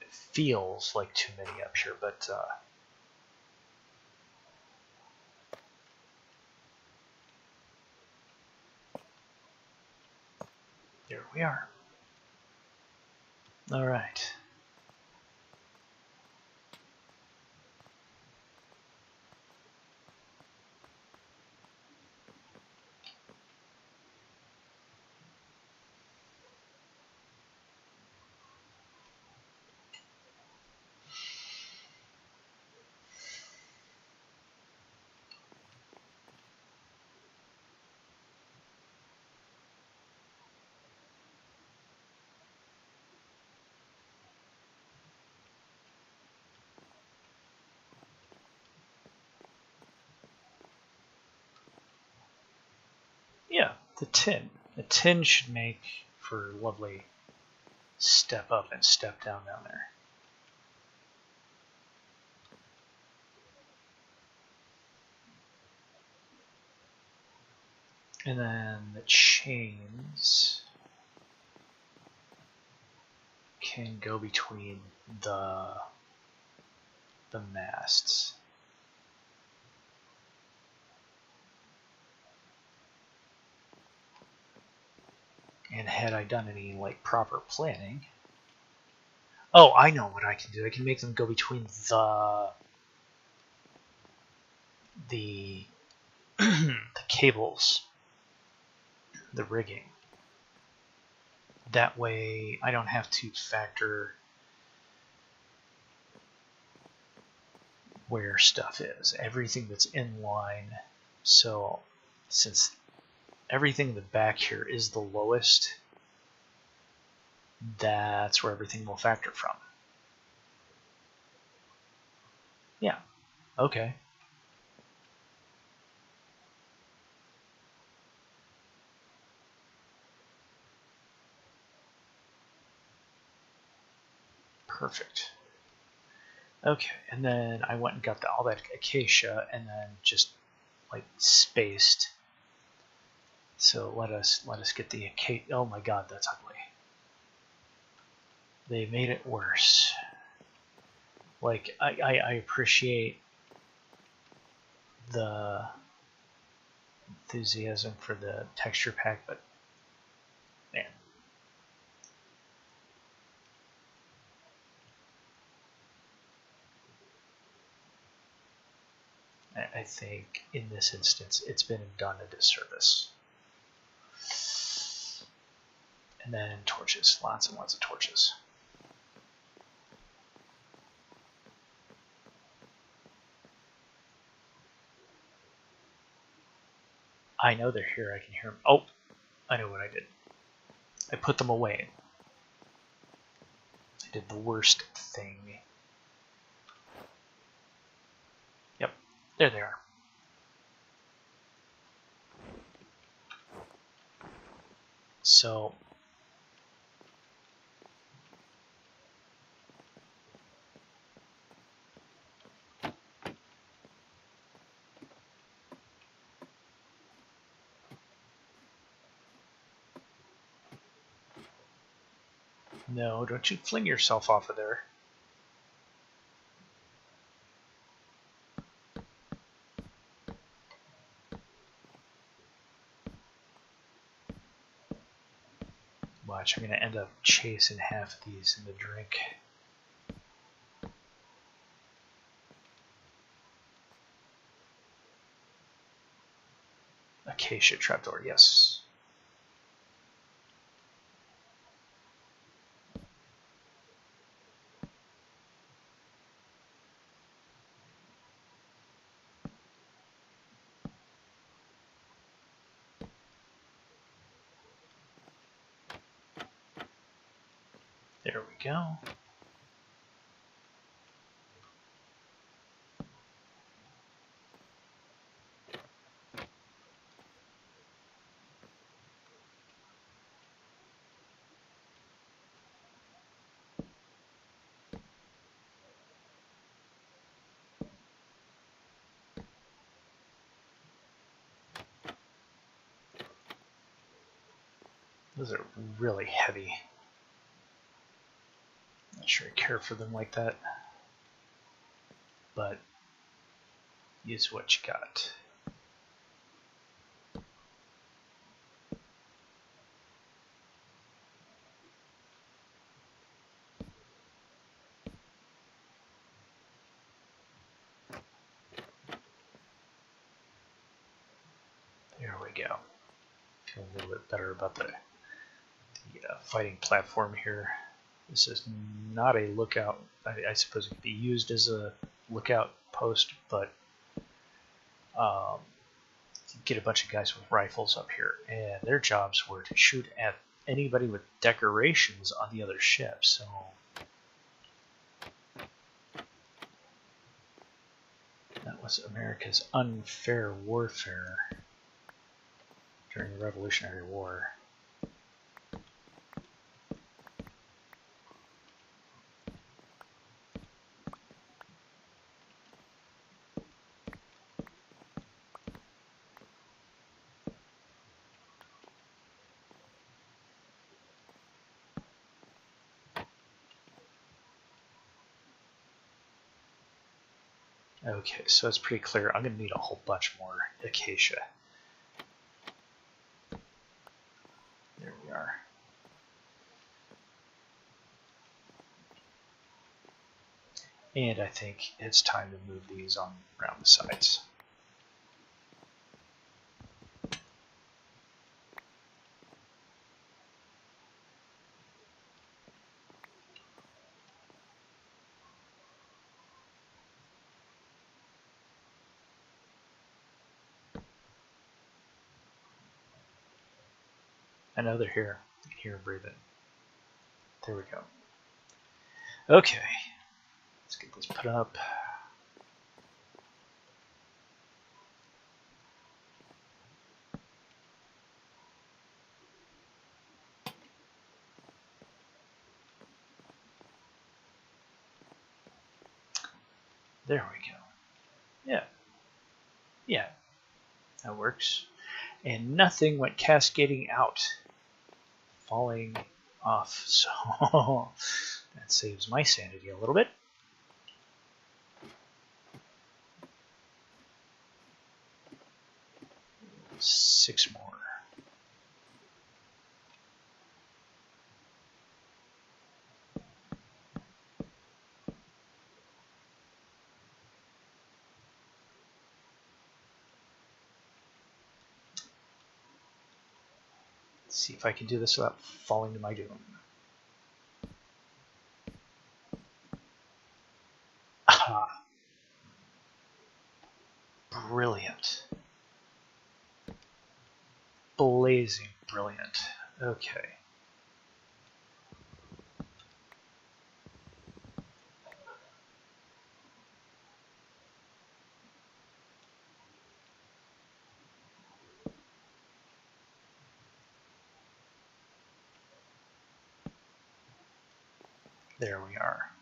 [SPEAKER 1] It feels like too many up here, but there we are. All right. Yeah, the tin. The tin should make for lovely step up and step down there. And then the chains can go between the masts. And had I done any like proper planning, oh, I know what I can do. I can make them go between the the cables, the rigging. That way I don't have to factor where stuff is. Everything that's in line. So since everything in the back here is the lowest, that's where everything will factor from. Yeah. Okay. Perfect. Okay, and then I went and got all that acacia and then just like spaced. So let us get the acacia. Oh my god, that's ugly. They made it worse. Like I appreciate the enthusiasm for the texture pack, but man. I think in this instance it's been done a disservice. And then torches, lots and lots of torches. I know they're here. I can hear them. Oh, I know what I did. I put them away. I did the worst thing. Yep, there they are. So no, don't you fling yourself off of there. Watch, I'm going to end up chasing half of these in the drink. Acacia trapdoor, yes. There we go. Those are really heavy. Not sure I care for them like that. But use what you got. There we go. Feel a little bit better about the fighting platform here. This is not a lookout. I suppose it could be used as a lookout post, but get a bunch of guys with rifles up here, and their jobs were to shoot at anybody with decorations on the other ship. So that was America's unfair warfare during the Revolutionary War. Okay, so it's pretty clear. I'm going to need a whole bunch more acacia. There we are. And I think it's time to move these on around the sides. I know they're here. You can hear them breathing. There we go. Okay, let's get this put up. There we go. Yeah. Yeah, that works. And nothing went cascading out, falling off. So that saves my sanity a little bit. Six more. Let's see if I can do this without falling to my doom. Aha. Brilliant. Amazing. Brilliant. Okay. There we are.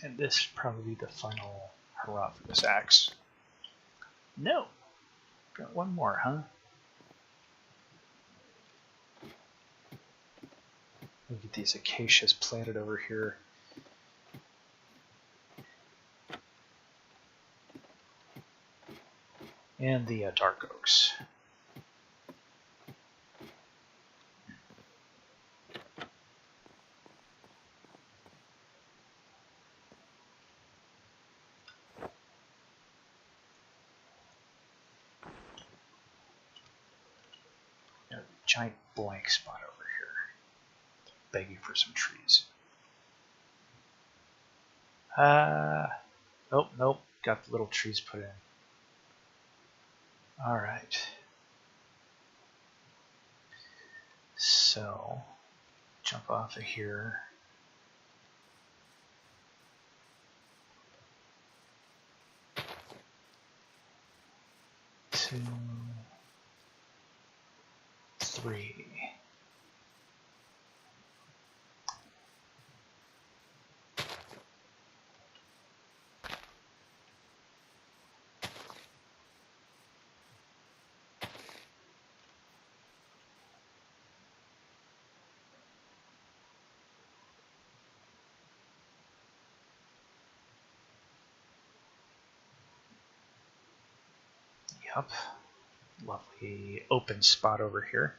[SPEAKER 1] And this should probably be the final hurrah for this axe. No! Got one more, huh? We'll get these acacias planted over here. And the dark oaks. A giant blank spot over here. Begging for some trees. Nope. Got the little trees put in. Alright. So, jump off of here. Two, three. Yep. Lovely open spot over here.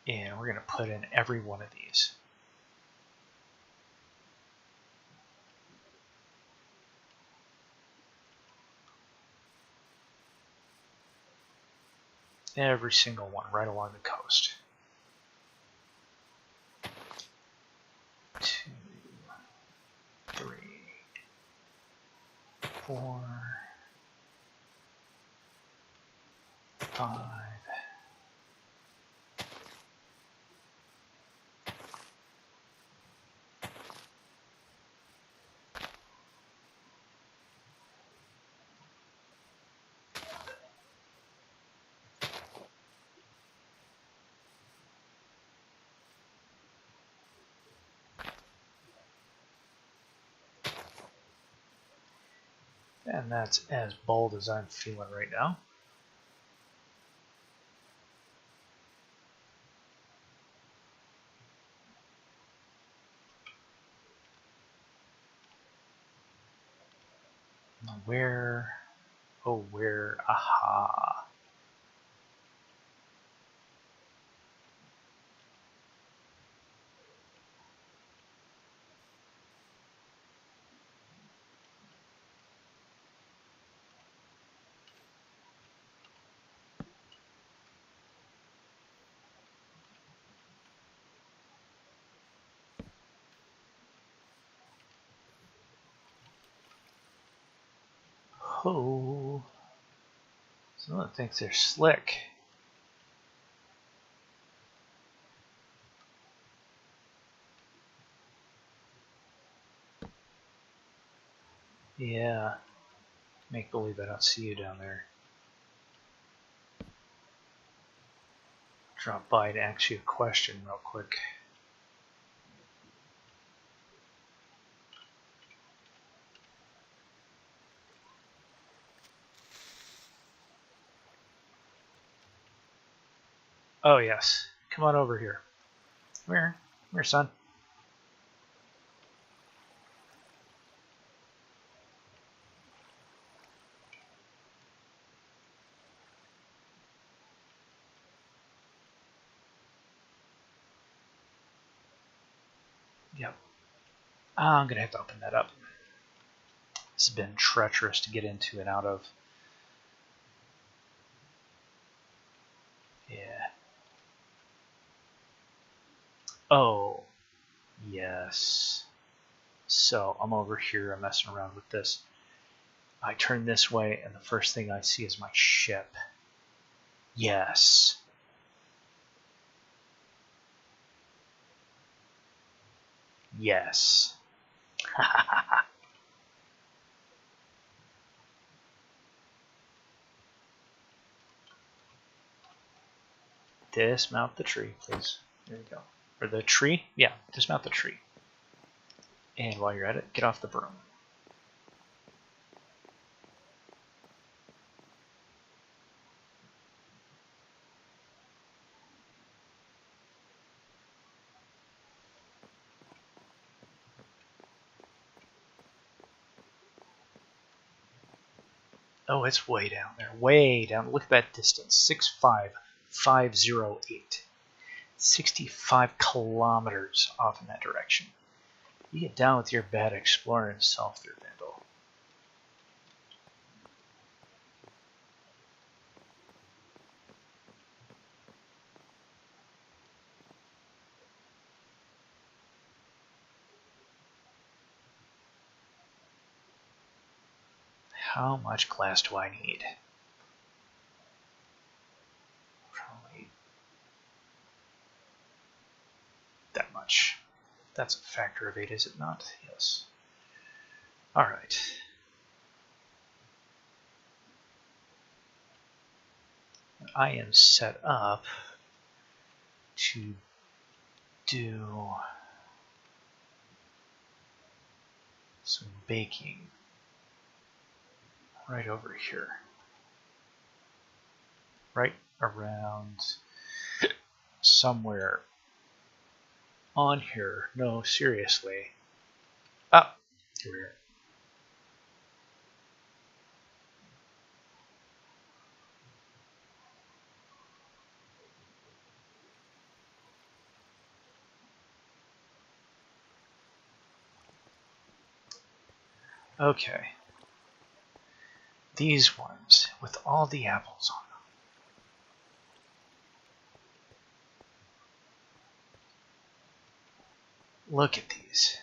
[SPEAKER 1] And we're going to put in every one of these. Every single one right along the coast. 2, 3, 4, 5. And that's as bold as I'm feeling right now. Where? Oh, where? Aha. Oh. Someone thinks they're slick. Yeah. Make believe I don't see you down there. Drop by to ask you a question real quick. Oh, yes. Come on over here. Come here. Come here, son. I'm going to have to open that up. This has been treacherous to get into and out of. Yeah. Oh, yes. So I'm over here, I'm messing around with this. I turn this way, and the first thing I see is my ship. Yes. Yes. Dismount the tree, please. There you go. Or the tree? Yeah, dismount the tree. And while you're at it, get off the broom. Oh, it's way down there. Way down. Look at that distance. 65508. 65 kilometers off in that direction. You get down with your bad exploring self there, Vandal. How much glass do I need? Probably that much. That's a factor of 8, is it not? Yes. Alright. I am set up to do some baking right over here. Right around somewhere on here. No, seriously. Ah, here we are. Okay. These ones with all the apples on them. Look at these.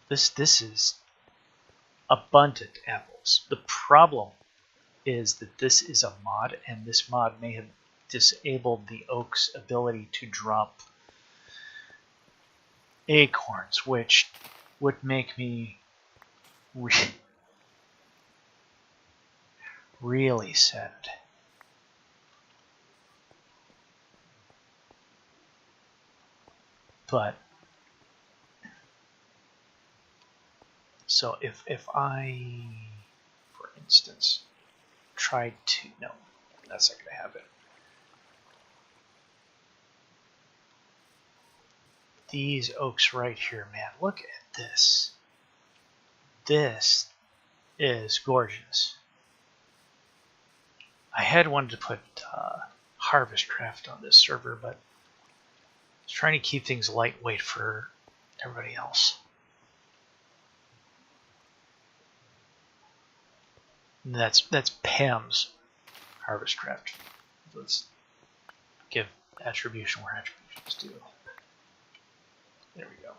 [SPEAKER 1] This is abundant apples. The problem is that this is a mod, and this mod may have disabled the oak's ability to drop acorns, which would make me really sad. But so if I, for instance, tried to, no, that's not gonna happen. These oaks right here, man, look at this. This is gorgeous. I had wanted to put Harvestcraft on this server, but I was trying to keep things lightweight for everybody else. And that's Pam's Harvestcraft. Let's give attribution where attribution is due. There we go.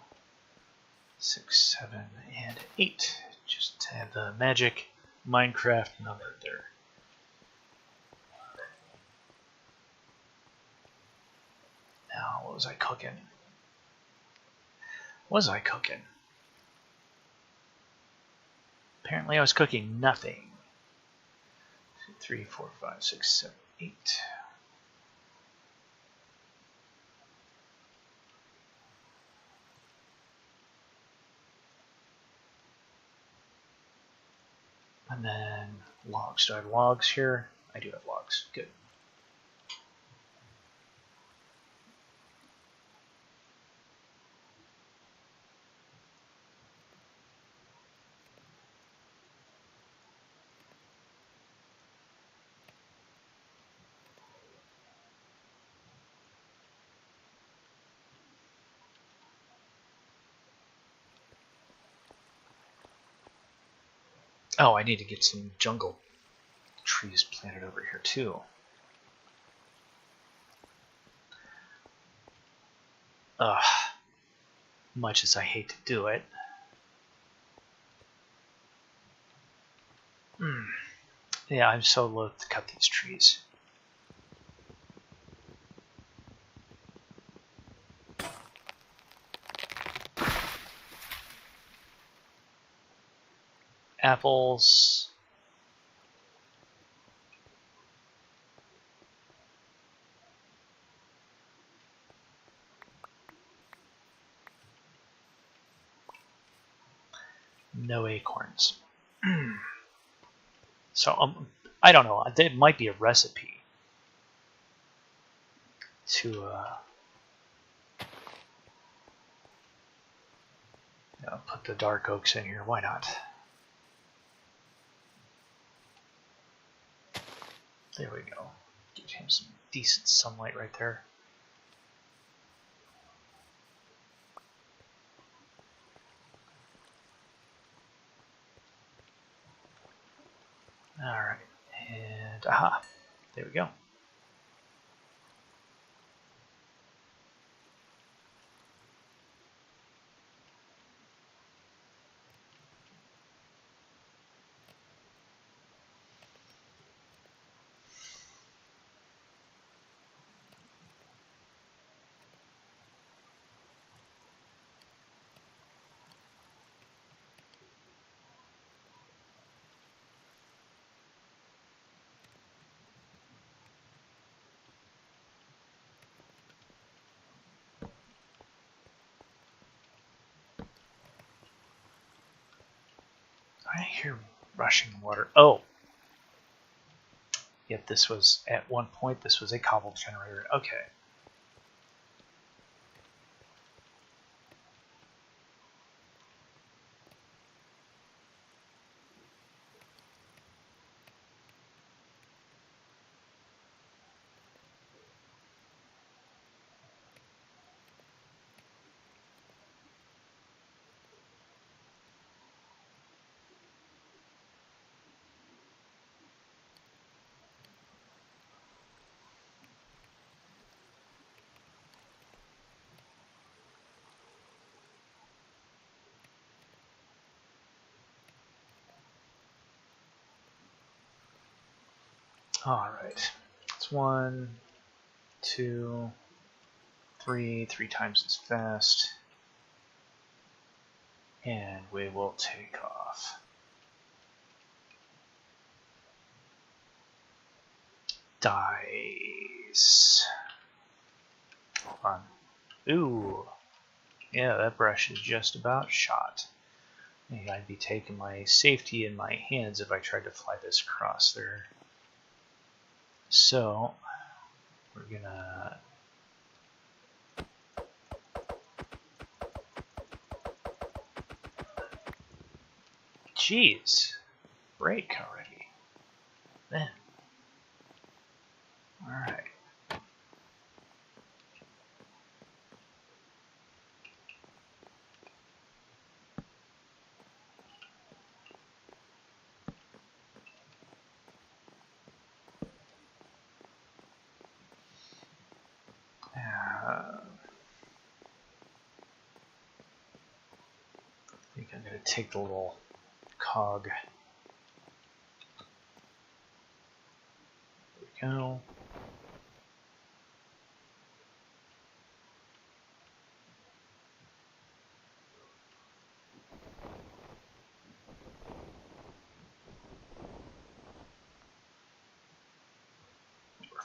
[SPEAKER 1] 6, 7, and 8. Just to have the magic Minecraft number there. Now, what was I cooking? Apparently I was cooking nothing. 2, 3, 4, 5, 6, 7, 8. And then logs. Do I have logs here? I do have logs. Good. Oh, I need to get some jungle trees planted over here too. Ugh. Much as I hate to do it. Yeah, I'm so loath to cut these trees. Apples. No acorns. So I don't know. It might be a recipe to put the dark oaks in here. Why not? There we go. Give him some decent sunlight right there. All right, and aha, there we go. I hear rushing water. Oh, yep, this was, at one point, this was a cobble generator. Okay. All right. It's 1, 2, 3 times as fast. And we will take off. Dice. Hold on. Ooh. Yeah, that brush is just about shot. I'd be taking my safety in my hands if I tried to fly this across there. So, we're gonna... Jeez. Break already. Man. Alright. I think I'm going to take the little cog. There we go.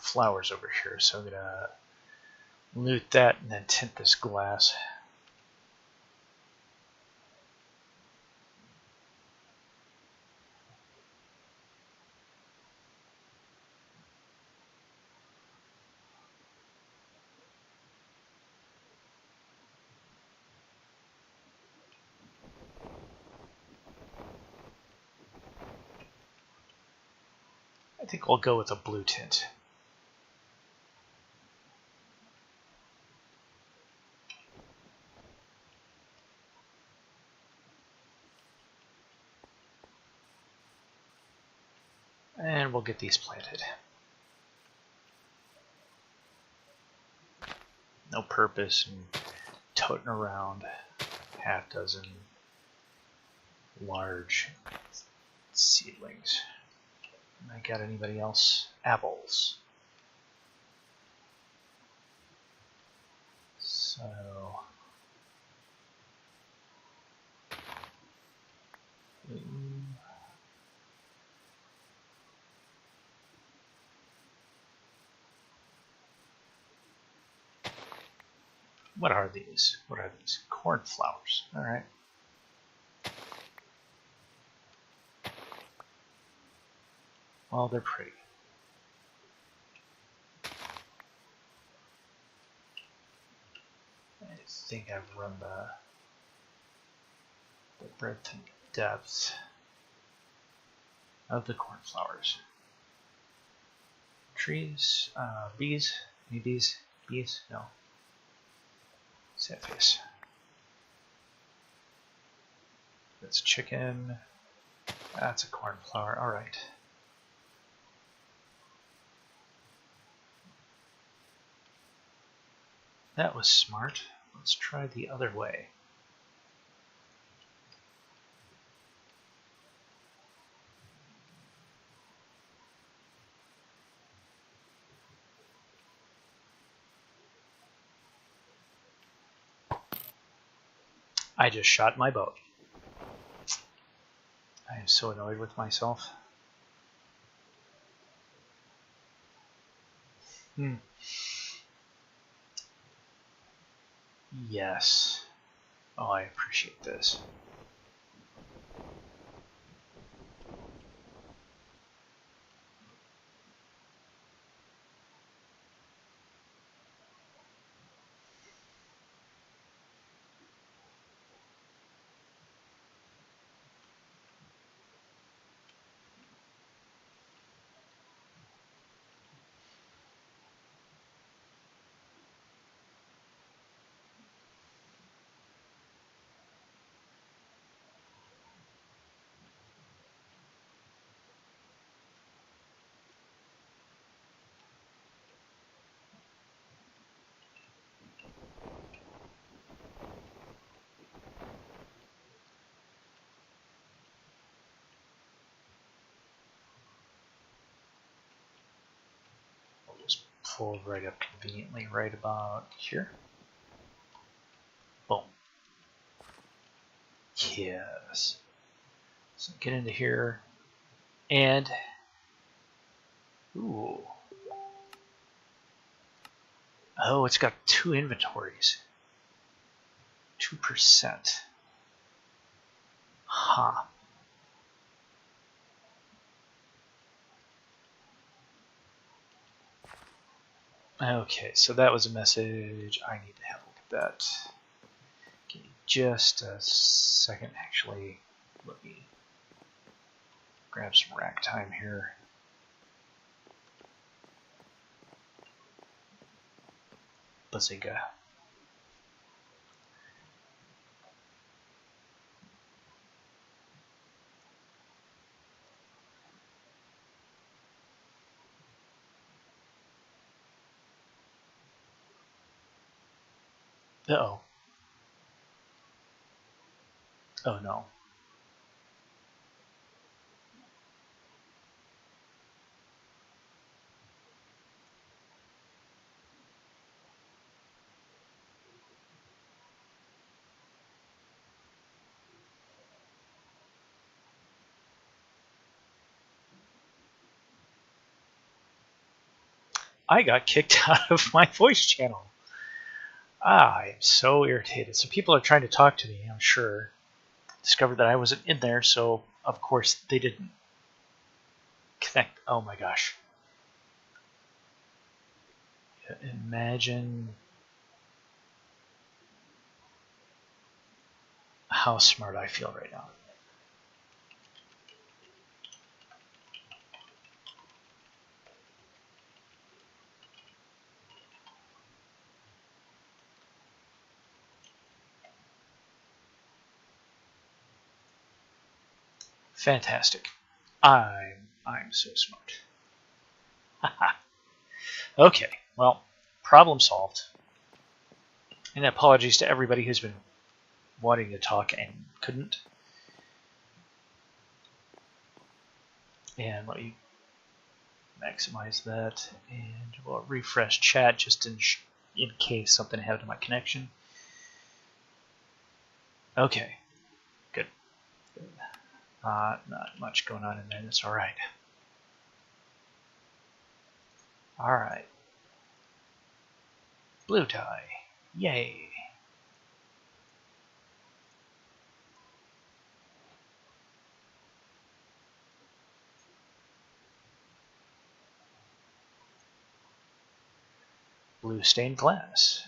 [SPEAKER 1] Flowers over here, so I'm going to loot that and then tint this glass. I think I'll go with a blue tint. And we'll get these planted. No purpose in toting around half dozen large seedlings. I got anybody else? Apples. So what are these? What are these? Cornflowers. All right. Well, they're pretty. I think I've run the breadth and depth of the cornflowers. Trees, bees, any bees? Bees? No. Sad face. That's chicken. That's a cornflower. All right. That was smart. Let's try the other way. I just shot my boat. I am so annoyed with myself. Yes. Oh, I appreciate this. Pull right up conveniently right about here. Boom. Yes. So get into here and ooh. Oh, it's got 2 inventories. 2%. Huh. Okay, so that was a message. I need to have a look at that. Give me just a second. Actually, let me grab some rack time here. Bazinga. Uh-oh. Oh no. I got kicked out of my voice channel. I am so irritated. So people are trying to talk to me, I'm sure. Discovered that I wasn't in there, so of course they didn't connect. Oh my gosh. Imagine how smart I feel right now. Fantastic. I'm I'm so smart. Okay, well, problem solved. And apologies to everybody who's been wanting to talk and couldn't. And let me maximize that, and we'll refresh chat just in case something happened to my connection. Okay, good. Not much going on in there. That's all right. All right. Blue tie. Yay. Blue stained glass.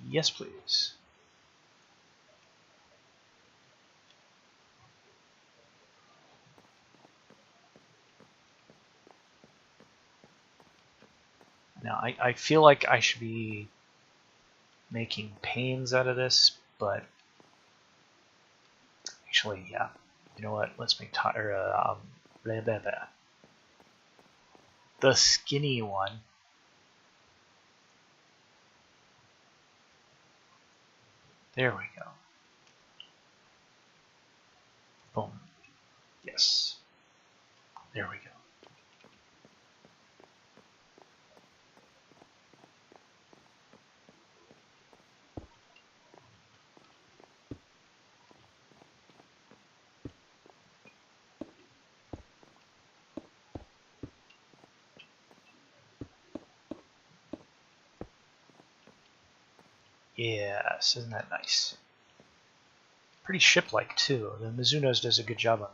[SPEAKER 1] Yes, please. Now, I feel like I should be making panes out of this, but actually, yeah. You know what? Let's make blah, blah, blah. The skinny one. There we go. Boom. Yes. There we go. Yes, isn't that nice? Pretty ship-like too. The Mizuno's does a good job on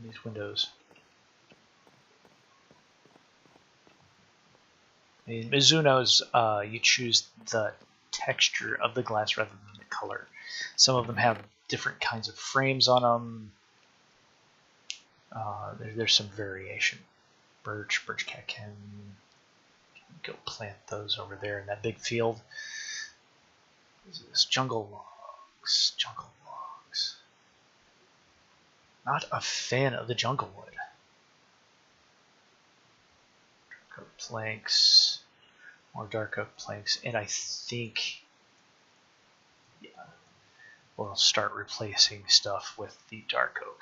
[SPEAKER 1] these windows. I mean, Mizuno's you choose the texture of the glass rather than the color. Some of them have different kinds of frames on them. There's some variation. Birch catkin. Go plant those over there in that big field. This jungle logs. Not a fan of the jungle wood. Dark oak planks, more dark oak planks, and I think, yeah, we'll start replacing stuff with the dark oak.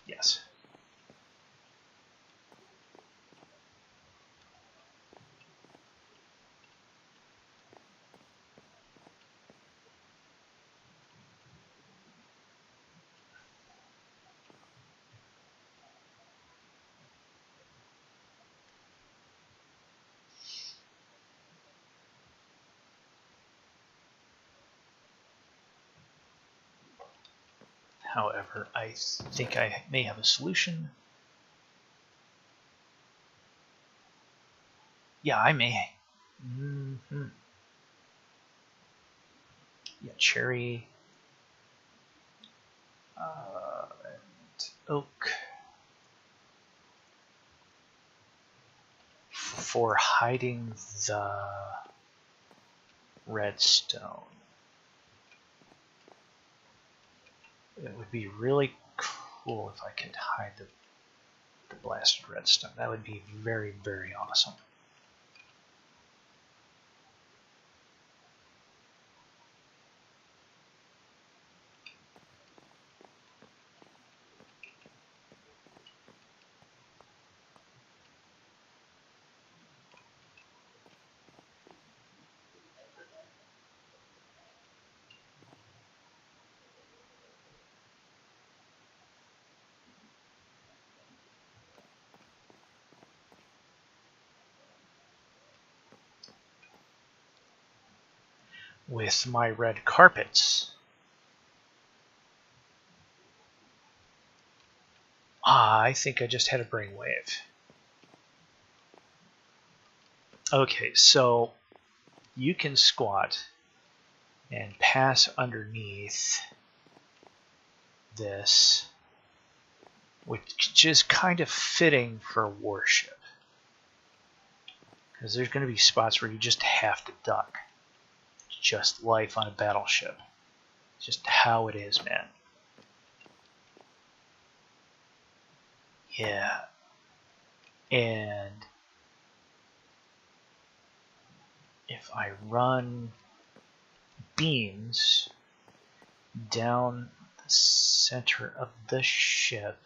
[SPEAKER 1] Yes. However, I think I may have a solution. Yeah, I may. Yeah, cherry. And oak. For hiding the redstone. It would be really cool if I could hide the blasted redstone. That would be very, very awesome. With my red carpets. I think I just had a brainwave. Okay, so you can squat and pass underneath this, which is kind of fitting for a warship. Because there's going to be spots where you just have to duck. Just life on a battleship. Just how it is, man. Yeah. And if I run beams down the center of the ship,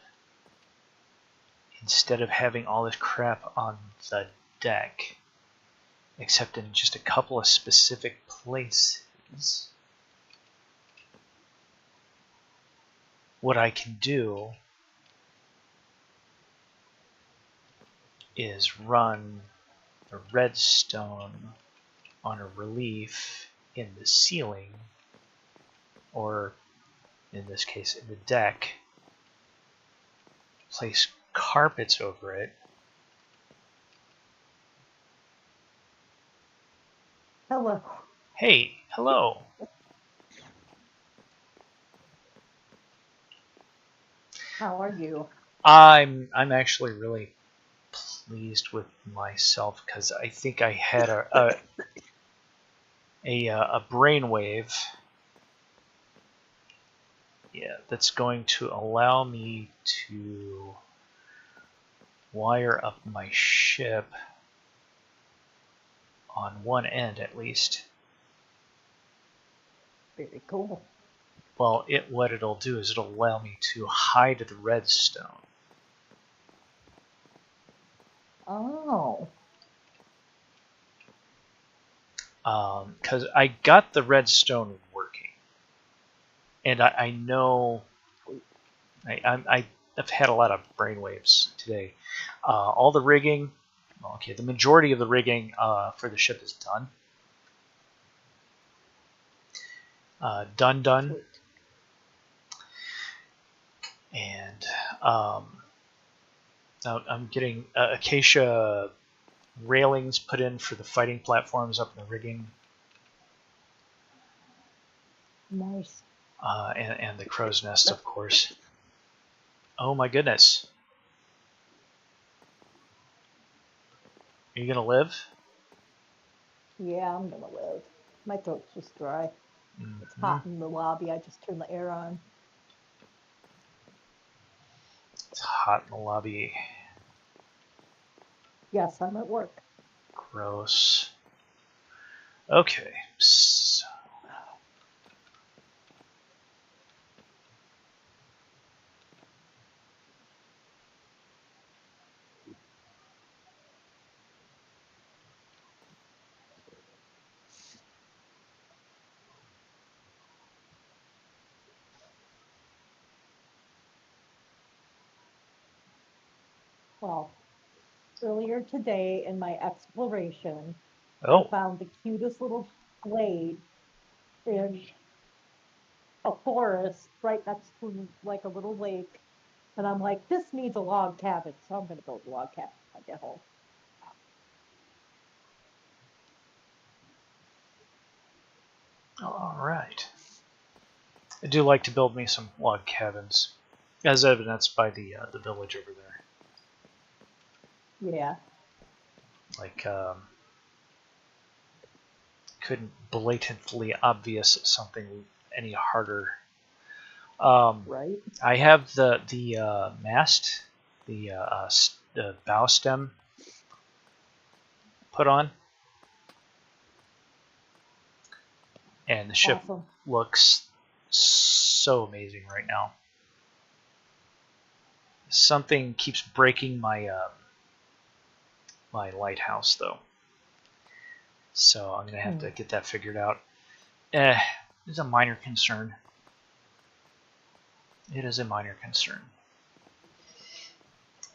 [SPEAKER 1] instead of having all this crap on the deck, except in just a couple of specific places, what I can do is run the redstone on a relief in the ceiling, or in this case in the deck, place carpets over it.
[SPEAKER 2] Hello.
[SPEAKER 1] Hey, hello.
[SPEAKER 2] How are you?
[SPEAKER 1] I'm actually really pleased with myself because I think I had a brainwave, yeah, that's going to allow me to wire up my ship on one end at least.
[SPEAKER 2] Very cool.
[SPEAKER 1] Well, what it'll do is it'll allow me to hide the redstone.
[SPEAKER 2] Oh.
[SPEAKER 1] Because I got the redstone working, and I know I've had a lot of brainwaves today. All the rigging, okay, the majority of the rigging for the ship is done. Done.
[SPEAKER 2] Sweet.
[SPEAKER 1] And I'm getting acacia railings put in for the fighting platforms up in the rigging.
[SPEAKER 2] Nice.
[SPEAKER 1] And the crow's nest, of course. Oh my goodness. Are you gonna live?
[SPEAKER 2] Yeah, I'm gonna live. My throat's just dry.
[SPEAKER 1] Mm-hmm.
[SPEAKER 2] It's hot in the lobby. I just turned the air on.
[SPEAKER 1] It's hot in the lobby.
[SPEAKER 2] Yes, I'm at work.
[SPEAKER 1] Gross. Okay. So.
[SPEAKER 2] Well, earlier today in my exploration, I
[SPEAKER 1] Oh.
[SPEAKER 2] found the cutest little glade in a forest right next to like a little lake. And I'm like, this needs a log cabin, so I'm gonna build a log cabin when I get home.
[SPEAKER 1] All right. I do like to build me some log cabins, as evidenced by the village over there.
[SPEAKER 2] Yeah.
[SPEAKER 1] Like, couldn't blatantly obvious something any harder.
[SPEAKER 2] Right.
[SPEAKER 1] I have the mast, the bow stem put on, and the ship
[SPEAKER 2] Awesome.
[SPEAKER 1] looks so amazing right now. Something keeps breaking my my lighthouse though, so I'm gonna have to get that figured out. It's a minor concern. It is a minor concern.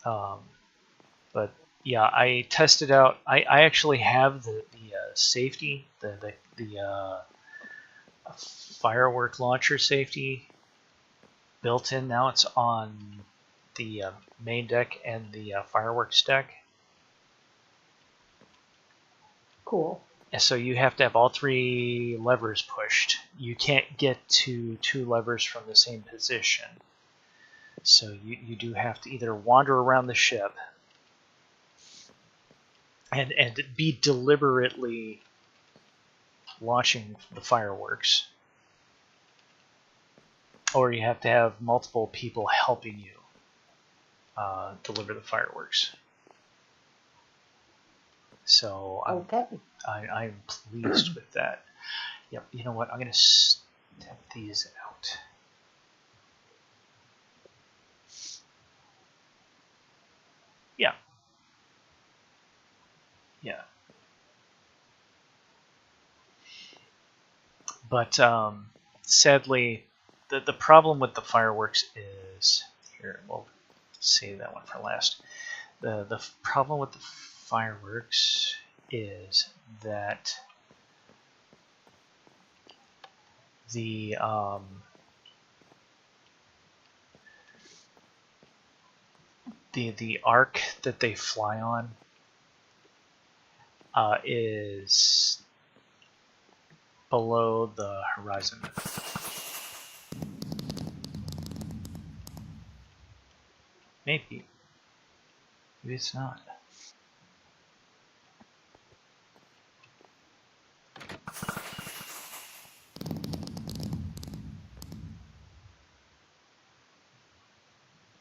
[SPEAKER 1] But yeah, I tested out. I actually have the safety, the firework launcher safety built in now. It's on the main deck and the fireworks deck.
[SPEAKER 2] Cool.
[SPEAKER 1] And so you have to have all three levers pushed. You can't get to two levers from the same position. So you do have to either wander around the ship and be deliberately launching the fireworks, or you have to have multiple people helping you. deliver the fireworks. So I'm pleased with that. Yep. You know what? I'm gonna step these out. Yeah. Yeah. But sadly, the problem with the fireworks is here. We'll save that one for last. The problem with the fireworks is that the arc that they fly on is below the horizon. Maybe it's not.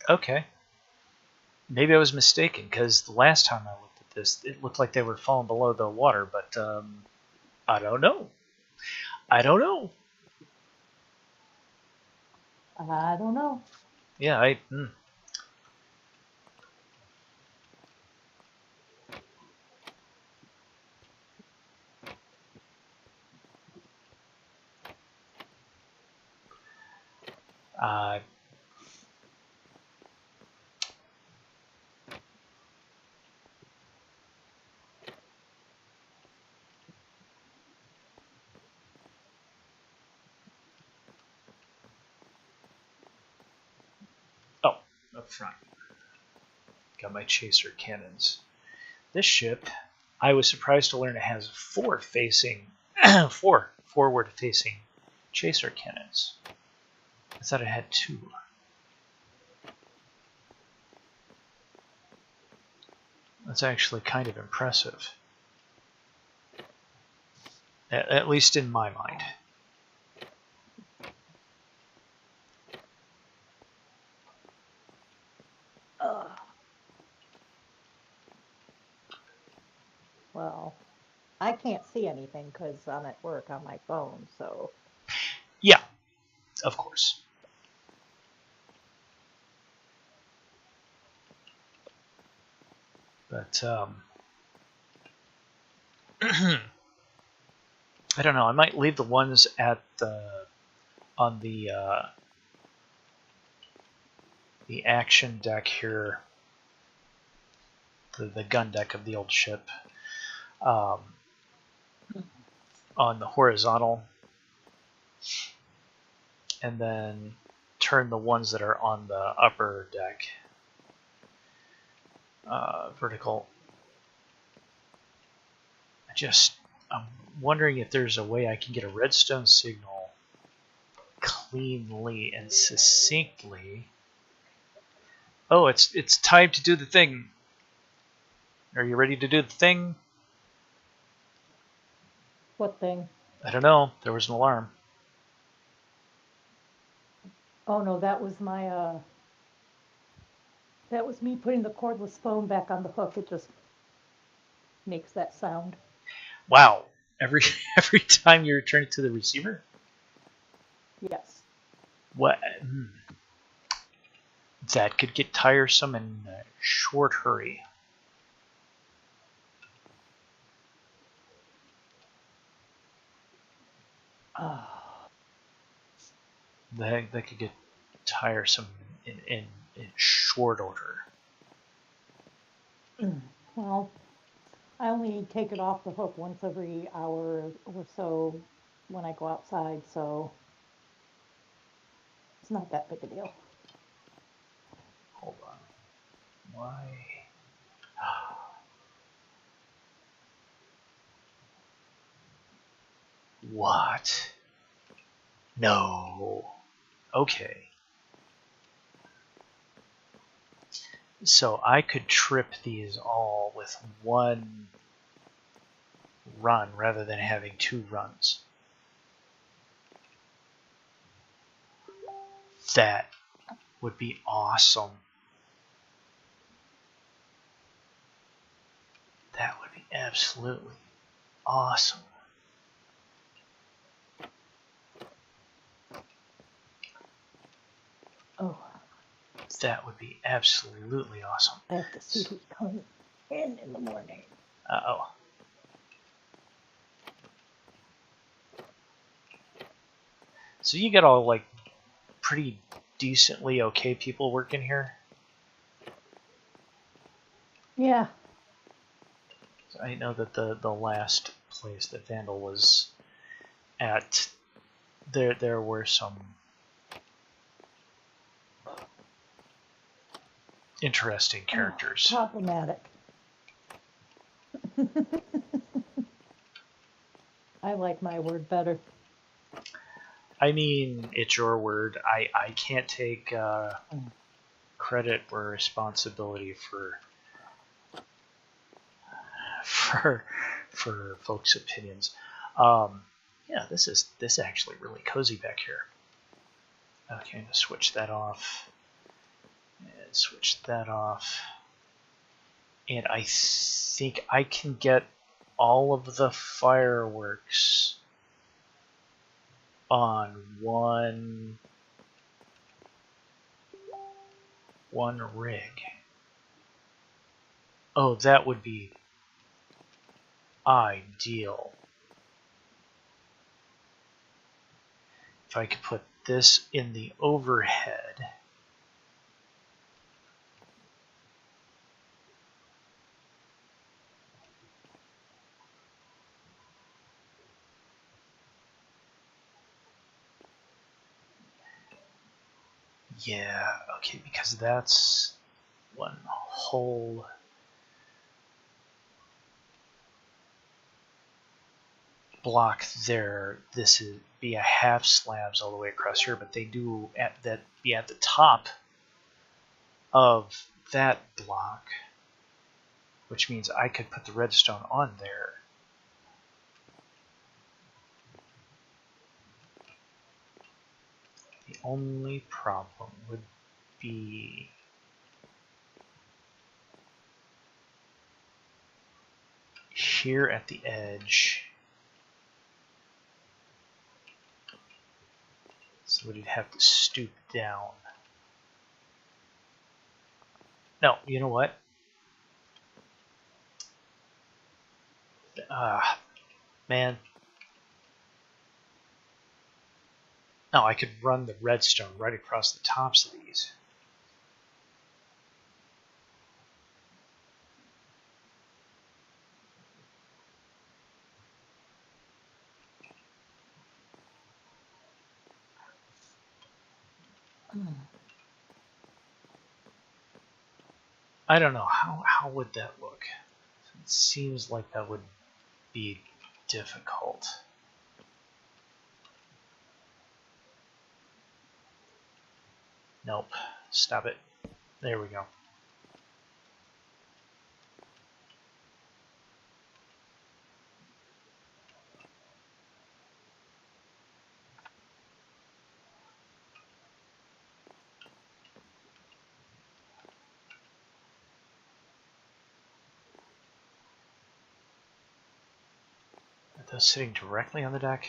[SPEAKER 1] Okay. Maybe I was mistaken, because the last time I looked at this, it looked like they were falling below the water, but I don't know. I don't know.
[SPEAKER 2] I don't know.
[SPEAKER 1] Yeah, oh, up front. Got my chaser cannons. This ship, I was surprised to learn it has 4 forward-facing chaser cannons. I thought it had 2. That's actually kind of impressive. At least in my mind.
[SPEAKER 2] Well, I can't see anything because I'm at work on my phone, so.
[SPEAKER 1] Yeah, of course. But I don't know. I might leave the ones at on the action deck here, the gun deck of the old ship, on the horizontal, and then turn the ones that are on the upper deck vertical. I'm wondering if there's a way I can get a redstone signal cleanly and succinctly. Oh, it's time to do the thing. Are you ready to do the thing?
[SPEAKER 2] What thing?
[SPEAKER 1] I don't know. There was an alarm.
[SPEAKER 2] Oh no, that was my that was me putting the cordless phone back on the hook. It just makes that sound.
[SPEAKER 1] Wow. Every time you return it to the receiver?
[SPEAKER 2] Yes.
[SPEAKER 1] What? That could get tiresome in a short hurry. That could get tiresome in short order.
[SPEAKER 2] Well, I only take it off the hook once every hour or so when I go outside, so it's not that big a deal.
[SPEAKER 1] Hold on. Why? What? No. Okay. So I could trip these all with one run rather than having 2 runs. That would be awesome. absolutely awesome.
[SPEAKER 2] Oh,
[SPEAKER 1] That would be absolutely awesome.
[SPEAKER 2] I have to see who's coming in the morning.
[SPEAKER 1] Uh-oh. So you got all, like, pretty decently okay people working here?
[SPEAKER 2] Yeah.
[SPEAKER 1] So I know that the last place that Vandal was at, there were some interesting characters.
[SPEAKER 2] Problematic. I like my word better.
[SPEAKER 1] I mean, it's your word. I can't take credit or responsibility for folks' opinions. Yeah, this is actually really cozy back here. Okay, I'm gonna switch that off. And switch that off. And I think I can get all of the fireworks on one rig. Oh, that would be ideal. If I could put this in the overhead. Yeah, okay, because that's one whole block there. This is be a half slabs all the way across here, but they do be at the top of that block, which means I could put the redstone on there. The only problem would be here at the edge. So we'd have to stoop down. No, you know what? Man. No, I could run the redstone right across the tops of these. I don't know, how would that look? It seems like that would be difficult. Nope. Stop it. There we go. Are those sitting directly on the deck?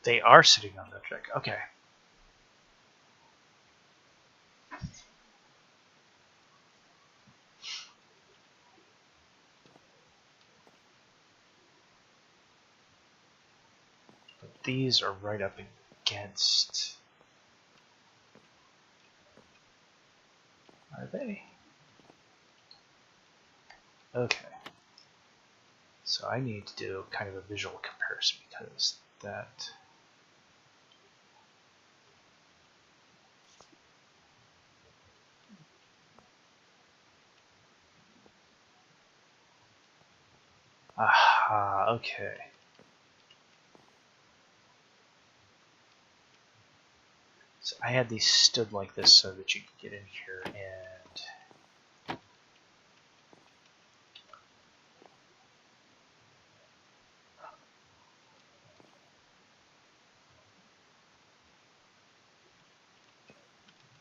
[SPEAKER 1] They are sitting on the deck. Okay. But these are right up against... Are they? Okay. So I need to do kind of a visual comparison because that... Aha, okay. So I had these stood like this so that you could get in here and...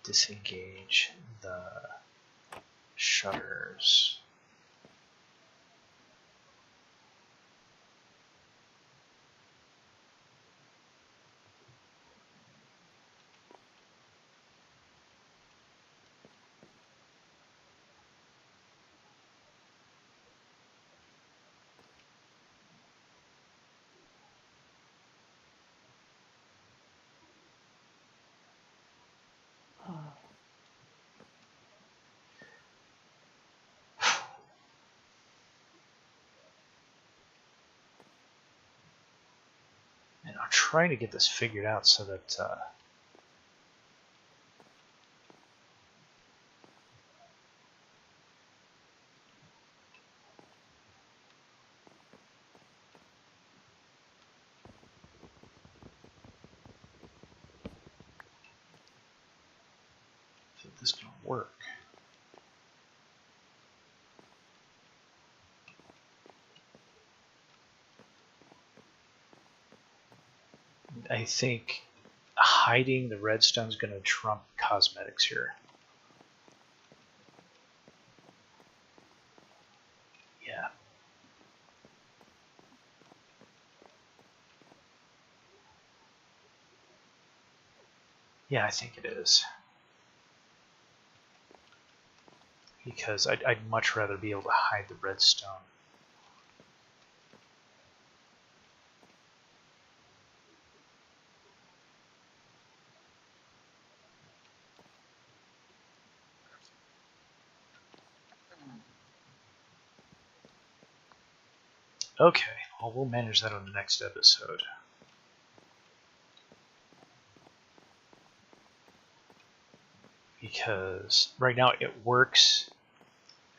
[SPEAKER 1] disengage the Shutters. And I'm trying to get this figured out so that so this can work. I think hiding the redstone is going to trump cosmetics here. Yeah. Yeah, I think it is. Because I'd much rather be able to hide the redstone. Okay, well, we'll manage that on the next episode. Because right now it works.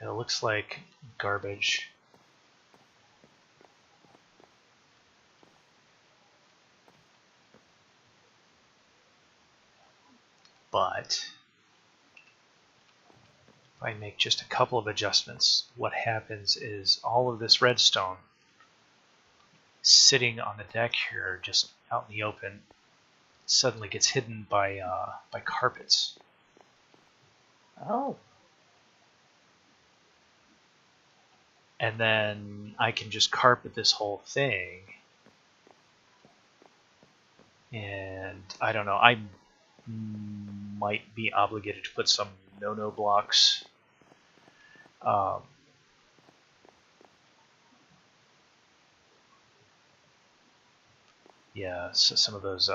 [SPEAKER 1] It looks like garbage. But if I make just a couple of adjustments, what happens is all of this redstone sitting on the deck here, just out in the open, suddenly gets hidden by carpets.
[SPEAKER 2] Oh.
[SPEAKER 1] And then I can just carpet this whole thing. And I don't know, I might be obligated to put some no-no blocks. Yeah, so some of those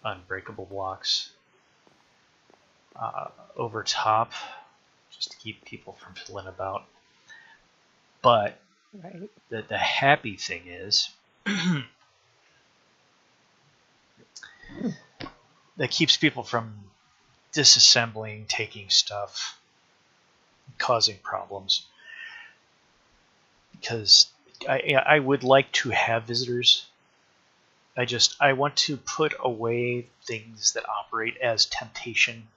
[SPEAKER 1] unbreakable blocks over top, just to keep people from fiddling about. But
[SPEAKER 2] Right.
[SPEAKER 1] the happy thing is that keeps people from disassembling, taking stuff, causing problems. Because I would like to have visitors. I want to put away things that operate as temptation.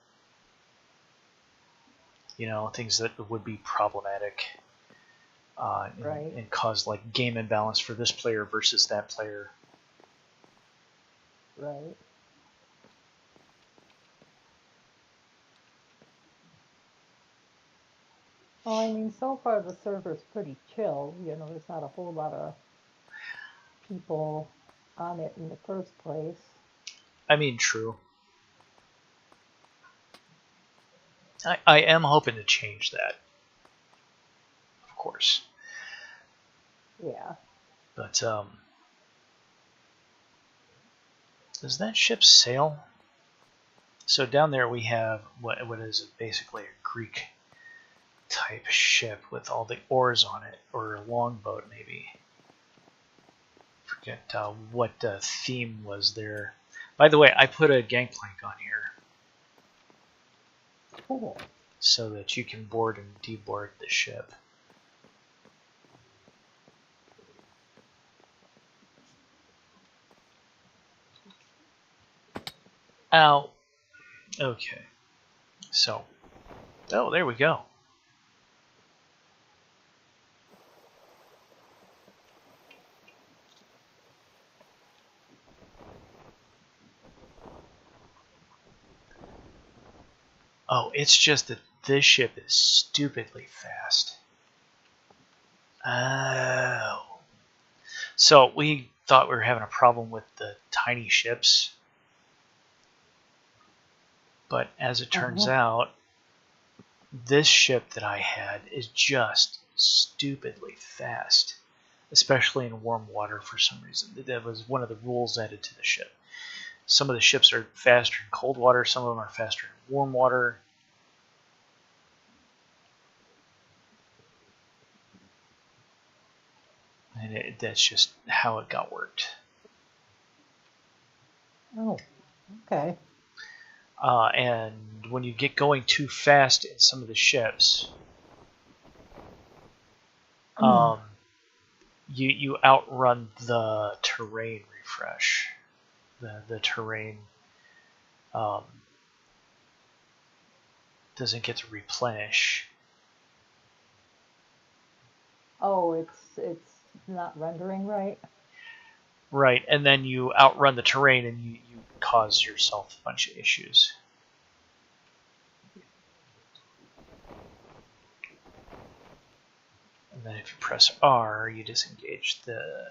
[SPEAKER 1] You know, things that would be problematic
[SPEAKER 2] Right.
[SPEAKER 1] and cause like game imbalance for this player versus that player.
[SPEAKER 2] Right. Well, I mean, so far the server's pretty chill. You know, there's not a whole lot of people on it in the first place.
[SPEAKER 1] I mean, true. I am hoping to change that, of course.
[SPEAKER 2] Yeah.
[SPEAKER 1] But does that ship sail? So down there we have what is basically a Greek type ship with all the oars on it, or a longboat maybe. Forget what theme was there. By the way, I put a gangplank on here.
[SPEAKER 2] Cool.
[SPEAKER 1] So that you can board and deboard the ship. Ow. Okay. So, oh, there we go. Oh, it's just that this ship is stupidly fast. Oh. So we thought we were having a problem with the tiny ships. But as it turns out, this ship that I had is just stupidly fast. Especially in warm water for some reason. That was one of the rules added to the ship. Some of the ships are faster in cold water, some of them are faster in warm water. And that's just how it got worked.
[SPEAKER 2] Oh, okay.
[SPEAKER 1] And when you get going too fast in some of the ships, you outrun the terrain refresh. The terrain doesn't get to replenish.
[SPEAKER 2] Oh, it's not rendering right?
[SPEAKER 1] Right, and then you outrun the terrain and you cause yourself a bunch of issues. And then if you press R, you disengage the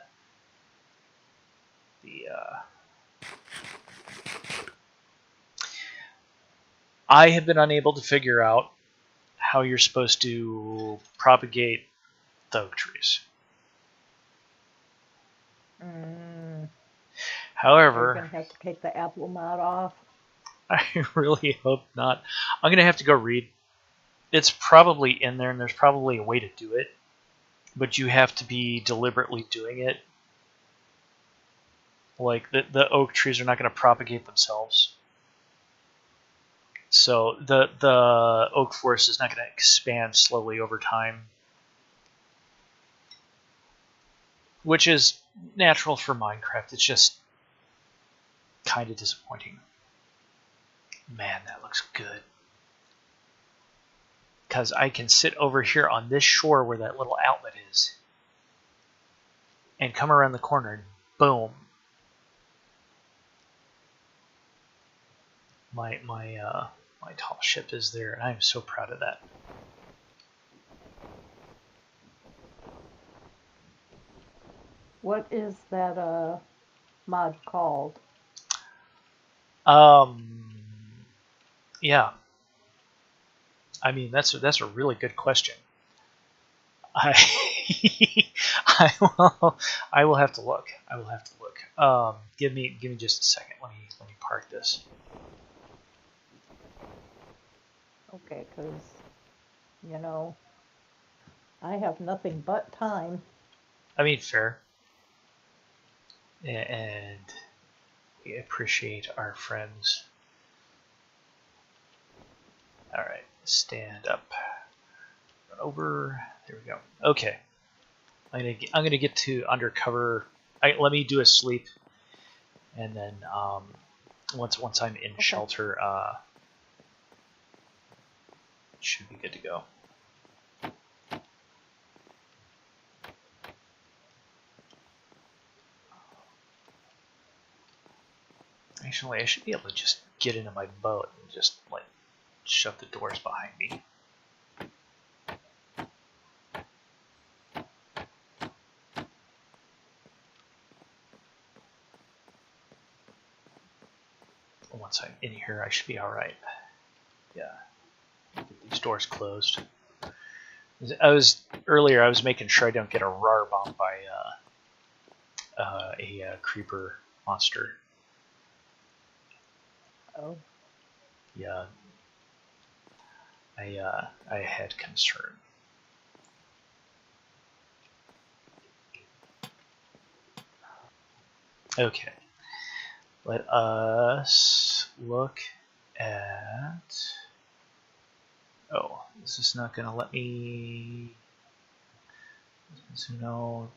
[SPEAKER 1] I have been unable to figure out how you're supposed to propagate the oak trees. However,
[SPEAKER 2] you're going to have to take the apple knot off.
[SPEAKER 1] I really hope not. I'm going to have to go read. It's probably in there, and there's probably a way to do it, but you have to be deliberately doing it. Like, the oak trees are not going to propagate themselves. So the oak forest is not going to expand slowly over time, which is natural for Minecraft. It's just kind of disappointing. Man, that looks good. Because I can sit over here on this shore where that little outlet is and come around the corner and boom. My tall ship is there, and I'm so proud of that.
[SPEAKER 2] What is that mod called?
[SPEAKER 1] Yeah. I mean, that's a really good question. I will have to look. I will have to look. Give me just a second. Let me park this.
[SPEAKER 2] Okay, because, you know, I have nothing but time.
[SPEAKER 1] I mean, fair. And we appreciate our friends. All right, stand up. Run over. There we go. Okay. I'm gonna get to undercover. Let me do a sleep, and then once I'm in shelter, should be good to go. Actually, I should be able to just get into my boat and just like shut the doors behind me. Once I'm in here, I should be all right. Yeah, get these doors closed. I was making sure I don't get a rar bomb by a creeper monster.
[SPEAKER 2] Oh.
[SPEAKER 1] Yeah, I had concern. Okay, let us look at. Oh, this is not gonna let me. No.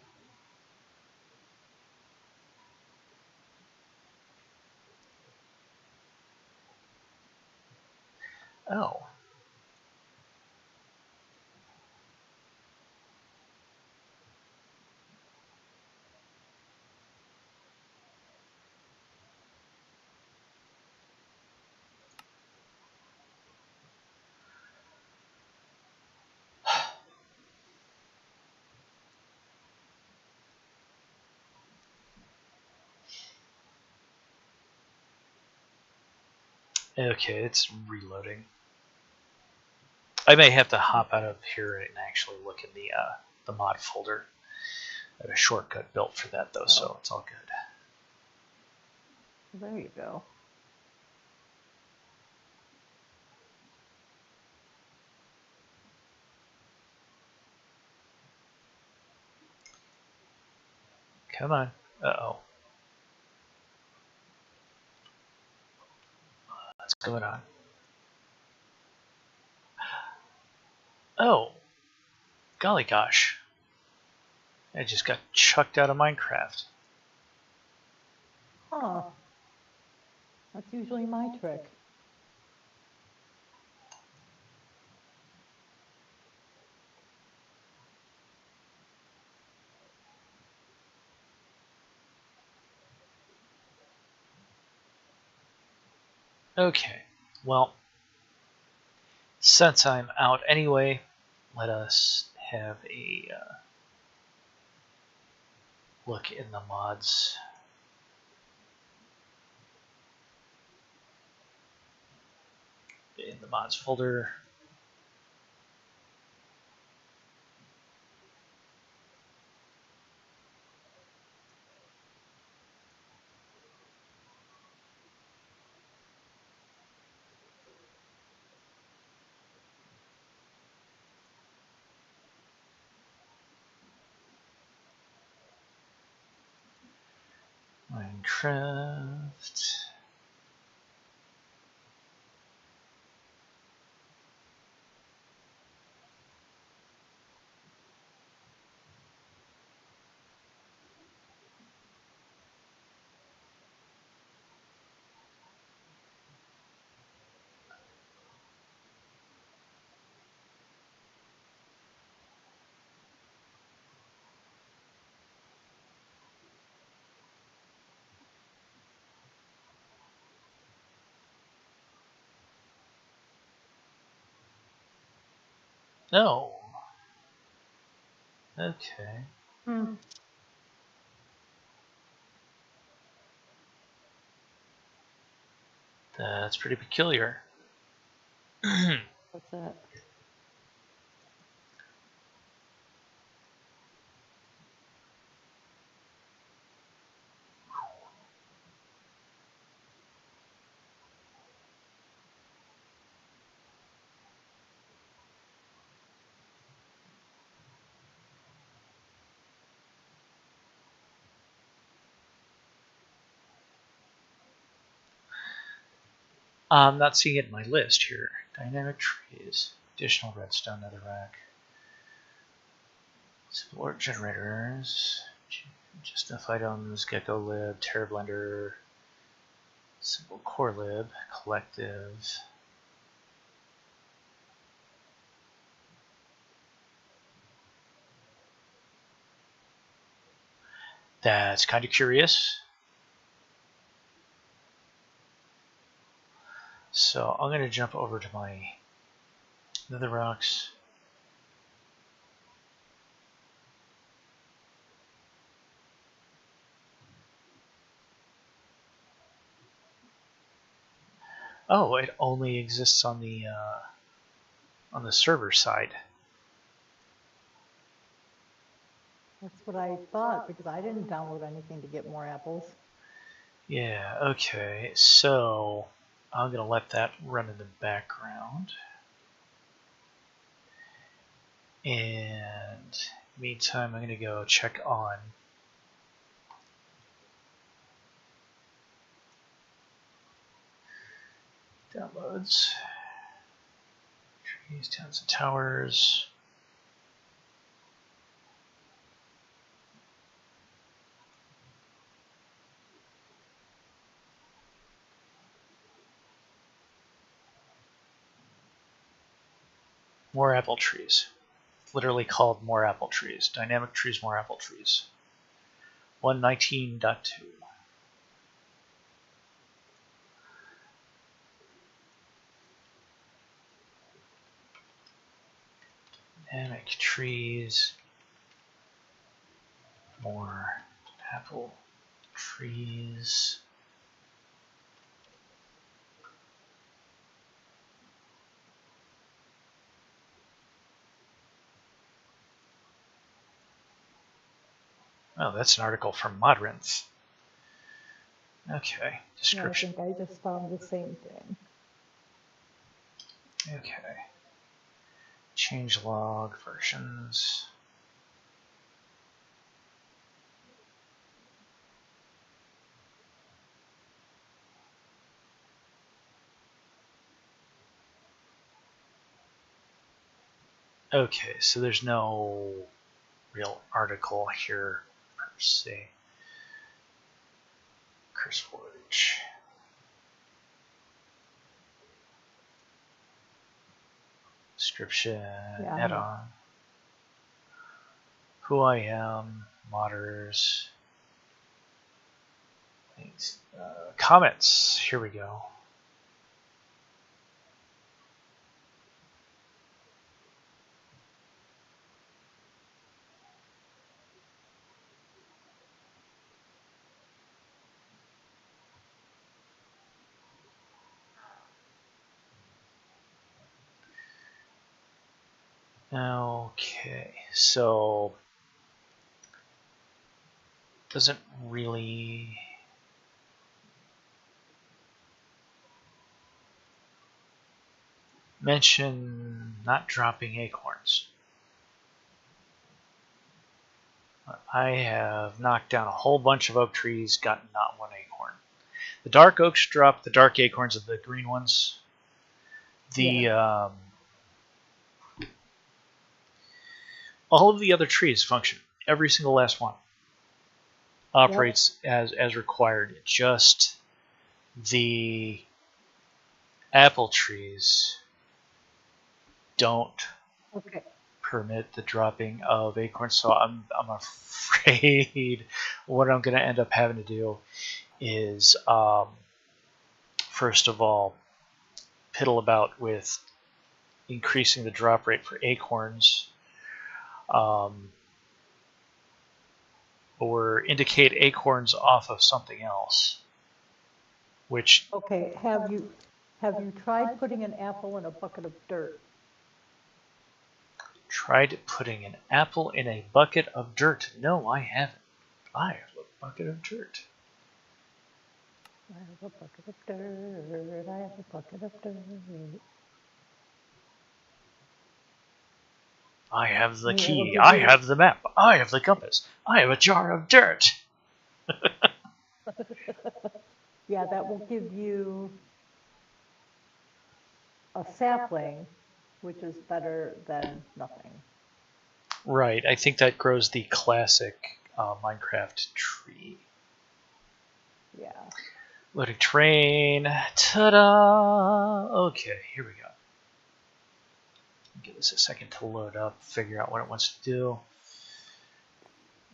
[SPEAKER 1] Oh. Okay, it's reloading. I may have to hop out of here and actually look in the mod folder. I have a shortcut built for that though, so it's all good.
[SPEAKER 2] There you go.
[SPEAKER 1] Come on. Uh-oh. What's going on? Oh. Golly gosh. I just got chucked out of Minecraft.
[SPEAKER 2] Huh. That's usually my trick.
[SPEAKER 1] Okay. Well, since I'm out anyway, let us have a look in the mods. In the mods folder. Minecraft. No. Okay. That's pretty peculiar.
[SPEAKER 2] What's that?
[SPEAKER 1] I'm not seeing it in my list here. Dynamic trees, additional redstone, netherrack, support generators, just enough items, gecko lib, terra blender, simple core lib, collective. That's kind of curious. So I'm going to jump over to my nether rocks. Oh, it only exists on the server side.
[SPEAKER 2] That's what I thought, because I didn't download anything to get more apples.
[SPEAKER 1] Yeah, okay. So I'm going to let that run in the background. And meantime, I'm going to go check on downloads. Trees, towns, and towers. More apple trees. It's literally called more apple trees. Dynamic trees, more apple trees. 119.2. Dynamic trees, more apple trees. Oh, that's an article from Modrinth. Okay,
[SPEAKER 2] Yeah, I
[SPEAKER 1] description.
[SPEAKER 2] think I just found the same thing.
[SPEAKER 1] Okay. Change log versions. Okay, so there's no real article here per se. CurseForge. Description,
[SPEAKER 2] Yeah,
[SPEAKER 1] add-on. Who I am, modders. Comments. Here we go. Okay, so doesn't really mention not dropping acorns. I have knocked down a whole bunch of oak trees, gotten not one acorn. The dark oaks drop the dark acorns of the green ones. The all of the other trees function. Every single last one operates as required. Just the apple trees don't permit the dropping of acorns. So I'm afraid what I'm going to end up having to do is first of all piddle about with increasing the drop rate for acorns. Or indicate acorns off of something else. Which
[SPEAKER 2] okay, have you tried putting an apple in a bucket of dirt?
[SPEAKER 1] Tried putting an apple in a bucket of dirt? No, I haven't. I have a bucket of dirt.
[SPEAKER 2] I have a bucket of dirt. I have a bucket of dirt.
[SPEAKER 1] I have the key. I have the map. I have the compass. I have a jar of dirt.
[SPEAKER 2] Yeah, that will give you a sapling, which is better than nothing.
[SPEAKER 1] Right. I think that grows the classic Minecraft tree.
[SPEAKER 2] Yeah.
[SPEAKER 1] Loading terrain. Ta-da! Okay, here we go. Give this a second to load up, figure out what it wants to do.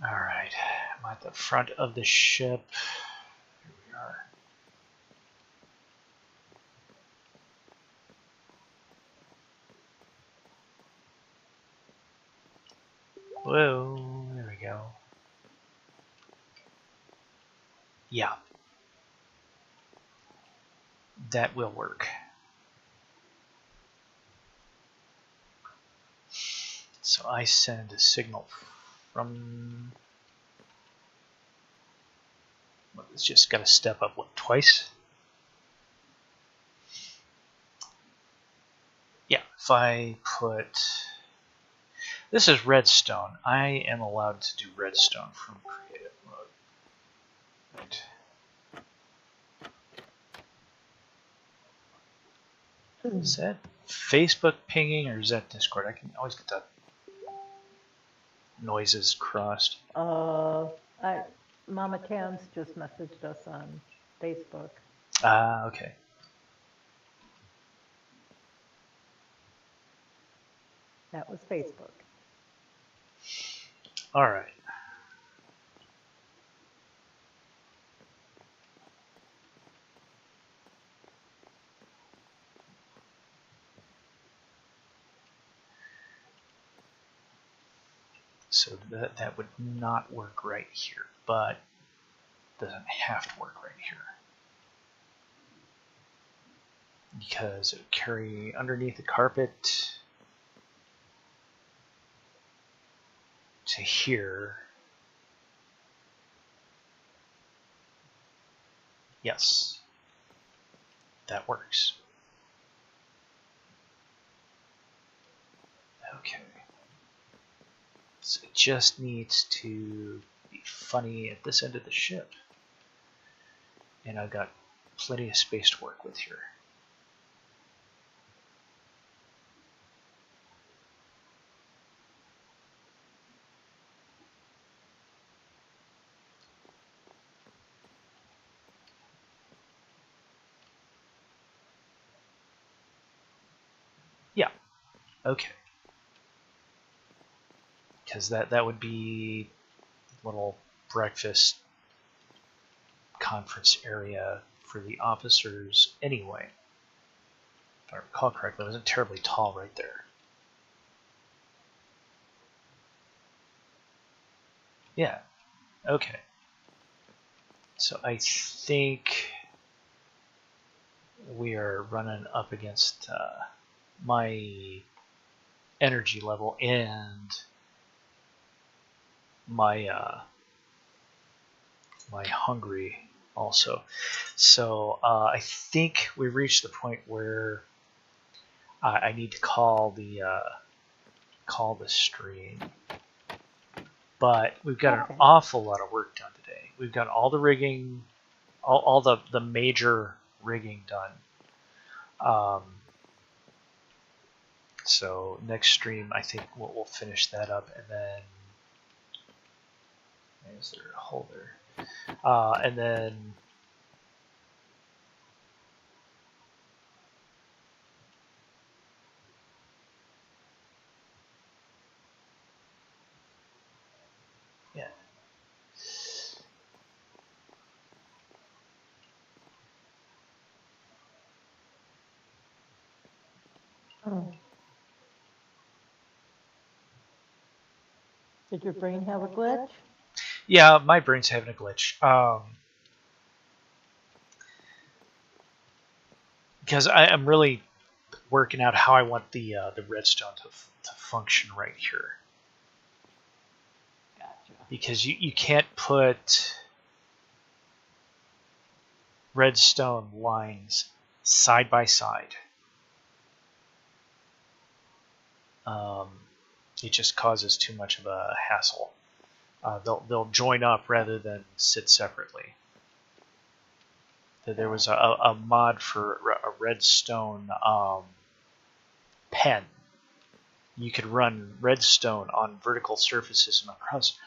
[SPEAKER 1] Alright, I'm at the front of the ship. Here we are. Whoa, there we go. Yeah. That will work. So I send a signal from... Well, it's just got to step up, what, twice? Yeah, if I put... This is redstone. I am allowed to do redstone from creative mode. Right. Is that Facebook pinging or is that Discord? I can always get that noises crossed.
[SPEAKER 2] Mama Cam's just messaged us on Facebook.
[SPEAKER 1] Ah, okay.
[SPEAKER 2] That was Facebook.
[SPEAKER 1] All right. So that would not work right here, but doesn't have to work right here. Because it would carry underneath the carpet to here. Yes, that works. Okay. So it just needs to be funny at this end of the ship. And I've got plenty of space to work with here. Yeah, okay. Because that would be a little breakfast conference area for the officers anyway. If I recall correctly, it wasn't terribly tall right there. Yeah, okay. So I think we are running up against my energy level and my my hungry also. So I think we reached the point where I need to call the stream. But we've got an awful lot of work done today. We've got all the rigging, all the major rigging done. So next stream, I think we'll finish that up, and then is there a hole there? And then yeah.
[SPEAKER 2] Oh. Did your brain have a glitch?
[SPEAKER 1] Yeah, my brain's having a glitch. Because I'm really working out how I want the redstone to function right here.
[SPEAKER 2] Gotcha.
[SPEAKER 1] Because you can't put redstone lines side by side. It just causes too much of a hassle. They'll join up rather than sit separately. There was a mod for a redstone pen. You could run redstone on vertical surfaces and across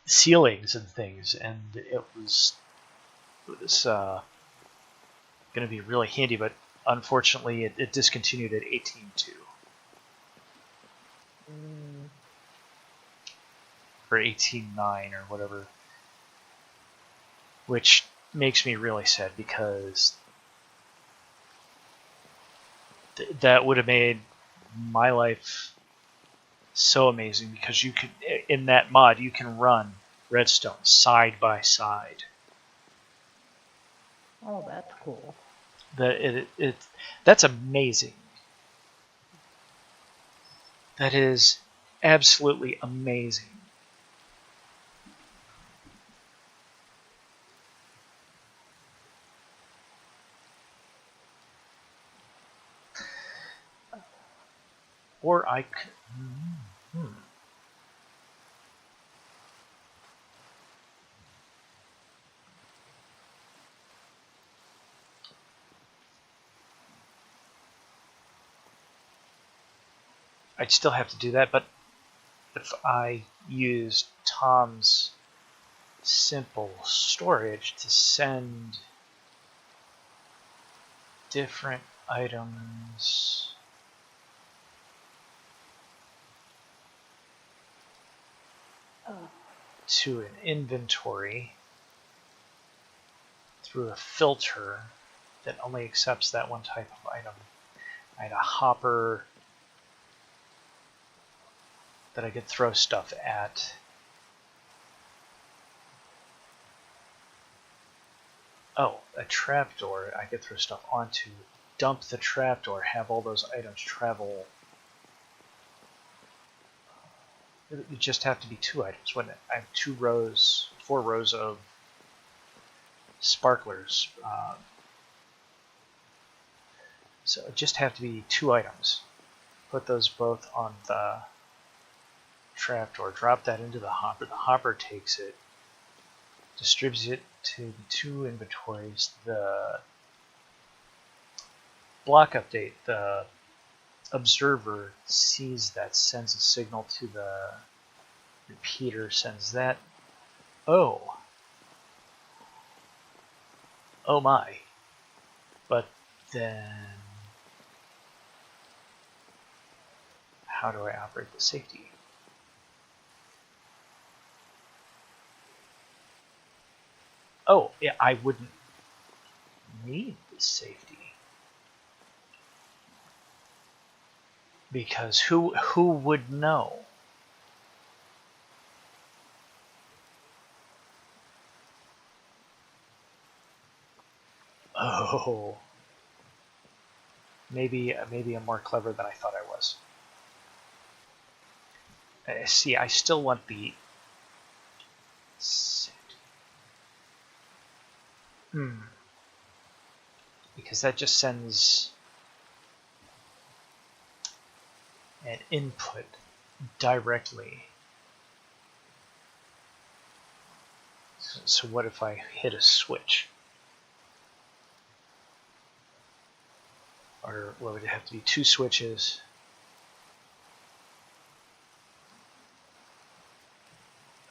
[SPEAKER 1] ceilings and things, and it was going to be really handy, but unfortunately it discontinued at 18.2. Or 18.9 or whatever. Which makes me really sad because that would have made my life so amazing, because you could, in that mod, you can run redstone side by side.
[SPEAKER 2] Oh, that's cool.
[SPEAKER 1] That's amazing. That is absolutely amazing. Or I could... I'd still have to do that, but if I use Tom's simple storage to send different items to an inventory through a filter that only accepts that one type of item. I had a hopper that I could throw stuff at. Oh, a trapdoor I could throw stuff onto, dump the trapdoor, have all those items travel. It would just have to be 2 items, wouldn't it? I have 4 rows of sparklers. So it just have to be 2 items. Put those both on the trapdoor. Drop that into the hopper. The hopper takes it, distributes it to the 2 inventories. The block update, the observer sees that, sends a signal to the repeater, sends that. Oh my. But then how do I operate the safety? Oh, yeah, I wouldn't need the safety. Because who would know? Oh. Maybe I'm more clever than I thought I was. See, I still want the safety. Because that just sends an input directly. So what if I hit a switch? Or what would it have to be? 2 switches.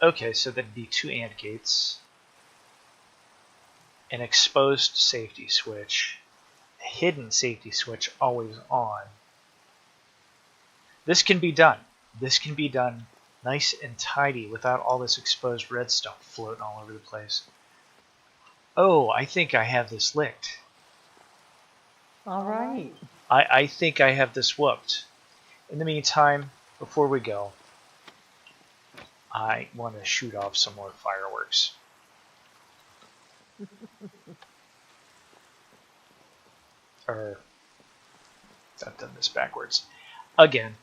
[SPEAKER 1] Okay, so that'd be 2 AND gates, an exposed safety switch, a hidden safety switch always on. This can be done. This can be done nice and tidy without all this exposed redstone floating all over the place. Oh, I think I have this licked.
[SPEAKER 2] All right.
[SPEAKER 1] I think I have this whooped. In the meantime, before we go, I want to shoot off some more fireworks. Or, I've done this backwards. Again.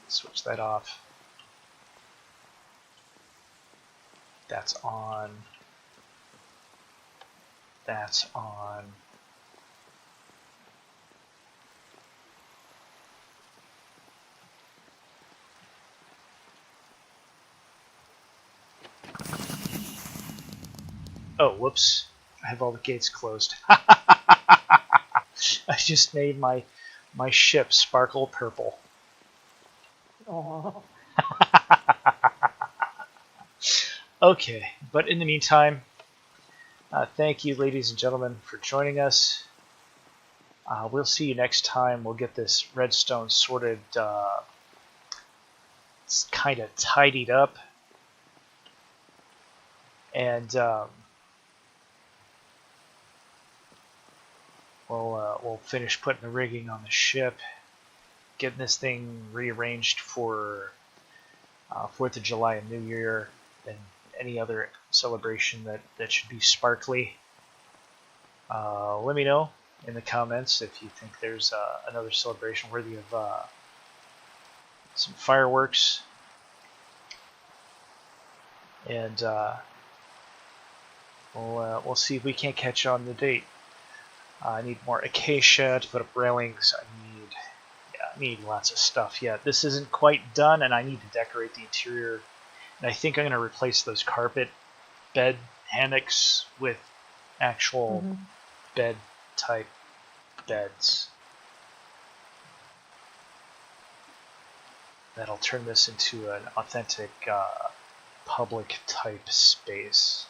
[SPEAKER 1] Switch that off. That's on. That's on. Oh, whoops. I have all the gates closed. I just made my ship sparkle purple.
[SPEAKER 2] Aww.
[SPEAKER 1] Okay, but in the meantime, thank you, ladies and gentlemen, for joining us. We'll see you next time. We'll get this redstone sorted, kind of tidied up, and we'll finish putting the rigging on the ship, getting this thing rearranged for 4th of July and New Year, and any other celebration that should be sparkly. Let me know in the comments if you think there's another celebration worthy of some fireworks. And we'll see if we can't catch on the date. I need more acacia to put up railings. I need lots of stuff yet. This isn't quite done, and I need to decorate the interior. And I think I'm going to replace those carpet bed hammocks with actual bed type beds. That'll turn this into an authentic public type space.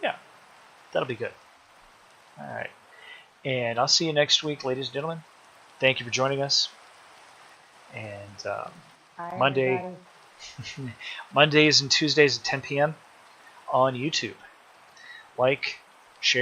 [SPEAKER 1] Yeah, that'll be good. Alright. And I'll see you next week, ladies and gentlemen. Thank you for joining us. And Monday, Mondays and Tuesdays at 10 p.m. on YouTube. Like,